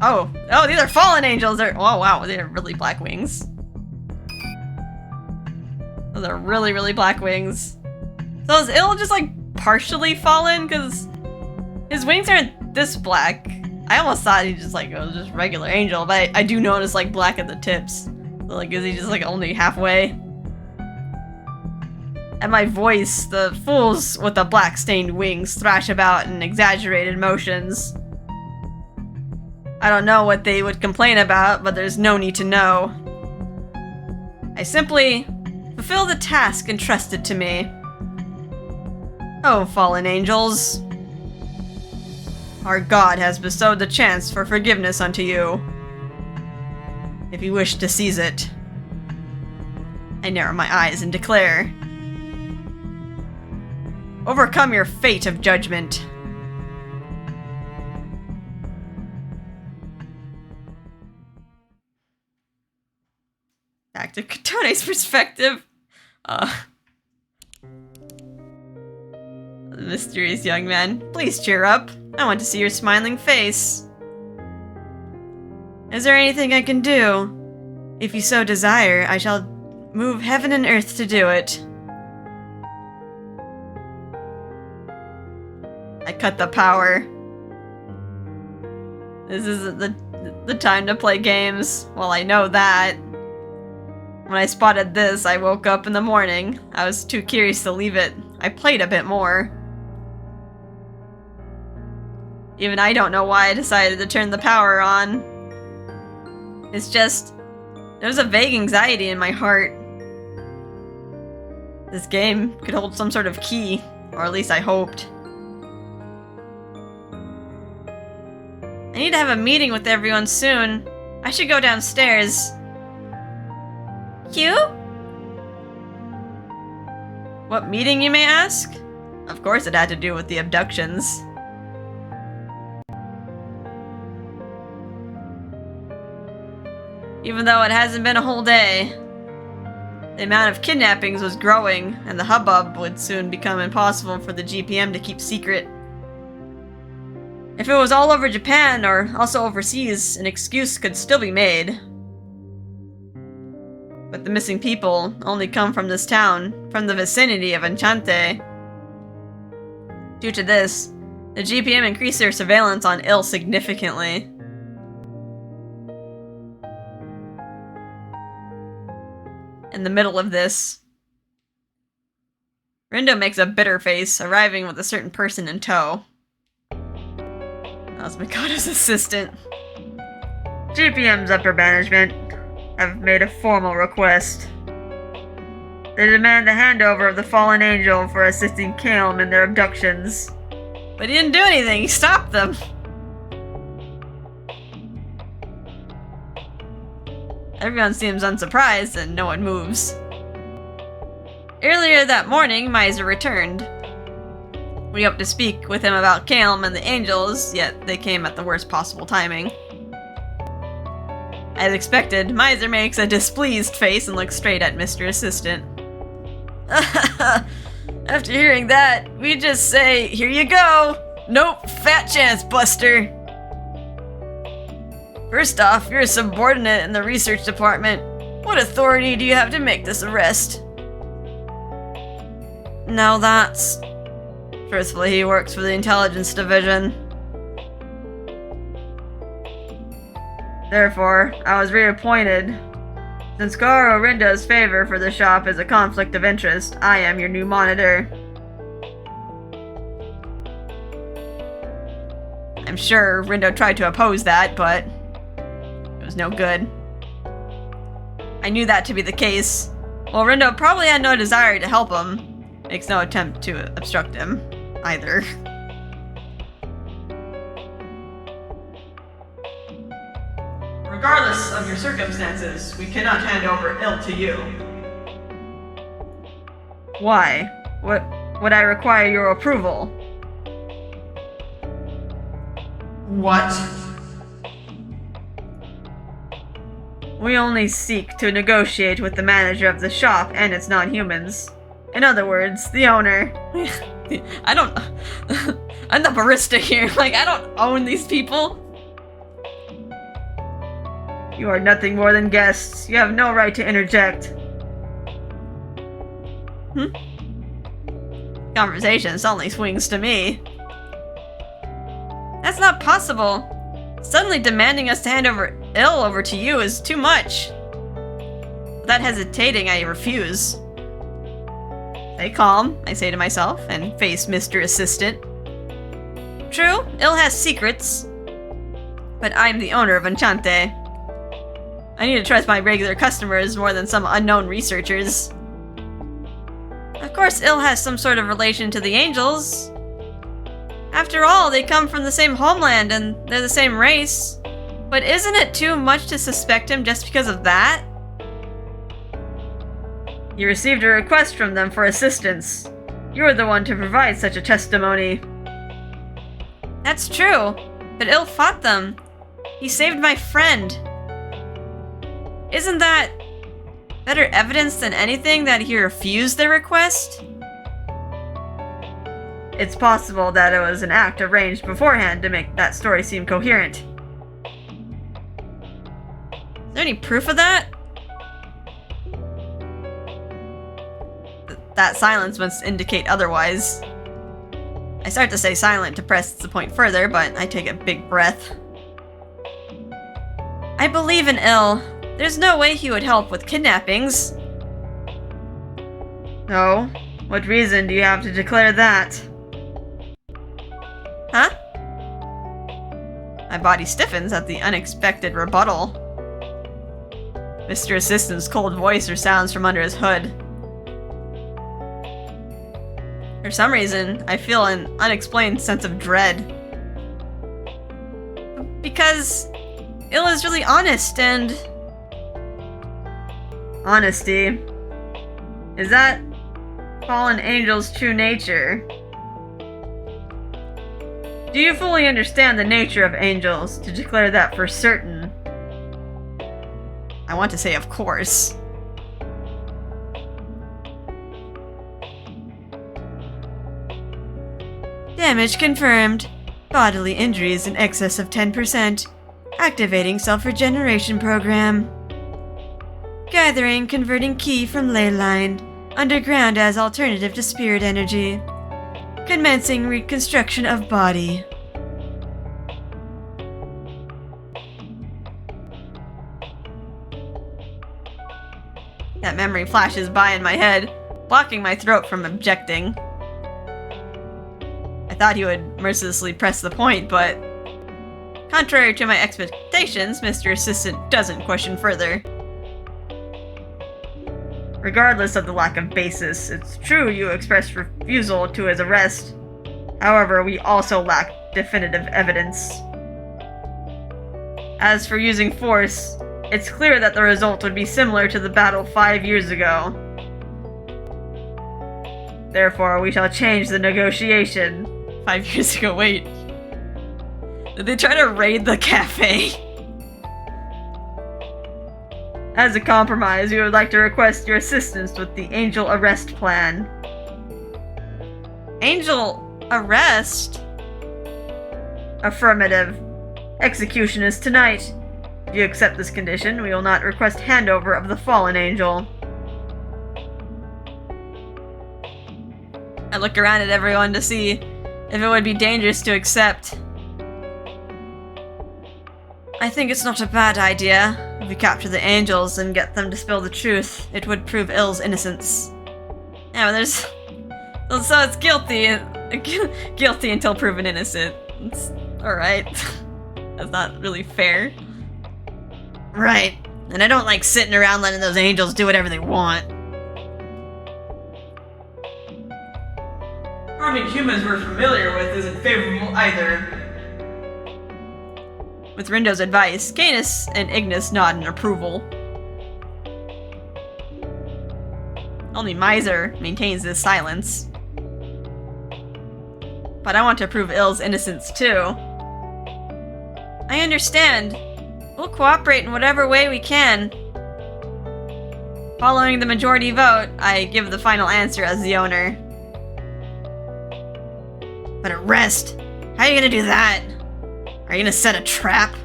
Oh, these are fallen angels. Oh wow, they have really black wings. Those are really, really black wings. So is Il just like partially fallen? Because his wings aren't this black. I almost thought he just like, was just regular angel, but I do notice like black at the tips. So, like, is he just like only halfway? At my voice, the fools with the black stained wings thrash about in exaggerated motions. I don't know what they would complain about, but there's no need to know. I simply fulfill the task entrusted to me. Oh, fallen angels. Our God has bestowed the chance for forgiveness unto you. If you wish to seize it. I narrow my eyes and declare. Overcome your fate of judgment. Back to Kotone's perspective. The mysterious young man. Please cheer up. I want to see your smiling face. Is there anything I can do? If you so desire, I shall move heaven and earth to do it. I cut the power. This isn't the time to play games. Well, I know that. When I spotted this, I woke up in the morning. I was too curious to leave it. I played a bit more. Even I don't know why I decided to turn the power on. It's just, there's a vague anxiety in my heart. This game could hold some sort of key, or at least I hoped. I need to have a meeting with everyone soon. I should go downstairs. Hugh? What meeting, you may ask? Of course it had to do with the abductions. Even though it hasn't been a whole day, the amount of kidnappings was growing, and the hubbub would soon become impossible for the GPM to keep secret. If it was all over Japan, or also overseas, an excuse could still be made. But the missing people only come from this town, from the vicinity of Enchante. Due to this, the GPM increased their surveillance on Il significantly. In the middle of this, Rindo makes a bitter face, arriving with a certain person in tow. That was Mikado's assistant. GPM's upper management have made a formal request. They demand the handover of the fallen angel for assisting Calm in their abductions. But he didn't do anything, he stopped them! Everyone seems unsurprised and no one moves. Earlier that morning, Miser returned. We hoped to speak with him about Calm and the angels, yet they came at the worst possible timing. As expected, Miser makes a displeased face and looks straight at Mr. Assistant. After hearing that, we just say, here you go! Nope, fat chance, Buster! First off, you're a subordinate in the research department. What authority do you have to make this arrest? Now that's... Truthfully, he works for the intelligence division. Therefore, I was reappointed. Since Garo Rindo's favor for the shop is a conflict of interest, I am your new monitor. I'm sure Rindo tried to oppose that, but it was no good. I knew that to be the case. While Rindo probably had no desire to help him, makes no attempt to obstruct him, either. Regardless of your circumstances, we cannot hand over Il to you. Why? Would I require your approval? What? We only seek to negotiate with the manager of the shop and its non-humans. In other words, the owner. I don't... I'm the barista here. Like, I don't own these people. You are nothing more than guests. You have no right to interject. Conversation suddenly swings to me. That's not possible. Suddenly demanding us to hand over Il over to you is too much. Without hesitating, I refuse. Stay calm, I say to myself, and face Mr. Assistant. True, Il has secrets, but I'm the owner of Enchante. I need to trust my regular customers more than some unknown researchers. Of course, Il has some sort of relation to the angels. After all, they come from the same homeland and they're the same race. But isn't it too much to suspect him just because of that? You received a request from them for assistance. You're the one to provide such a testimony. That's true, but Il fought them. He saved my friend. Isn't that better evidence than anything that he refused their request? It's possible that it was an act arranged beforehand to make that story seem coherent. Is there any proof of that? That silence must indicate otherwise. I start to stay silent to press the point further, but I take a big breath. I believe in Il. There's no way he would help with kidnappings. No? What reason do you have to declare that? Huh? My body stiffens at the unexpected rebuttal. Mr. Assistant's cold voice resounds from under his hood. some reason, I feel an unexplained sense of dread. Because Il is really honest and... Honesty. Is that fallen angel's true nature? Do you fully understand the nature of angels to declare that for certain? I want to say of course. Damage confirmed. Bodily injuries in excess of 10%. Activating self-regeneration program. Gathering converting key from ley line. Underground as alternative to spirit energy. Commencing reconstruction of body. That memory flashes by in my head, blocking my throat from objecting. I thought he would mercilessly press the point, but... Contrary to my expectations, Mr. Assistant doesn't question further. Regardless of the lack of basis, it's true you expressed refusal to his arrest. However, we also lack definitive evidence. As for using force, it's clear that the result would be similar to the battle 5 years ago. Therefore, we shall change the negotiation. 5 years ago, wait. Did they try to raid the cafe? As a compromise, we would like to request your assistance with the angel arrest plan. Angel arrest? Affirmative. Execution is tonight. If you accept this condition, we will not request handover of the fallen angel. I look around at everyone to see if it would be dangerous to accept. I think it's not a bad idea. If we capture the angels and get them to spill the truth, it would prove Il's innocence. Yeah, but there's... So it's guilty. Guilty until proven innocent. It's alright. That's not really fair. Right. And I don't like sitting around letting those angels do whatever they want. Harming humans we're familiar with isn't favorable either. With Rindo's advice, Canis and Ignis nod in approval. Only Miser maintains his silence. But I want to prove Il's innocence too. I understand. We'll cooperate in whatever way we can. Following the majority vote, I give the final answer as the owner. But arrest? How are you gonna do that? Are you gonna set a trap?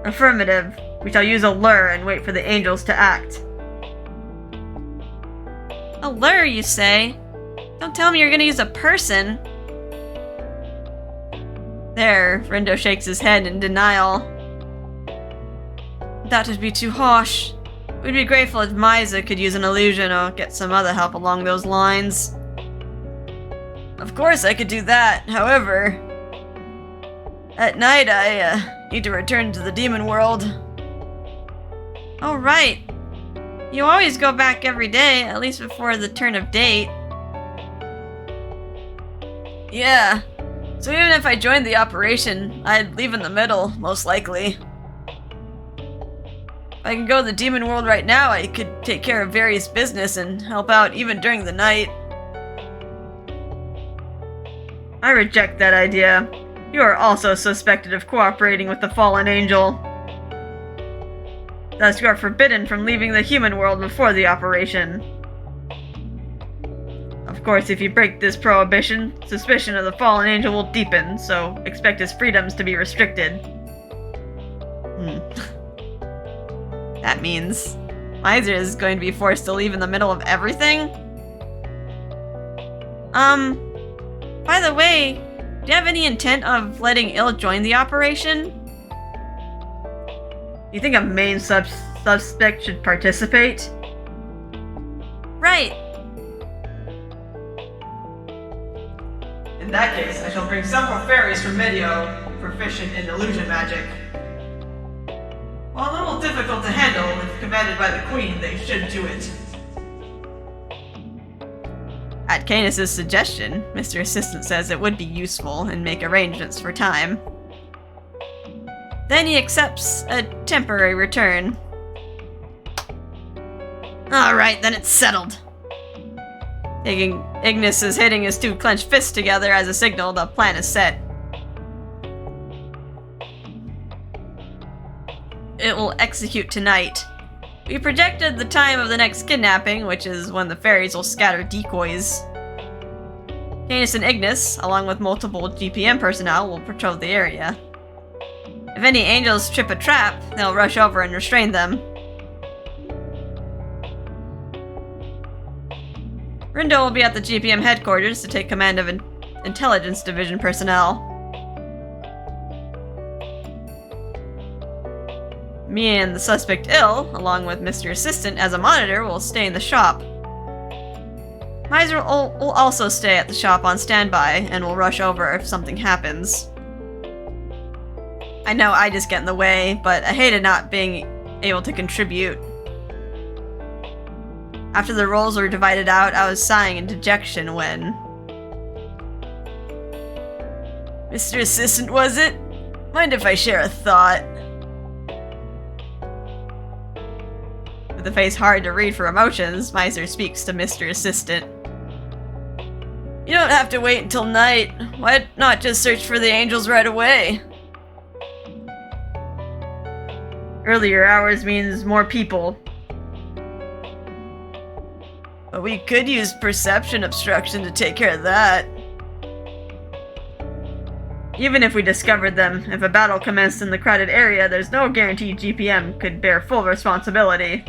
Affirmative. We shall use a lure and wait for the angels to act. A lure, you say? Don't tell me you're gonna use a person. There, Rindo shakes his head in denial. That would be too harsh. We'd be grateful if Miser could use an illusion or get some other help along those lines. Of course I could do that, however... At night, I need to return to the demon world. Oh, right. You always go back every day, at least before the turn of date. Yeah. So even if I joined the operation, I'd leave in the middle, most likely. If I can go to the demon world right now, I could take care of various business and help out even during the night. I reject that idea. You are also suspected of cooperating with the fallen angel. Thus, you are forbidden from leaving the human world before the operation. Of course, if you break this prohibition, suspicion of the fallen angel will deepen, so expect his freedoms to be restricted. That means Miser is going to be forced to leave in the middle of everything? By the way, do you have any intent of letting Il join the operation? You think a main suspect should participate? Right. In that case, I shall bring several fairies from Medio, proficient in illusion magic. While a little difficult to handle, if commanded by the Queen, they should do it. At Canis' suggestion, Mr. Assistant says it would be useful and make arrangements for time. Then he accepts a temporary return. Alright, then it's settled. Ignis is hitting his two clenched fists together as a signal the plan is set. It will execute tonight. We projected the time of the next kidnapping, which is when the fairies will scatter decoys. Canis and Ignis, along with multiple GPM personnel, will patrol the area. If any angels trip a trap, they'll rush over and restrain them. Rindo will be at the GPM headquarters to take command of Intelligence Division personnel. Me and the suspect ill, along with Mr. Assistant as a monitor, will stay in the shop. Miser will also stay at the shop on standby and will rush over if something happens. I know I just get in the way, but I hated not being able to contribute. After the roles were divided out, I was sighing in dejection when... Mr. Assistant, was it? Mind if I share a thought? With a face hard to read for emotions, Miser speaks to Mr. Assistant. You don't have to wait until night. Why not just search for the angels right away? Earlier hours means more people. But we could use perception obstruction to take care of that. Even if we discovered them, if a battle commenced in the crowded area, there's no guarantee GPM could bear full responsibility.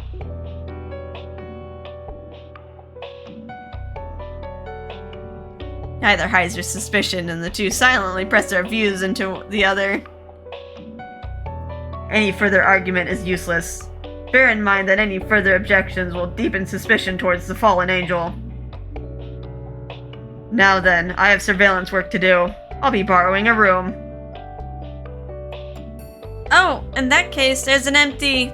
Neither hides their suspicion, and the two silently press their views into the other. Any further argument is useless. Bear in mind that any further objections will deepen suspicion towards the fallen angel. Now then, I have surveillance work to do. I'll be borrowing a room. Oh, in that case, there's an empty...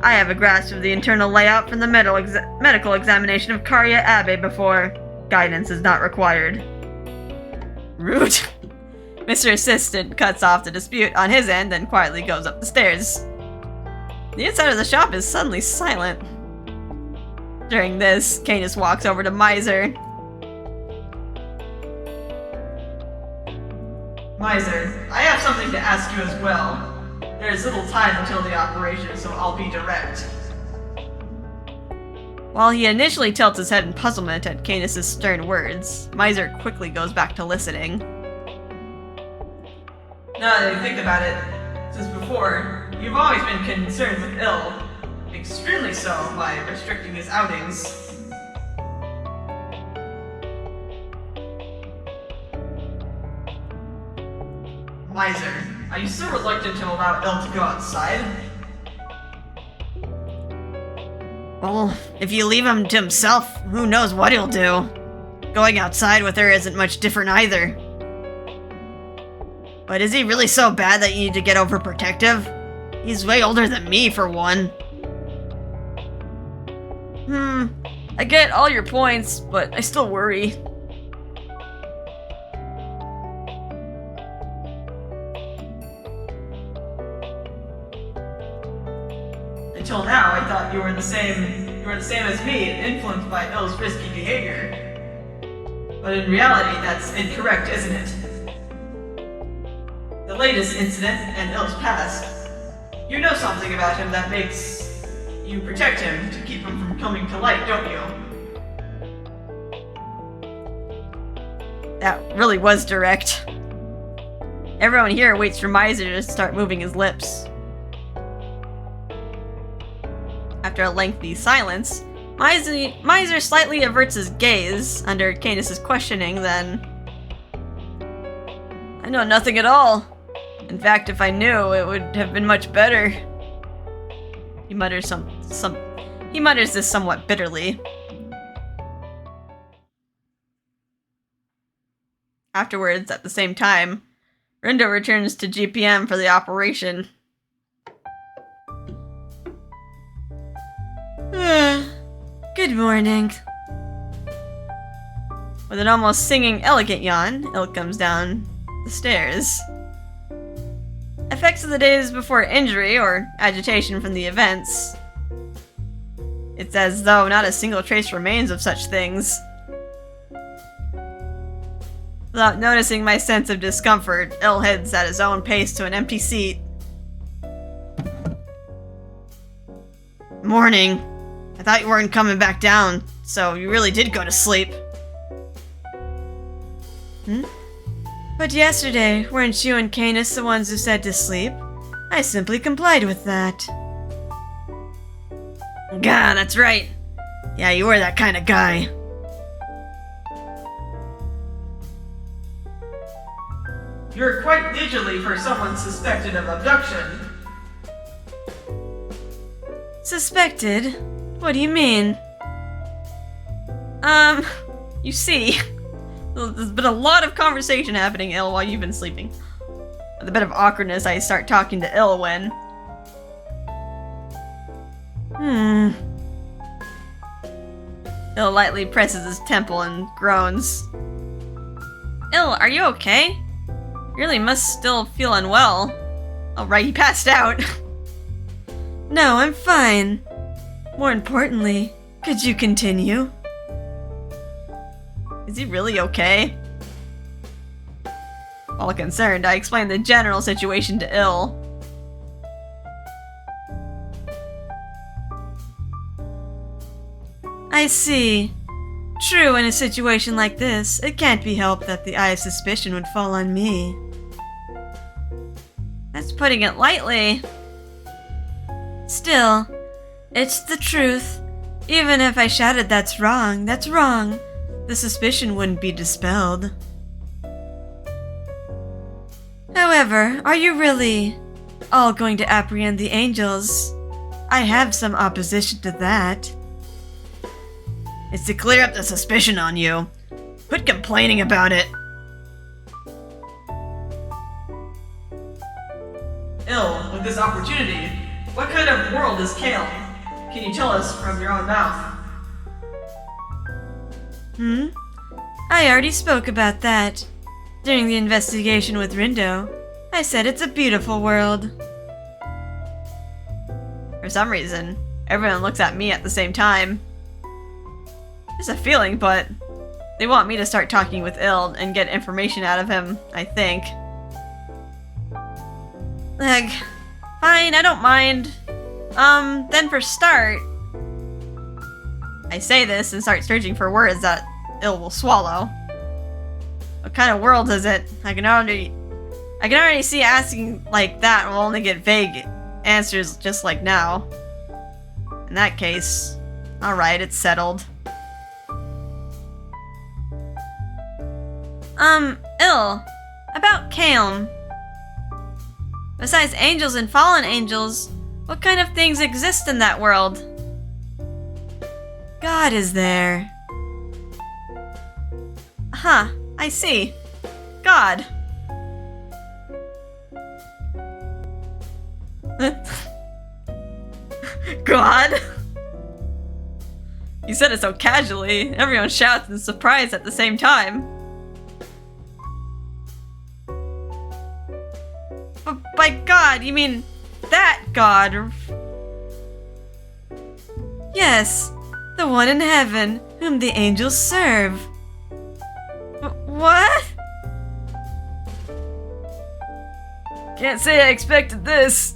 I have a grasp of the internal layout from the medical examination of Karya Abbey before. Guidance is not required. Rude. Mr. Assistant cuts off the dispute on his end and quietly goes up the stairs. The inside of the shop is suddenly silent. During this, Canis walks over to Miser. Miser, I have something to ask you as well. There is little time until the operation, so I'll be direct. While he initially tilts his head in puzzlement at Canis' stern words, Miser quickly goes back to listening. Now that you think about it, since before, you've always been concerned with ill, extremely so by restricting his outings. Miser, are you still reluctant to allow ill to go outside? Well, if you leave him to himself, who knows what he'll do. Going outside with her isn't much different either. But is he really so bad that you need to get overprotective? He's way older than me, for one. I get all your points, but I still worry. Until now, I thought you were the same as me, influenced by Ill's risky behavior. But in reality, that's incorrect, isn't it? The latest incident and Ill's past, you know something about him that makes you protect him to keep him from coming to light, don't you? That really was direct. Everyone here waits for Miser to start moving his lips. After a lengthy silence, Miser slightly averts his gaze under Canis' questioning, then... I know nothing at all. In fact, if I knew, it would have been much better. He mutters he mutters this somewhat bitterly. Afterwards, at the same time, Rindo returns to GPM for the operation. Good morning. With an almost singing elegant yawn, Il comes down the stairs. Effects of the days before injury or agitation from the events. It's as though not a single trace remains of such things. Without noticing my sense of discomfort, Il heads at his own pace to an empty seat. Morning. I thought you weren't coming back down, so you really did go to sleep. But yesterday, weren't you and Canis the ones who said to sleep? I simply complied with that. Gah, that's right. Yeah, you were that kind of guy. You're quite leisurely for someone suspected of abduction. Suspected? What do you mean? You see, there's been a lot of conversation happening, Il, while you've been sleeping. With a bit of awkwardness, I start talking to Il when... Il lightly presses his temple and groans. Il, are you okay? You really must still feel unwell. Oh, right, he passed out. No, I'm fine. More importantly, could you continue? Is he really okay? All concerned, I explained the general situation to Il. I see. True, in a situation like this, it can't be helped that the eye of suspicion would fall on me. That's putting it lightly. Still, it's the truth. Even if I shouted that's wrong, that's wrong. The suspicion wouldn't be dispelled. However, are you really all going to apprehend the angels? I have some opposition to that. It's to clear up the suspicion on you. Quit complaining about it. Il, with this opportunity, what kind of world is Kale? Can you tell us from your own mouth? I already spoke about that. During the investigation with Rindo, I said it's a beautiful world. For some reason, everyone looks at me at the same time. There's a feeling, but they want me to start talking with Il and get information out of him, I think. Ugh. Fine, I don't mind. Then for start... I say this and start searching for words that Il will swallow. What kind of world is it? I can already see asking like that will only get vague answers just like now. In that case, alright, it's settled. Il, about Kalem. Besides angels and fallen angels, what kind of things exist in that world? God is there. Huh, I see. God. God? You said it so casually. Everyone shouts in surprise at the same time. But by God, you mean that God? Yes, the one in heaven, whom the angels serve. What? Can't say I expected this.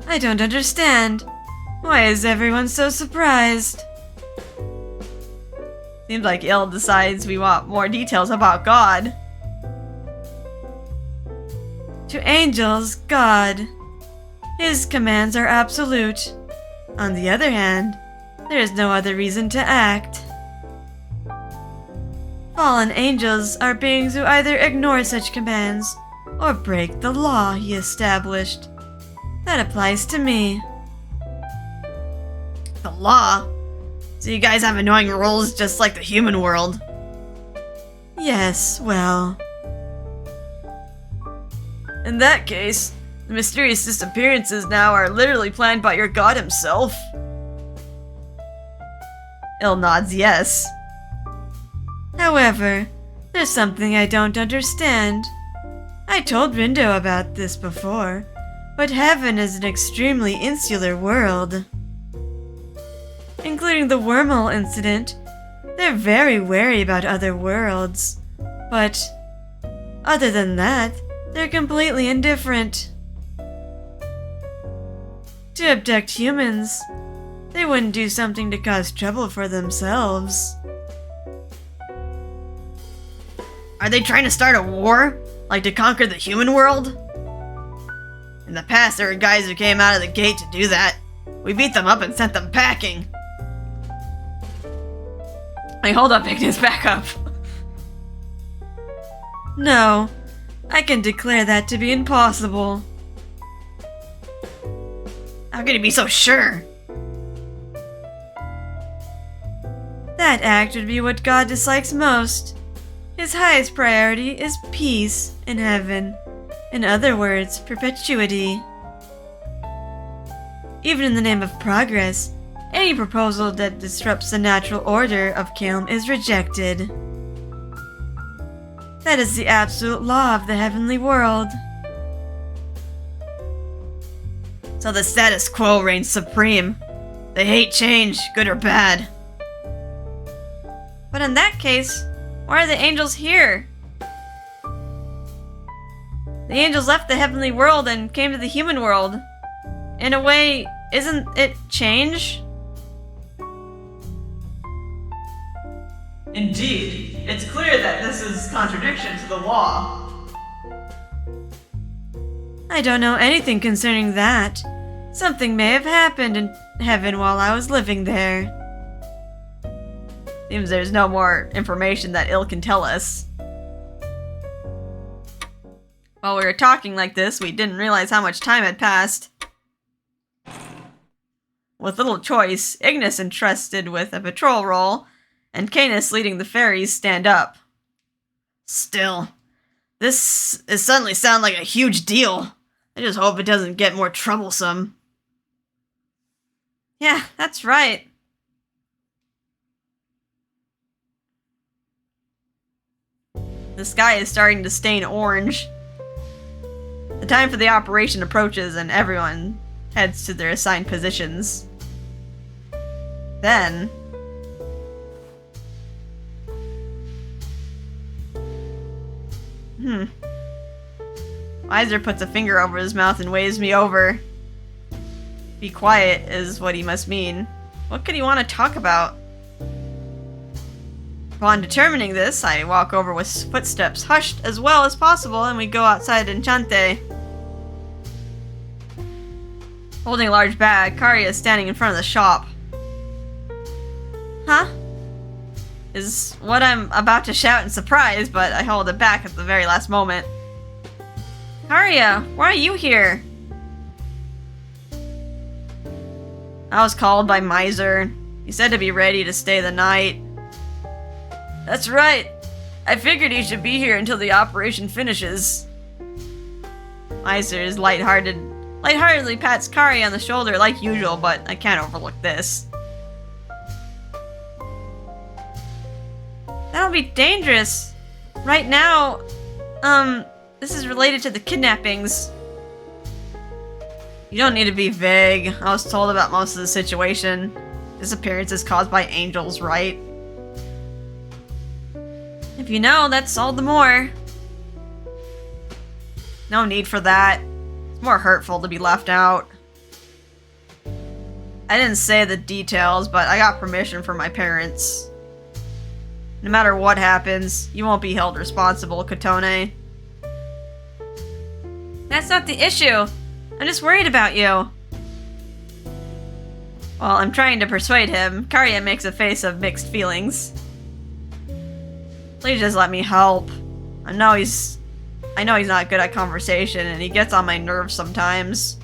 I don't understand. Why is everyone so surprised? Seems like Il decides we want more details about God. To angels, God. His commands are absolute. On the other hand, there is no other reason to act. Fallen angels are beings who either ignore such commands or break the law he established. That applies to me. The law? So you guys have annoying rules just like the human world? Yes, well... In that case, the mysterious disappearances now are literally planned by your god himself. Il nods yes. However, there's something I don't understand. I told Rindo about this before, but heaven is an extremely insular world. Including the wormhole incident, they're very wary about other worlds. But other than that, they're completely indifferent. To abduct humans, they wouldn't do something to cause trouble for themselves. Are they trying to start a war? Like to conquer the human world? In the past, there were guys who came out of the gate to do that. We beat them up and sent them packing. Hey, hold up, Ignis, back up. No, I can declare that to be impossible. How can you be so sure? That act would be what God dislikes most. His highest priority is peace in heaven. In other words, perpetuity. Even in the name of progress, any proposal that disrupts the natural order of Kalm is rejected. That is the absolute law of the heavenly world. So the status quo reigns supreme. They hate change, good or bad. But in that case, why are the angels here? The angels left the heavenly world and came to the human world. In a way, isn't it change? Indeed, it's clear that this is contradiction to the law. I don't know anything concerning that. Something may have happened in heaven while I was living there. Seems there's no more information that Il can tell us. While we were talking like this, we didn't realize how much time had passed. With little choice, Ignis entrusted with a patrol role, and Canis leading the ferries stand up. Still, this is suddenly sound like a huge deal. I just hope it doesn't get more troublesome. Yeah, that's right. The sky is starting to stain orange. The time for the operation approaches and everyone heads to their assigned positions. Then... Weiser puts a finger over his mouth and waves me over. Be quiet is what he must mean. What could he want to talk about? Upon determining this, I walk over with footsteps hushed as well as possible and we go outside Enchante. Holding a large bag, Karia is standing in front of the shop. Huh? Is what I'm about to shout in surprise, but I hold it back at the very last moment. Karia, why are you here? I was called by Miser. He said to be ready to stay the night. That's right. I figured he should be here until the operation finishes. Miser is lightheartedly pats Karia on the shoulder like usual, but I can't overlook this. That'll be dangerous. Right now, this is related to the kidnappings. You don't need to be vague. I was told about most of the situation. Disappearance is caused by angels, right? If you know, that's all the more. No need for that. It's more hurtful to be left out. I didn't say the details, but I got permission from my parents. No matter what happens, you won't be held responsible, Kotone. That's not the issue. I'm just worried about you. While I'm trying to persuade him, Karia makes a face of mixed feelings. Please just let me help. I know he's not good at conversation and he gets on my nerves sometimes.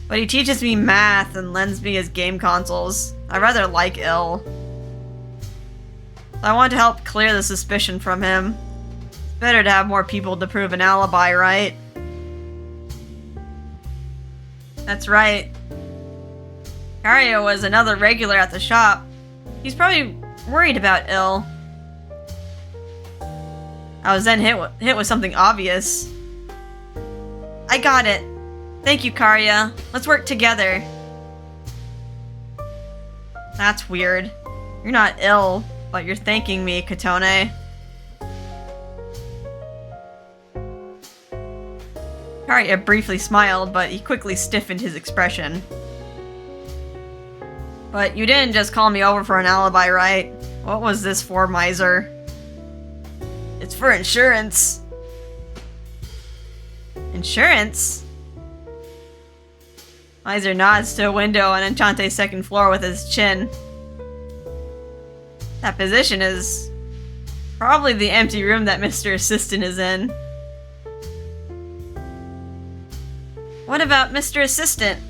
But he teaches me math and lends me his game consoles. I rather like Il. So I want to help clear the suspicion from him. It's better to have more people to prove an alibi, right? That's right. Karia was another regular at the shop. He's probably worried about Il. I was then hit with something obvious. I got it. Thank you, Karya. Let's work together. That's weird. You're not ill, but you're thanking me, Kotone. Karya briefly smiled, but he quickly stiffened his expression. But you didn't just call me over for an alibi, right? What was this for, miser? It's for insurance. Insurance? Miser nods to a window on Enchante's second floor with his chin. That position is probably the empty room that Mr. Assistant is in. What about Mr. Assistant?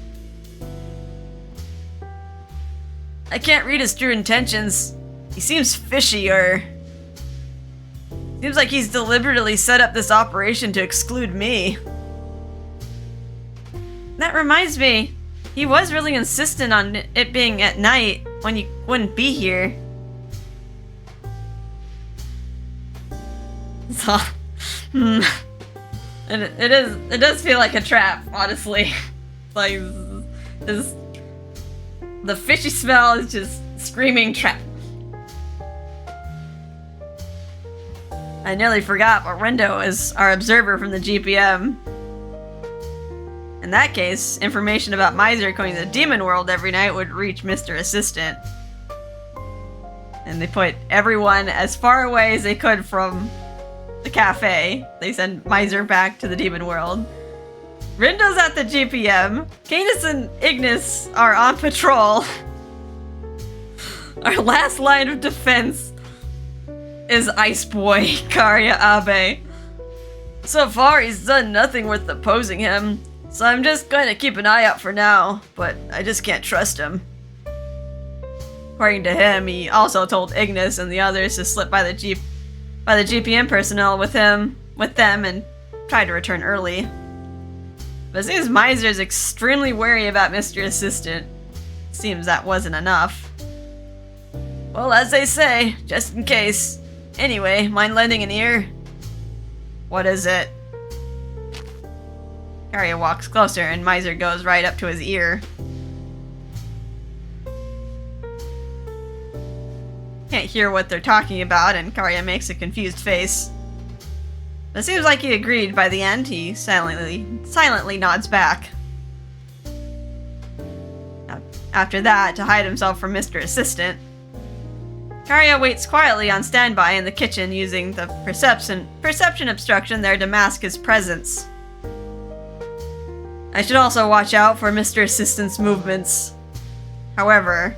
I can't read his true intentions. He seems fishy, or... Seems like he's deliberately set up this operation to exclude me. That reminds me, he was really insistent on it being at night when you wouldn't be here. So, it does feel like a trap, honestly. Like, the fishy smell is just screaming trap. I nearly forgot, but Rendo is our observer from the GPM. In that case, information about Miser going to the demon world every night would reach Mr. Assistant. And they put everyone as far away as they could from the cafe. They send Miser back to the demon world. Rendo's at the GPM. Canis and Ignis are on patrol. Our last line of defense is Ice Boy, Karya Abe. So far, he's done nothing worth opposing him, so I'm just going to keep an eye out for now, but I just can't trust him. According to him, he also told Ignis and the others to slip by the GPM personnel with them and try to return early. But it seems Miser's extremely wary about Mr. Assistant. Seems that wasn't enough. Well, as they say, just in case. Anyway, mind lending an ear? What is it? Karya walks closer and Miser goes right up to his ear. Can't hear what they're talking about, and Karya makes a confused face. But it seems like he agreed by the end. He silently nods back. After that, to hide himself from Mr. Assistant, Karya waits quietly on standby in the kitchen using the perception obstruction there to mask his presence. I should also watch out for Mr. Assistant's movements. However,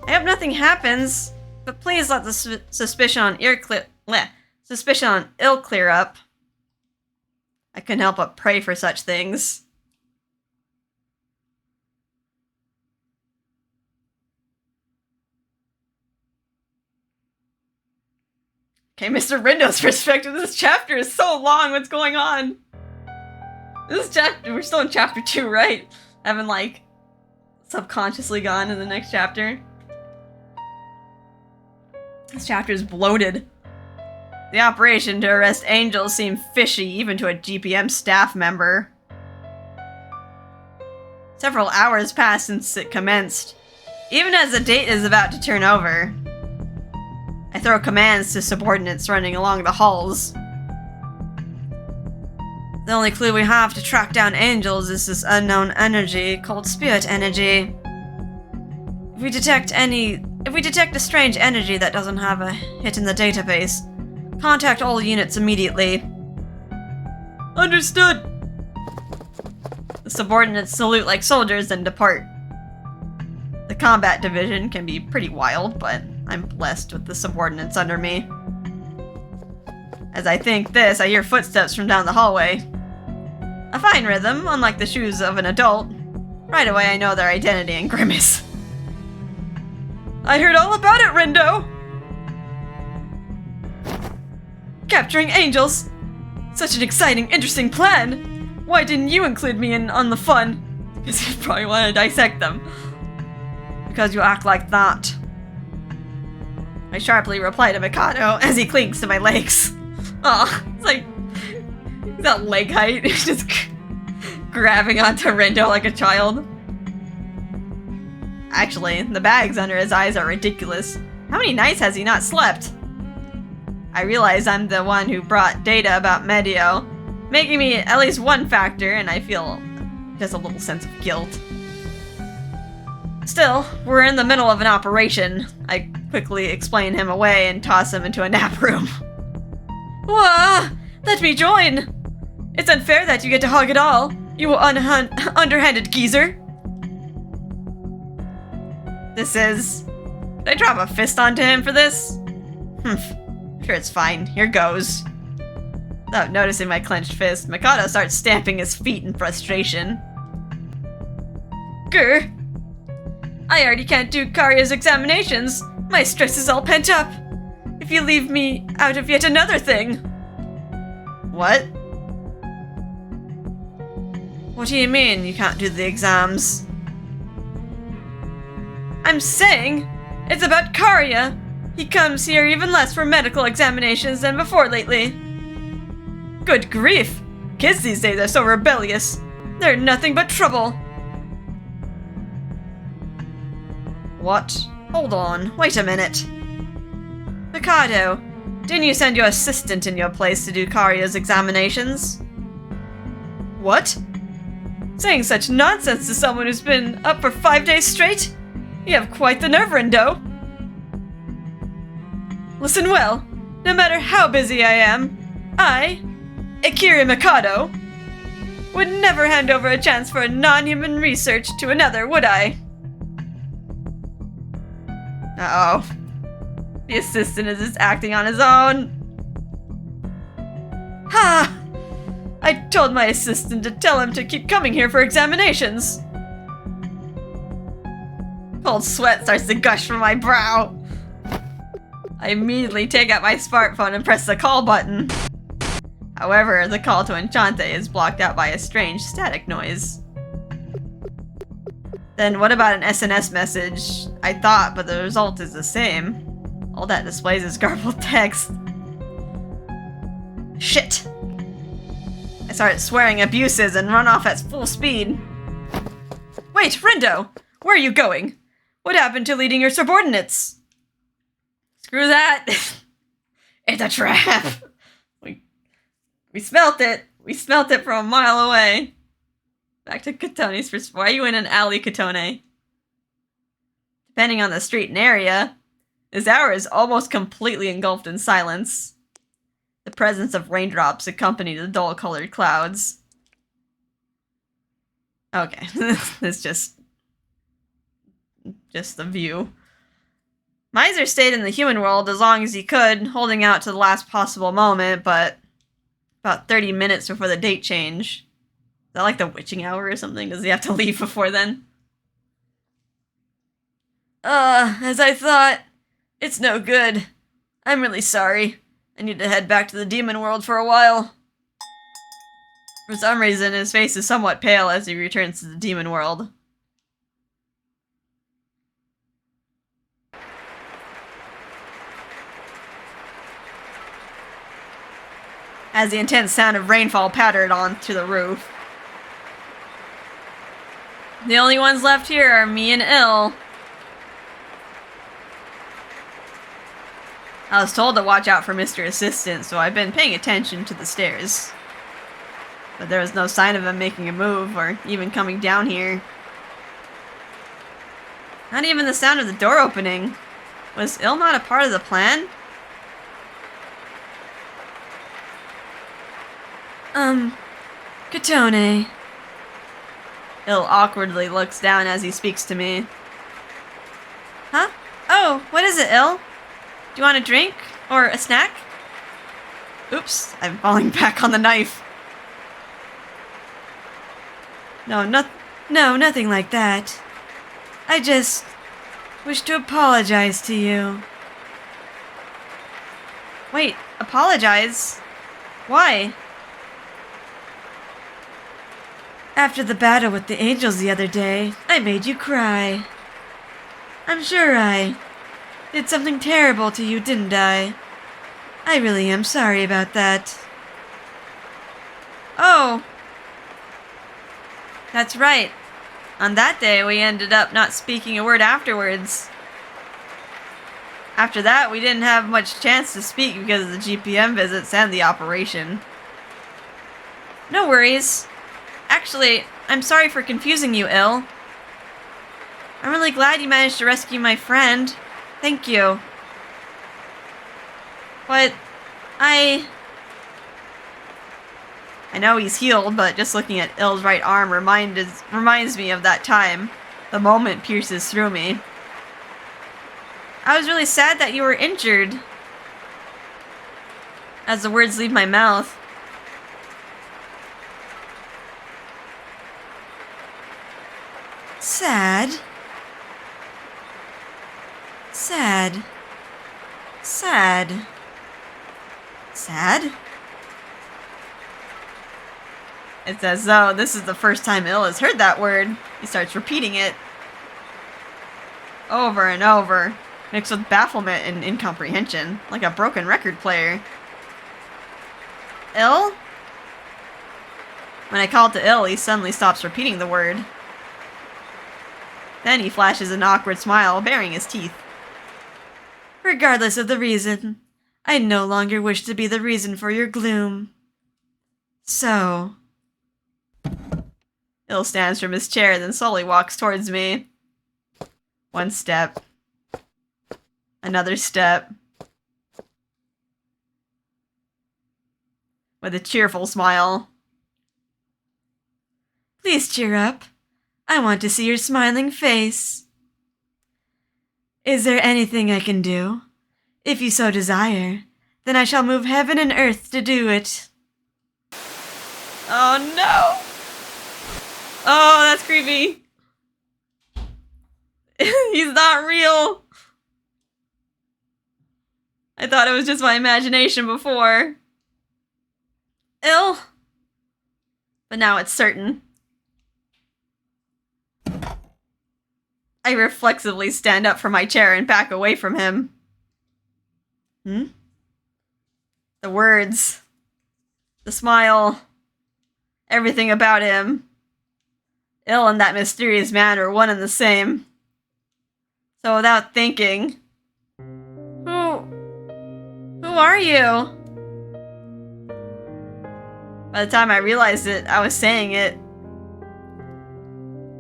I hope nothing happens, but please let the suspicion on ill clear up. I couldn't help but pray for such things. Okay, Mr. Rendo's perspective. This chapter is so long. What's going on? This chapter, we're still in chapter 2, right? I haven't, like, subconsciously gone in the next chapter. This chapter is bloated. The operation to arrest Angel seemed fishy, even to a GPM staff member. Several hours passed since it commenced, even as the date is about to turn over. I throw commands to subordinates running along the halls. The only clue we have to track down angels is this unknown energy called spirit energy. If we detect a strange energy that doesn't have a hit in the database, contact all units immediately. Understood! The subordinates salute like soldiers and depart. The combat division can be pretty wild, but I'm blessed with the subordinates under me. As I think this, I hear footsteps from down the hallway. A fine rhythm, unlike the shoes of an adult. Right away I know their identity and grimace. I heard all about it, Rendo! Capturing angels! Such an exciting, interesting plan! Why didn't you include me in on the fun? Because you probably want to dissect them. Because you act like that. I sharply reply to Mikado as he clings to my legs. Aw, it's like... He's at leg height. He's just grabbing onto Rendo like a child. Actually, the bags under his eyes are ridiculous. How many nights has he not slept? I realize I'm the one who brought data about Medio, making me at least one factor, and I feel just a little sense of guilt. Still, we're in the middle of an operation. I quickly explain him away and toss him into a nap room. Wah! Let me join! It's unfair that you get to hog it all, you underhanded geezer. This is... Did I drop a fist onto him for this? Sure, it's fine. Here goes. Without noticing my clenched fist, Mikado starts stamping his feet in frustration. Grr! I already can't do Karya's examinations. My stress is all pent up. If you leave me out of yet another thing. What? What do you mean you can't do the exams? I'm saying it's about Karya. He comes here even less for medical examinations than before lately. Good grief! Kids these days are so rebellious. They're nothing but trouble. What? Hold on, wait a minute. Mikado, didn't you send your assistant in your place to do Karya's examinations? What? Saying such nonsense to someone who's been up for 5 days straight? You have quite the nerve, Rendo. Listen well, no matter how busy I am, I, Akira Mikado, would never hand over a chance for a non-human research to another, would I? Uh-oh. The assistant is just acting on his own. Ha! I told my assistant to tell him to keep coming here for examinations. Cold sweat starts to gush from my brow. I immediately take out my smartphone and press the call button. However, the call to Enchante is blocked out by a strange static noise. Then what about an SNS message? I thought, but the result is the same. All that displays is garbled text. Shit! I start swearing abuses and run off at full speed. Wait, Rendo! Where are you going? What happened to leading your subordinates? Screw that! It's a trap! We smelt it! We smelt it from a mile away. Back to Kotone's perspective. Why are you in an alley, Kotone? Depending on the street and area, this hour is almost completely engulfed in silence. The presence of raindrops accompany the dull-colored clouds. Okay, it's just the view. Miser stayed in the human world as long as he could, holding out to the last possible moment, but about 30 minutes before the date change. Is that like the witching hour or something? Does he have to leave before then? As I thought. It's no good. I'm really sorry. I need to head back to the demon world for a while. For some reason, his face is somewhat pale as he returns to the demon world. As the intense sound of rainfall pattered onto the roof. The only ones left here are me and Il. I was told to watch out for Mr. Assistant, so I've been paying attention to the stairs. But there was no sign of him making a move, or even coming down here. Not even the sound of the door opening. Was Il not a part of the plan? Kotone. Il awkwardly looks down as he speaks to me. Huh? Oh, what is it, Il? Do you want a drink? Or a snack? Oops, I'm falling back on the knife. No, nothing like that. I just wish to apologize to you. Wait, apologize? Why? After the battle with the angels the other day, I made you cry. I'm sure I did something terrible to you, didn't I? I really am sorry about that. Oh. That's right. On that day, we ended up not speaking a word afterwards. After that, we didn't have much chance to speak because of the GPM visits and the operation. No worries. Actually, I'm sorry for confusing you, Il. I'm really glad you managed to rescue my friend. Thank you. But I know he's healed, but just looking at Il's right arm reminds me of that time. The moment pierces through me. I was really sad that you were injured. As the words leave my mouth. Sad. Sad. Sad. Sad? It's as though this is the first time Il has heard that word. He starts repeating it. Over and over. Mixed with bafflement and incomprehension. Like a broken record player. Il? When I call to Il, he suddenly stops repeating the word. Then he flashes an awkward smile, baring his teeth. Regardless of the reason, I no longer wish to be the reason for your gloom. So... Il stands from his chair, then slowly walks towards me. One step. Another step. With a cheerful smile. Please cheer up. I want to see your smiling face. Is there anything I can do? If you so desire, then I shall move heaven and earth to do it. Oh no! Oh, that's creepy. He's not real. I thought it was just my imagination before. Il? But now it's certain. I reflexively stand up from my chair and back away from him. The words. The smile. Everything about him. Il and that mysterious man are one and the same. So without thinking... Who are you? By the time I realized it, I was saying it.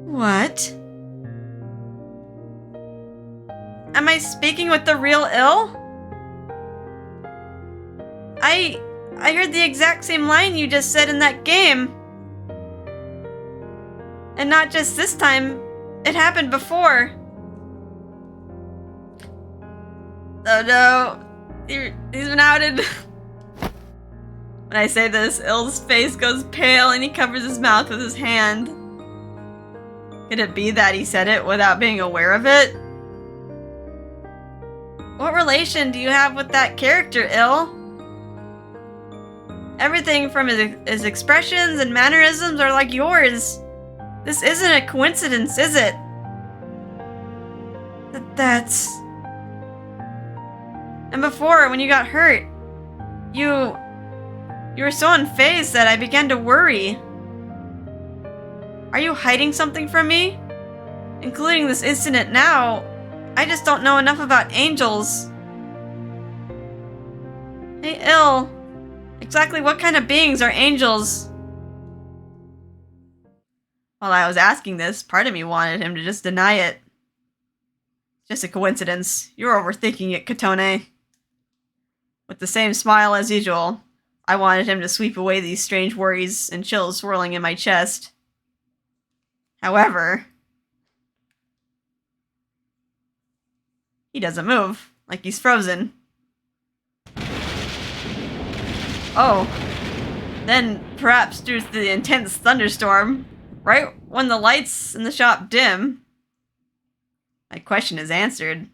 What? Am I speaking with the real Il? I heard the exact same line you just said in that game. And not just this time, it happened before. Oh no, he's been outed. When I say this, Il's face goes pale and he covers his mouth with his hand. Could it be that he said it without being aware of it? What relation do you have with that character, Il? Everything from his expressions and mannerisms are like yours. This isn't a coincidence, is it? That's... And before, when you got hurt, you were so unfazed that I began to worry. Are you hiding something from me? Including this incident now, I just don't know enough about angels. Hey, Il. Exactly what kind of beings are angels? While I was asking this, part of me wanted him to just deny it. Just a coincidence. You're overthinking it, Kotone. With the same smile as usual, I wanted him to sweep away these strange worries and chills swirling in my chest. However, he doesn't move, like he's frozen. Oh, then perhaps due to the intense thunderstorm, right when the lights in the shop dim, my question is answered.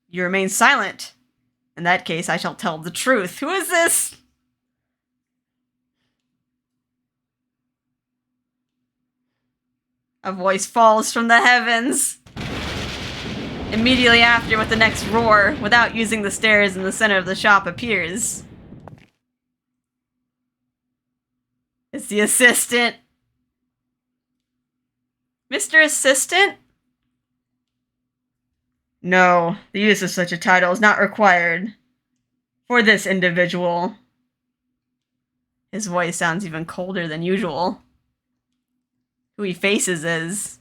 You remain silent. In that case, I shall tell the truth. Who is this? A voice falls from the heavens. Immediately after, with the next roar, without using the stairs in the center of the shop, appears. It's the assistant. Mr. Assistant? No, the use of such a title is not required for this individual. His voice sounds even colder than usual. Who he faces is...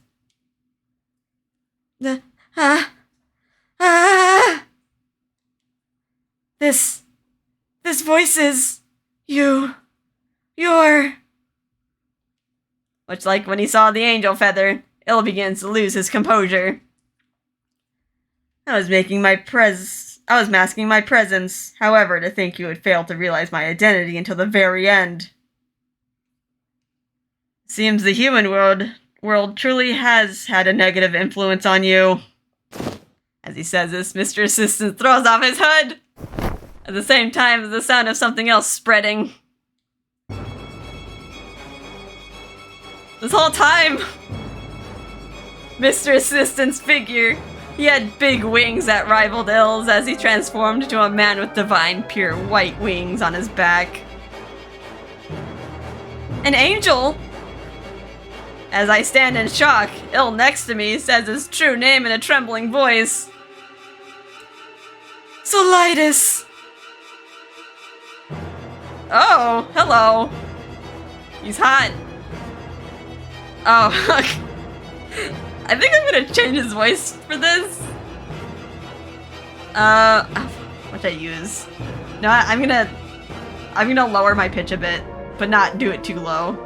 This voice is... You're... Much like when he saw the angel feather, Il begins to lose his composure. I was masking my presence. However, to think you would fail to realize my identity until the very end. Seems the human world truly has had a negative influence on you. As he says this, Mr. Assistant throws off his hood. At the same time, the sound of something else spreading. This whole time, Mr. Assistant's figure, he had big wings that rivaled Il's as he transformed into a man with divine, pure white wings on his back. An angel! As I stand in shock, Il next to me says his true name in a trembling voice. Solitis! Oh, hello. He's hot. Oh, I think I'm gonna change his voice for this. What should I use? No, I'm gonna lower my pitch a bit, but not do it too low.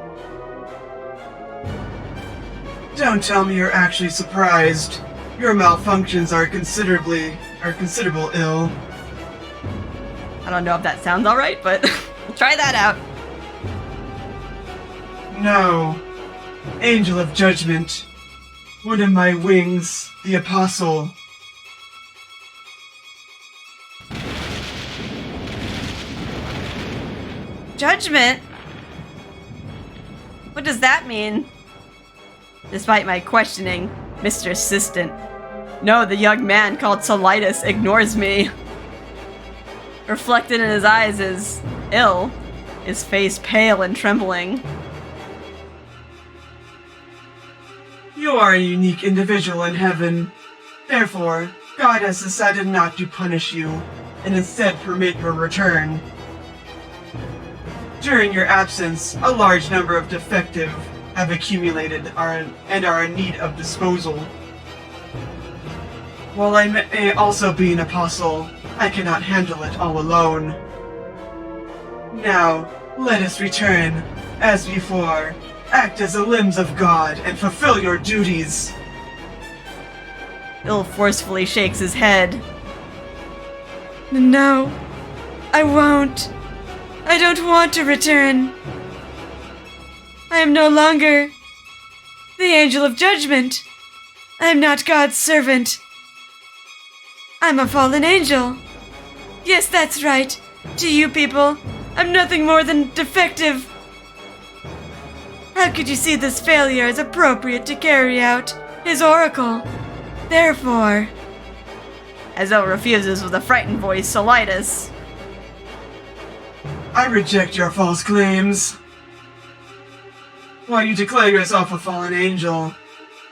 Don't tell me you're actually surprised. Your malfunctions are considerable ill. I don't know if that sounds alright, but we'll try that out. No. Angel of Judgment. One of my wings, the Apostle. Judgment? What does that mean? Despite my questioning, Mr. Assistant. No, the young man called Solitis ignores me. Reflected in his eyes is Il, his face pale and trembling. You are a unique individual in heaven. Therefore, God has decided not to punish you, and instead permit your return. During your absence, a large number of defective have accumulated and are in need of disposal. While I may also be an apostle, I cannot handle it all alone. Now, let us return, as before. Act as the limbs of God and fulfill your duties. Il forcefully shakes his head. No, I won't. I don't want to return. I am no longer the Angel of Judgment. I am not God's servant. I'm a fallen angel. Yes, that's right. To you people, I'm nothing more than defective. How could you see this failure as appropriate to carry out his oracle? Therefore... As Il refuses with a frightened voice, Solitis. I reject your false claims. While you declare yourself a fallen angel,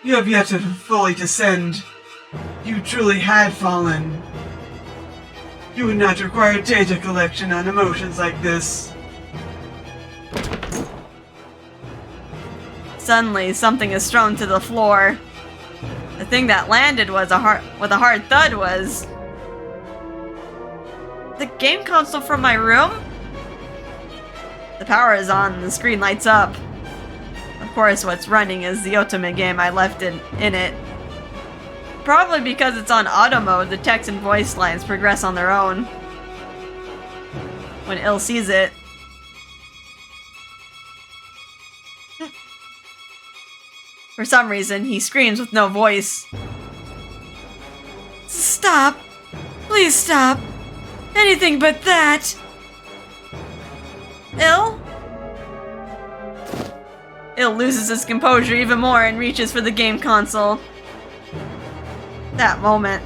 you have yet to fully descend. You truly had fallen. You would not require data collection on emotions like this. Suddenly, something is thrown to the floor. The thing that landed with a hard thud was... the game console from my room? The power is on and the screen lights up. Of course, what's running is the Ultimate game I left in it. Probably because it's on auto mode, the text and voice lines progress on their own. When Il sees it... For some reason, he screams with no voice. Stop! Please stop! Anything but that! Il? Il loses his composure even more and reaches for the game console. that moment.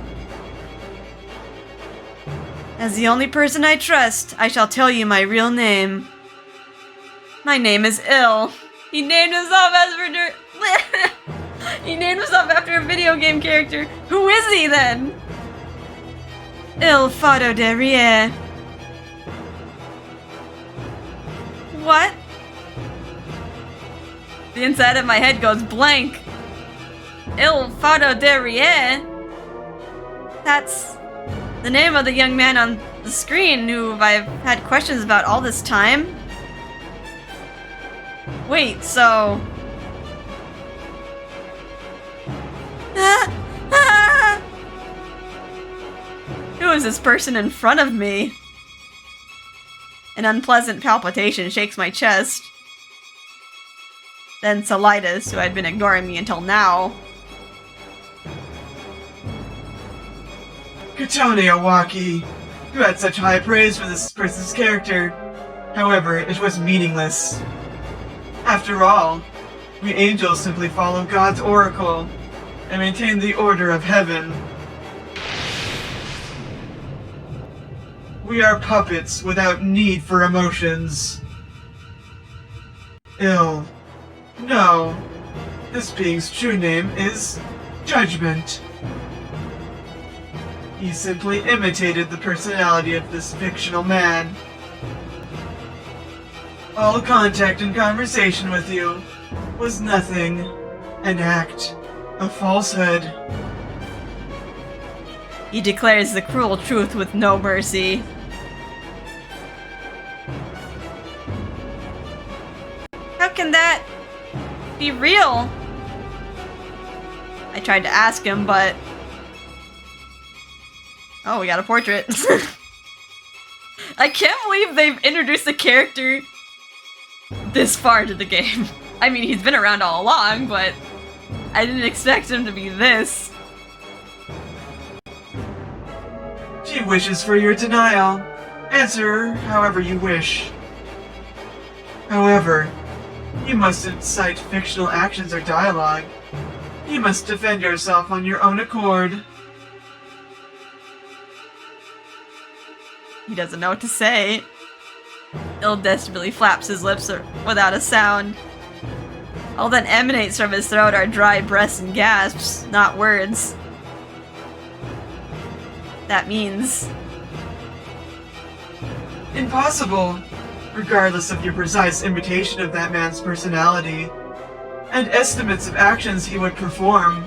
As the only person I trust, I shall tell you my real name. My name is Ill. He named himself he named himself after a video game character. Who is he then? Il Fado de Rie. What? The inside of my head goes blank. Il Fado de Rie? That's the name of the young man on the screen who I've had questions about all this time. Wait, so... Who is this person in front of me? An unpleasant palpitation shakes my chest. Then Solitis, who had been ignoring me until now. Kotone Owaki, you had such high praise for this person's character. However, it was meaningless. After all, we angels simply follow God's oracle and maintain the order of heaven. We are puppets without need for emotions. Ill. No. This being's true name is Judgment. He simply imitated the personality of this fictional man. All contact and conversation with you was nothing, an act, a falsehood. He declares the cruel truth with no mercy. How can that be real? I tried to ask him, but... Oh, we got a portrait. I can't believe they've introduced the character this far into the game. I mean, he's been around all along, but I didn't expect him to be this. She wishes for your denial. Answer her however you wish. However, you mustn't cite fictional actions or dialogue. You must defend yourself on your own accord. He doesn't know what to say. Il desperately flaps his lips without a sound. All that emanates from his throat are dry breaths and gasps, not words. That means... Impossible, regardless of your precise imitation of that man's personality, and estimates of actions he would perform.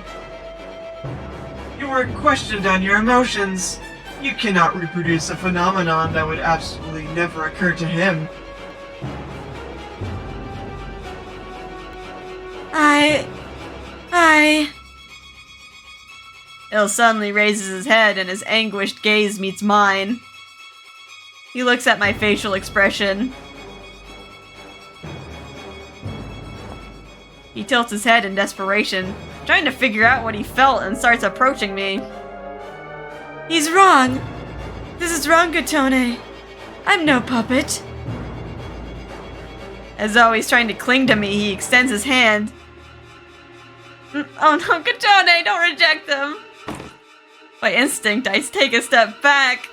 You were questioned on your emotions. You cannot reproduce a phenomenon that would absolutely never occur to him. Il suddenly raises his head and his anguished gaze meets mine. He looks at my facial expression. He tilts his head in desperation, trying to figure out what he felt, and starts approaching me. He's wrong! This is wrong, Kotone. I'm no puppet. As though he's trying to cling to me, he extends his hand. Oh no, Kotone, don't reject him! By instinct, I take a step back.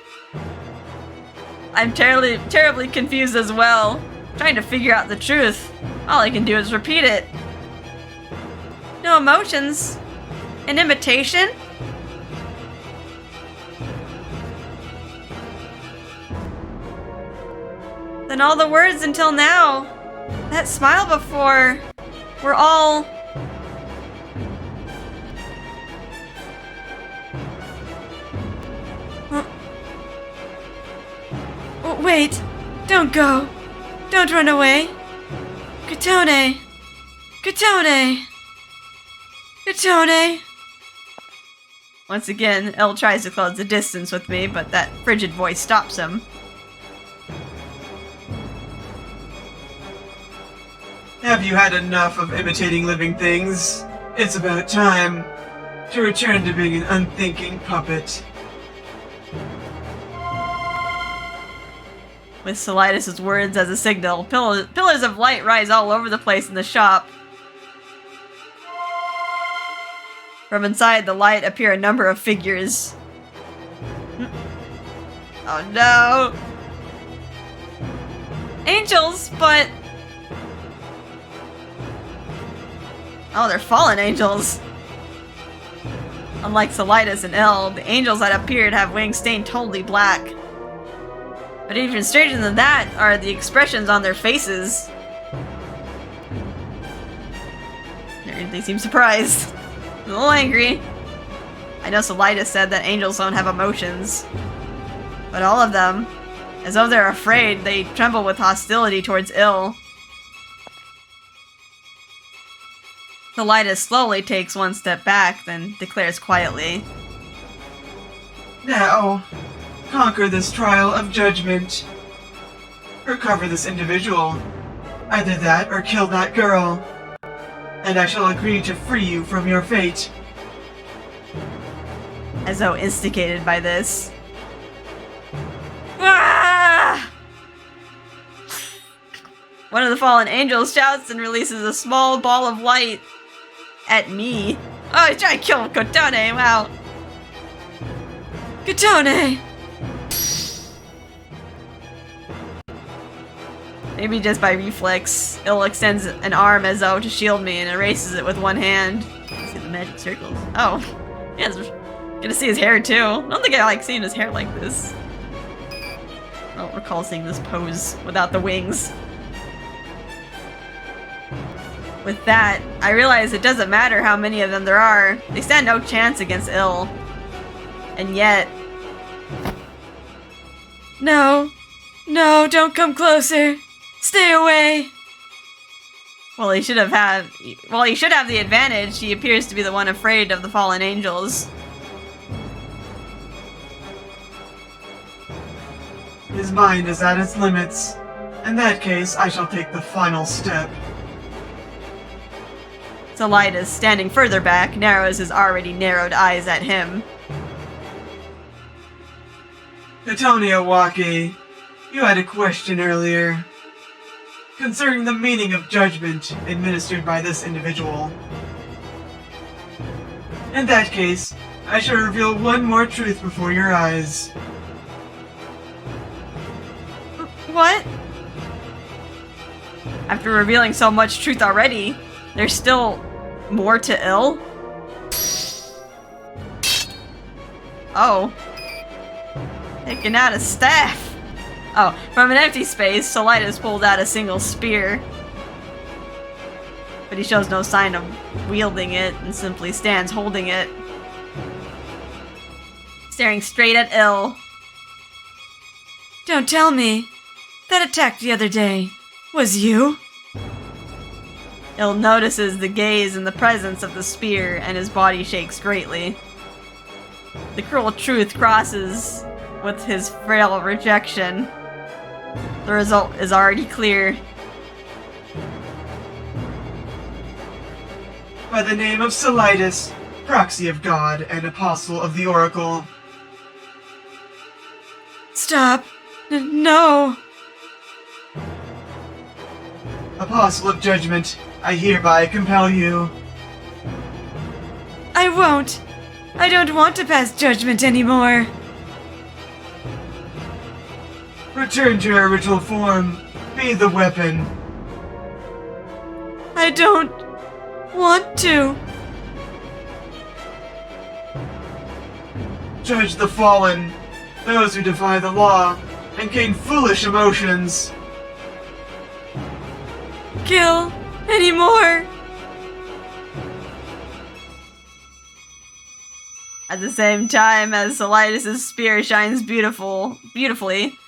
I'm terribly confused as well, trying to figure out the truth. All I can do is repeat it. No emotions? An imitation? Then all the words until now, that smile before, were all... Wait, don't go. Don't run away. Kotone. Kotone. Kotone. Once again, Il tries to close the distance with me, but that frigid voice stops him. Have you had enough of imitating living things? It's about time to return to being an unthinking puppet. With Solitis' words as a signal, pillars of light rise all over the place in the shop. From inside the light appear a number of figures. Oh no! Angels, but... Oh, they're fallen angels. Unlike Solitis and Il, the angels that appeared have wings stained totally black. But even stranger than that are the expressions on their faces. They seem surprised. A little angry. I know Solitis said that angels don't have emotions. But all of them, as though they're afraid, they tremble with hostility towards Il. Solitis slowly takes one step back, then declares quietly, Now, conquer this trial of judgment. Recover this individual. Either that or kill that girl. And I shall agree to free you from your fate. as though instigated by this. Ah! One of the fallen angels shouts and releases a small ball of light at me. Oh, he's trying to kill Kotone, wow. Kotone! Maybe just by reflex, Il extends an arm as though to shield me and erases it with one hand. See the magic circles. Oh, yeah, gonna see his hair too. I don't think I like seeing his hair like this. I don't recall seeing this pose without the wings. With that, I realize it doesn't matter how many of them there are. They stand no chance against Il. And yet... No. No, don't come closer. Stay away. Well, he should have the advantage. He appears to be the one afraid of the fallen angels. His mind is at its limits. In that case, I shall take the final step. Solitis, standing further back, narrows his already narrowed eyes at him. Kotone Owaki, you had a question earlier concerning the meaning of judgment administered by this individual. In that case, I shall reveal one more truth before your eyes. What? After revealing so much truth already, there's still more to Il? Oh. Taking out a staff. Oh, from an empty space, Solitis pulled out a single spear. But he shows no sign of wielding it and simply stands holding it. Staring straight at Il. Don't tell me. That attack the other day was you? Il notices the gaze and the presence of the spear, and his body shakes greatly. The cruel truth crosses with his frail rejection. The result is already clear. By the name of Solitis, proxy of God and apostle of the Oracle. Stop. No. Apostle of Judgment, I hereby compel you. I won't. I don't want to pass judgment anymore. Return to your original form. Be the weapon. I don't want to. Judge the fallen, those who defy the law, and gain foolish emotions. Kill anymore. At the same time as Solitis' spear shines beautifully,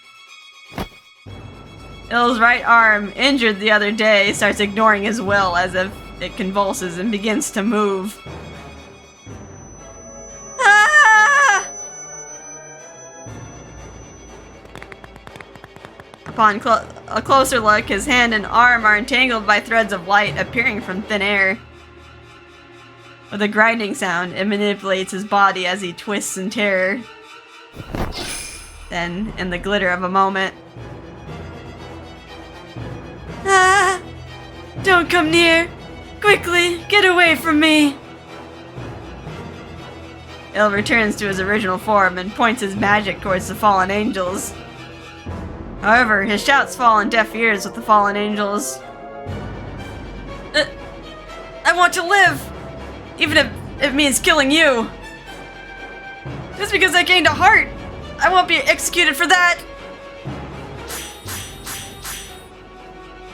Il's right arm, injured the other day, starts ignoring his will as if it convulses and begins to move. Ah! Upon a closer look, his hand and arm are entangled by threads of light appearing from thin air. With a grinding sound, it manipulates his body as he twists in terror. Then, in the glitter of a moment, Ah! Don't come near. Quickly, get away from me. Il returns to his original form and points his magic towards the fallen angels. However, his shouts fall on deaf ears with the fallen angels. I want to live! Even if it means killing you! Just because I gained a heart! I won't be executed for that!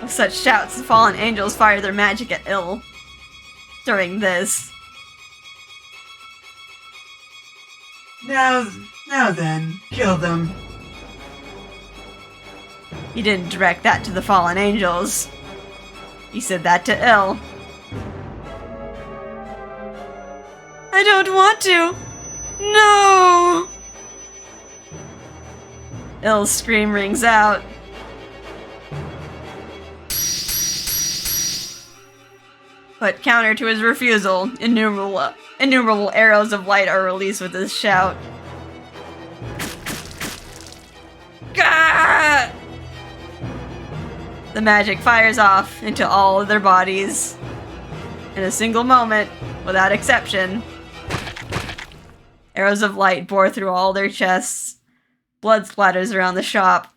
With such shouts, the fallen angels fire their magic at Il. During this. Now then, kill them. He didn't direct that to the fallen angels. He said that to Il. I don't want to. No! Il's scream rings out. But counter to his refusal, innumerable arrows of light are released with his shout. Gah! The magic fires off into all of their bodies. In a single moment, without exception, arrows of light bore through all their chests. Blood splatters around the shop.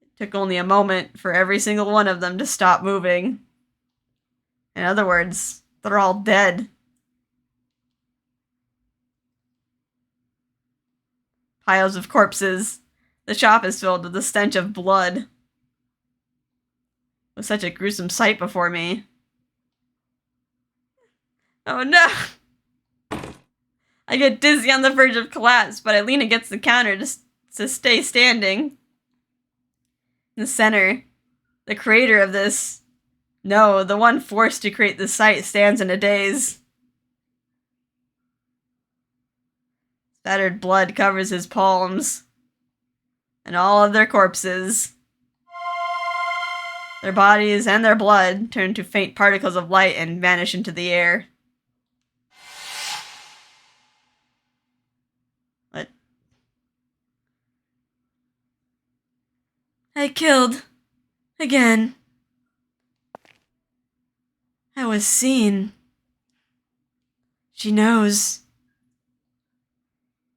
It took only a moment for every single one of them to stop moving. In other words, they're all dead. Piles of corpses. The shop is filled with the stench of blood. It was such a gruesome sight before me. Oh no! I get dizzy on the verge of collapse, but I lean against the counter to stay standing. In the center, the creator of this, no, the one forced to create this sight, stands in a daze. Spattered blood covers his palms, and all of their corpses. Their bodies and their blood turn to faint particles of light and vanish into the air. What? I killed. Again. I was seen. She knows.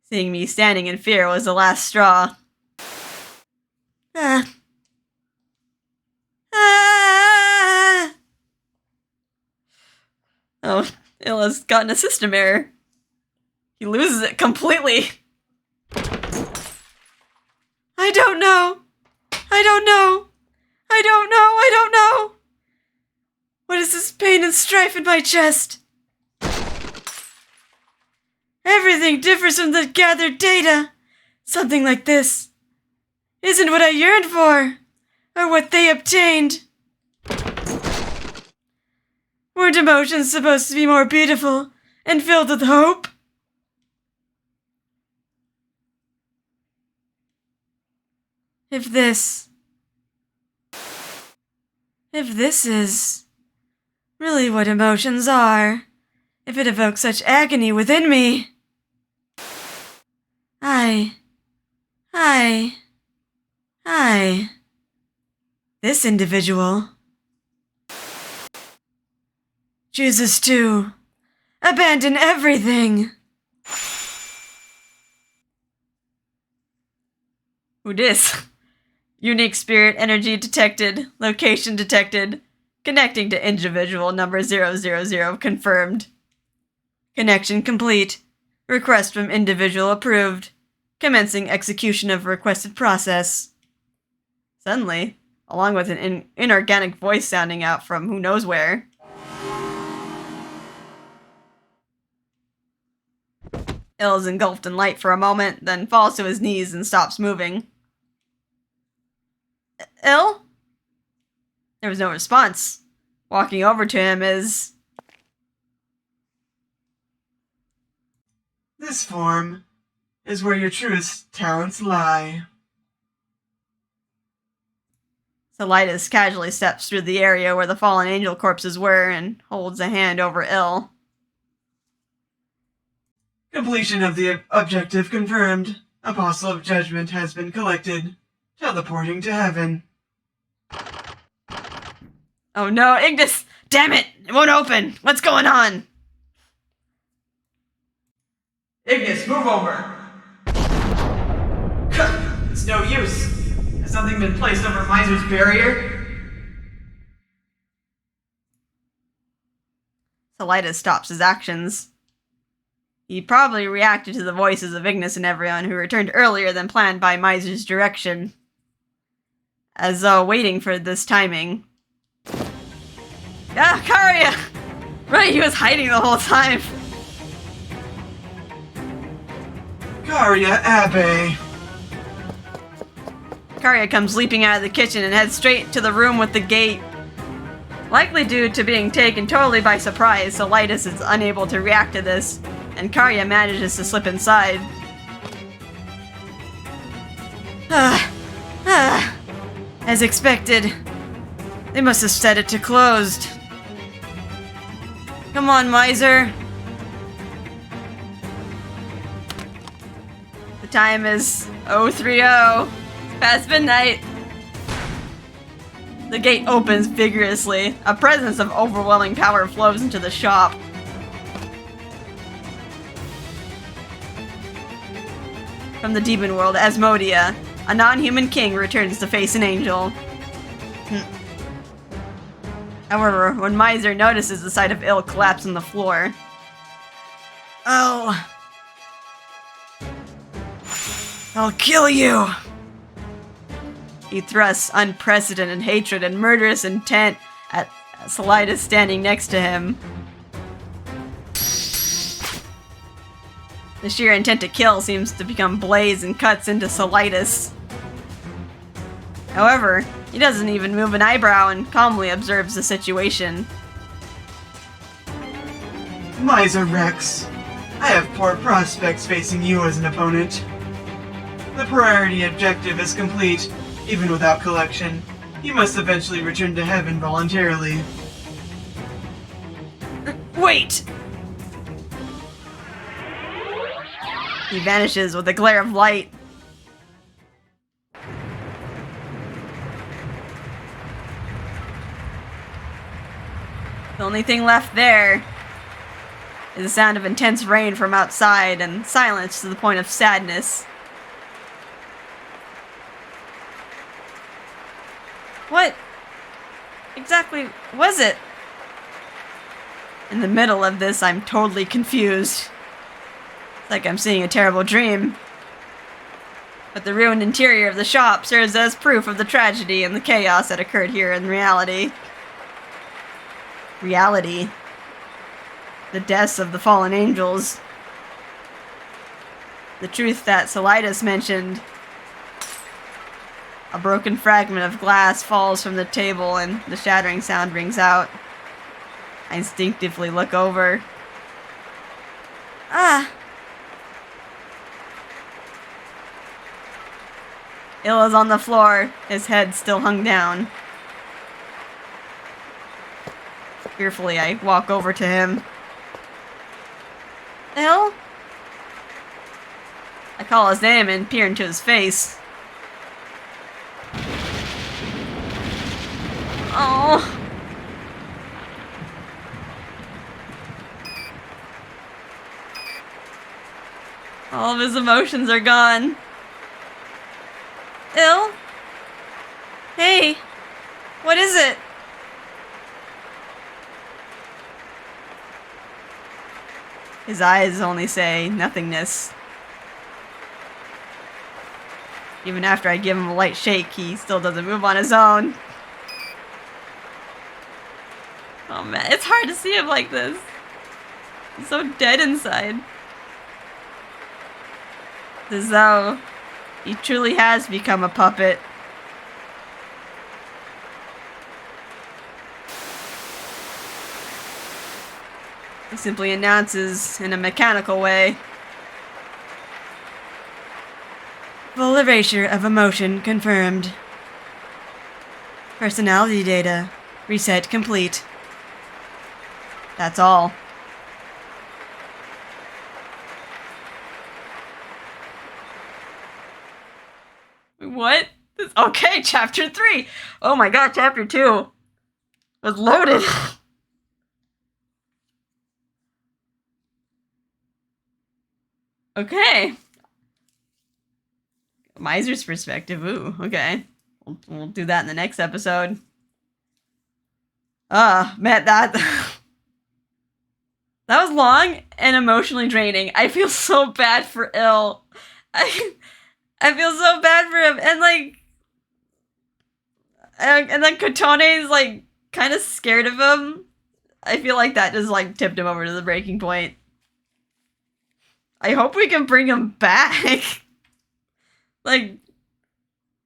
Seeing me standing in fear was the last straw. Ah. Ah. Oh, Illa's gotten a system error. He loses it completely. I don't know. I don't know. I don't know. I don't know. What is this pain and strife in my chest? Everything differs from the gathered data. Something like this isn't what I yearned for, or what they obtained. Weren't emotions supposed to be more beautiful and filled with hope? If this is really what emotions are, if it evokes such agony within me, this individual chooses to abandon everything. Who dis? Unique spirit energy detected. Location detected. Connecting to individual number 000 confirmed. Connection complete. Request from individual approved. Commencing execution of requested process. Suddenly, along with an inorganic voice sounding out from who knows where. Il is engulfed in light for a moment, then falls to his knees and stops moving. Il? There was no response. Walking over to him is... This form is where your truest talents lie. Solitis casually steps through the area where the fallen angel corpses were and holds a hand over Il. Completion of the objective confirmed. Apostle of Judgment has been collected. Teleporting to heaven. Oh no, Ignis! Damn it! It won't open! What's going on? Ignis, move over! It's no use. Has something been placed over Miser's barrier? Solitis stops his actions. He probably reacted to the voices of Ignis and everyone who returned earlier than planned by Miser's direction, as though waiting for this timing. Ah, Karya! Right, he was hiding the whole time. Karya Abe. Karya comes leaping out of the kitchen and heads straight to the room with the gate. Likely due to being taken totally by surprise, Solitis is unable to react to this, and Karya manages to slip inside. As expected. They must have set it to closed. Come on, Miser. The time is 030. It's past midnight. The gate opens vigorously. A presence of overwhelming power flows into the shop. From the demon world, Asmodia, a non-human king returns to face an angel. However, when Miser notices the sight of ill collapse on the floor. Oh. I'll kill you! He thrusts unprecedented hatred and murderous intent at Solitis standing next to him. The sheer intent to kill seems to become blaze and cuts into Solitis. However, he doesn't even move an eyebrow and calmly observes the situation. Miser Rex, I have poor prospects facing you as an opponent. The priority objective is complete, even without collection. You must eventually return to heaven voluntarily. Wait! He vanishes with a glare of light. The only thing left there is the sound of intense rain from outside and silence to the point of sadness. What exactly was it? In the middle of this, I'm totally confused. It's like I'm seeing a terrible dream. But the ruined interior of the shop serves as proof of the tragedy and the chaos that occurred here in reality. Reality. The deaths of the fallen angels. The truth that Solitis mentioned. A broken fragment of glass falls from the table and the shattering sound rings out. I instinctively look over. Il is on the floor, his head still hung down. Fearfully, I walk over to him. Il? I call his name and peer into his face. Oh. All of his emotions are gone. Il? Hey, what is it? His eyes only say nothingness. Even after I give him a light shake, he still doesn't move on his own. Oh man, it's hard to see him like this. He's so dead inside. It's as though he truly has become a puppet. He simply announces in a mechanical way. Full erasure of emotion confirmed. Personality data. Reset complete. That's all. What? Okay, chapter 3. Oh my god, chapter 2 was loaded. Okay. Miser's perspective. Ooh, okay. We'll do that in the next episode. Man, that was long and emotionally draining. I feel so bad for Il. I feel so bad for him, and like, and then Kotone is like kind of scared of him. I feel like that just like tipped him over to the breaking point. I hope we can bring him back. Like,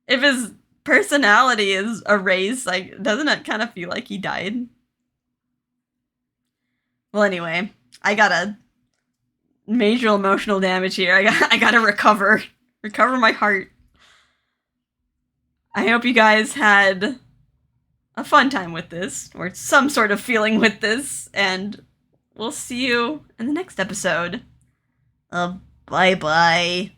if his personality is erased, like, doesn't it kind of feel like he died? Well, anyway, I got a major emotional damage here. I gotta recover my heart. I hope you guys had a fun time with this, or some sort of feeling with this, and we'll see you in the next episode. Bye-bye.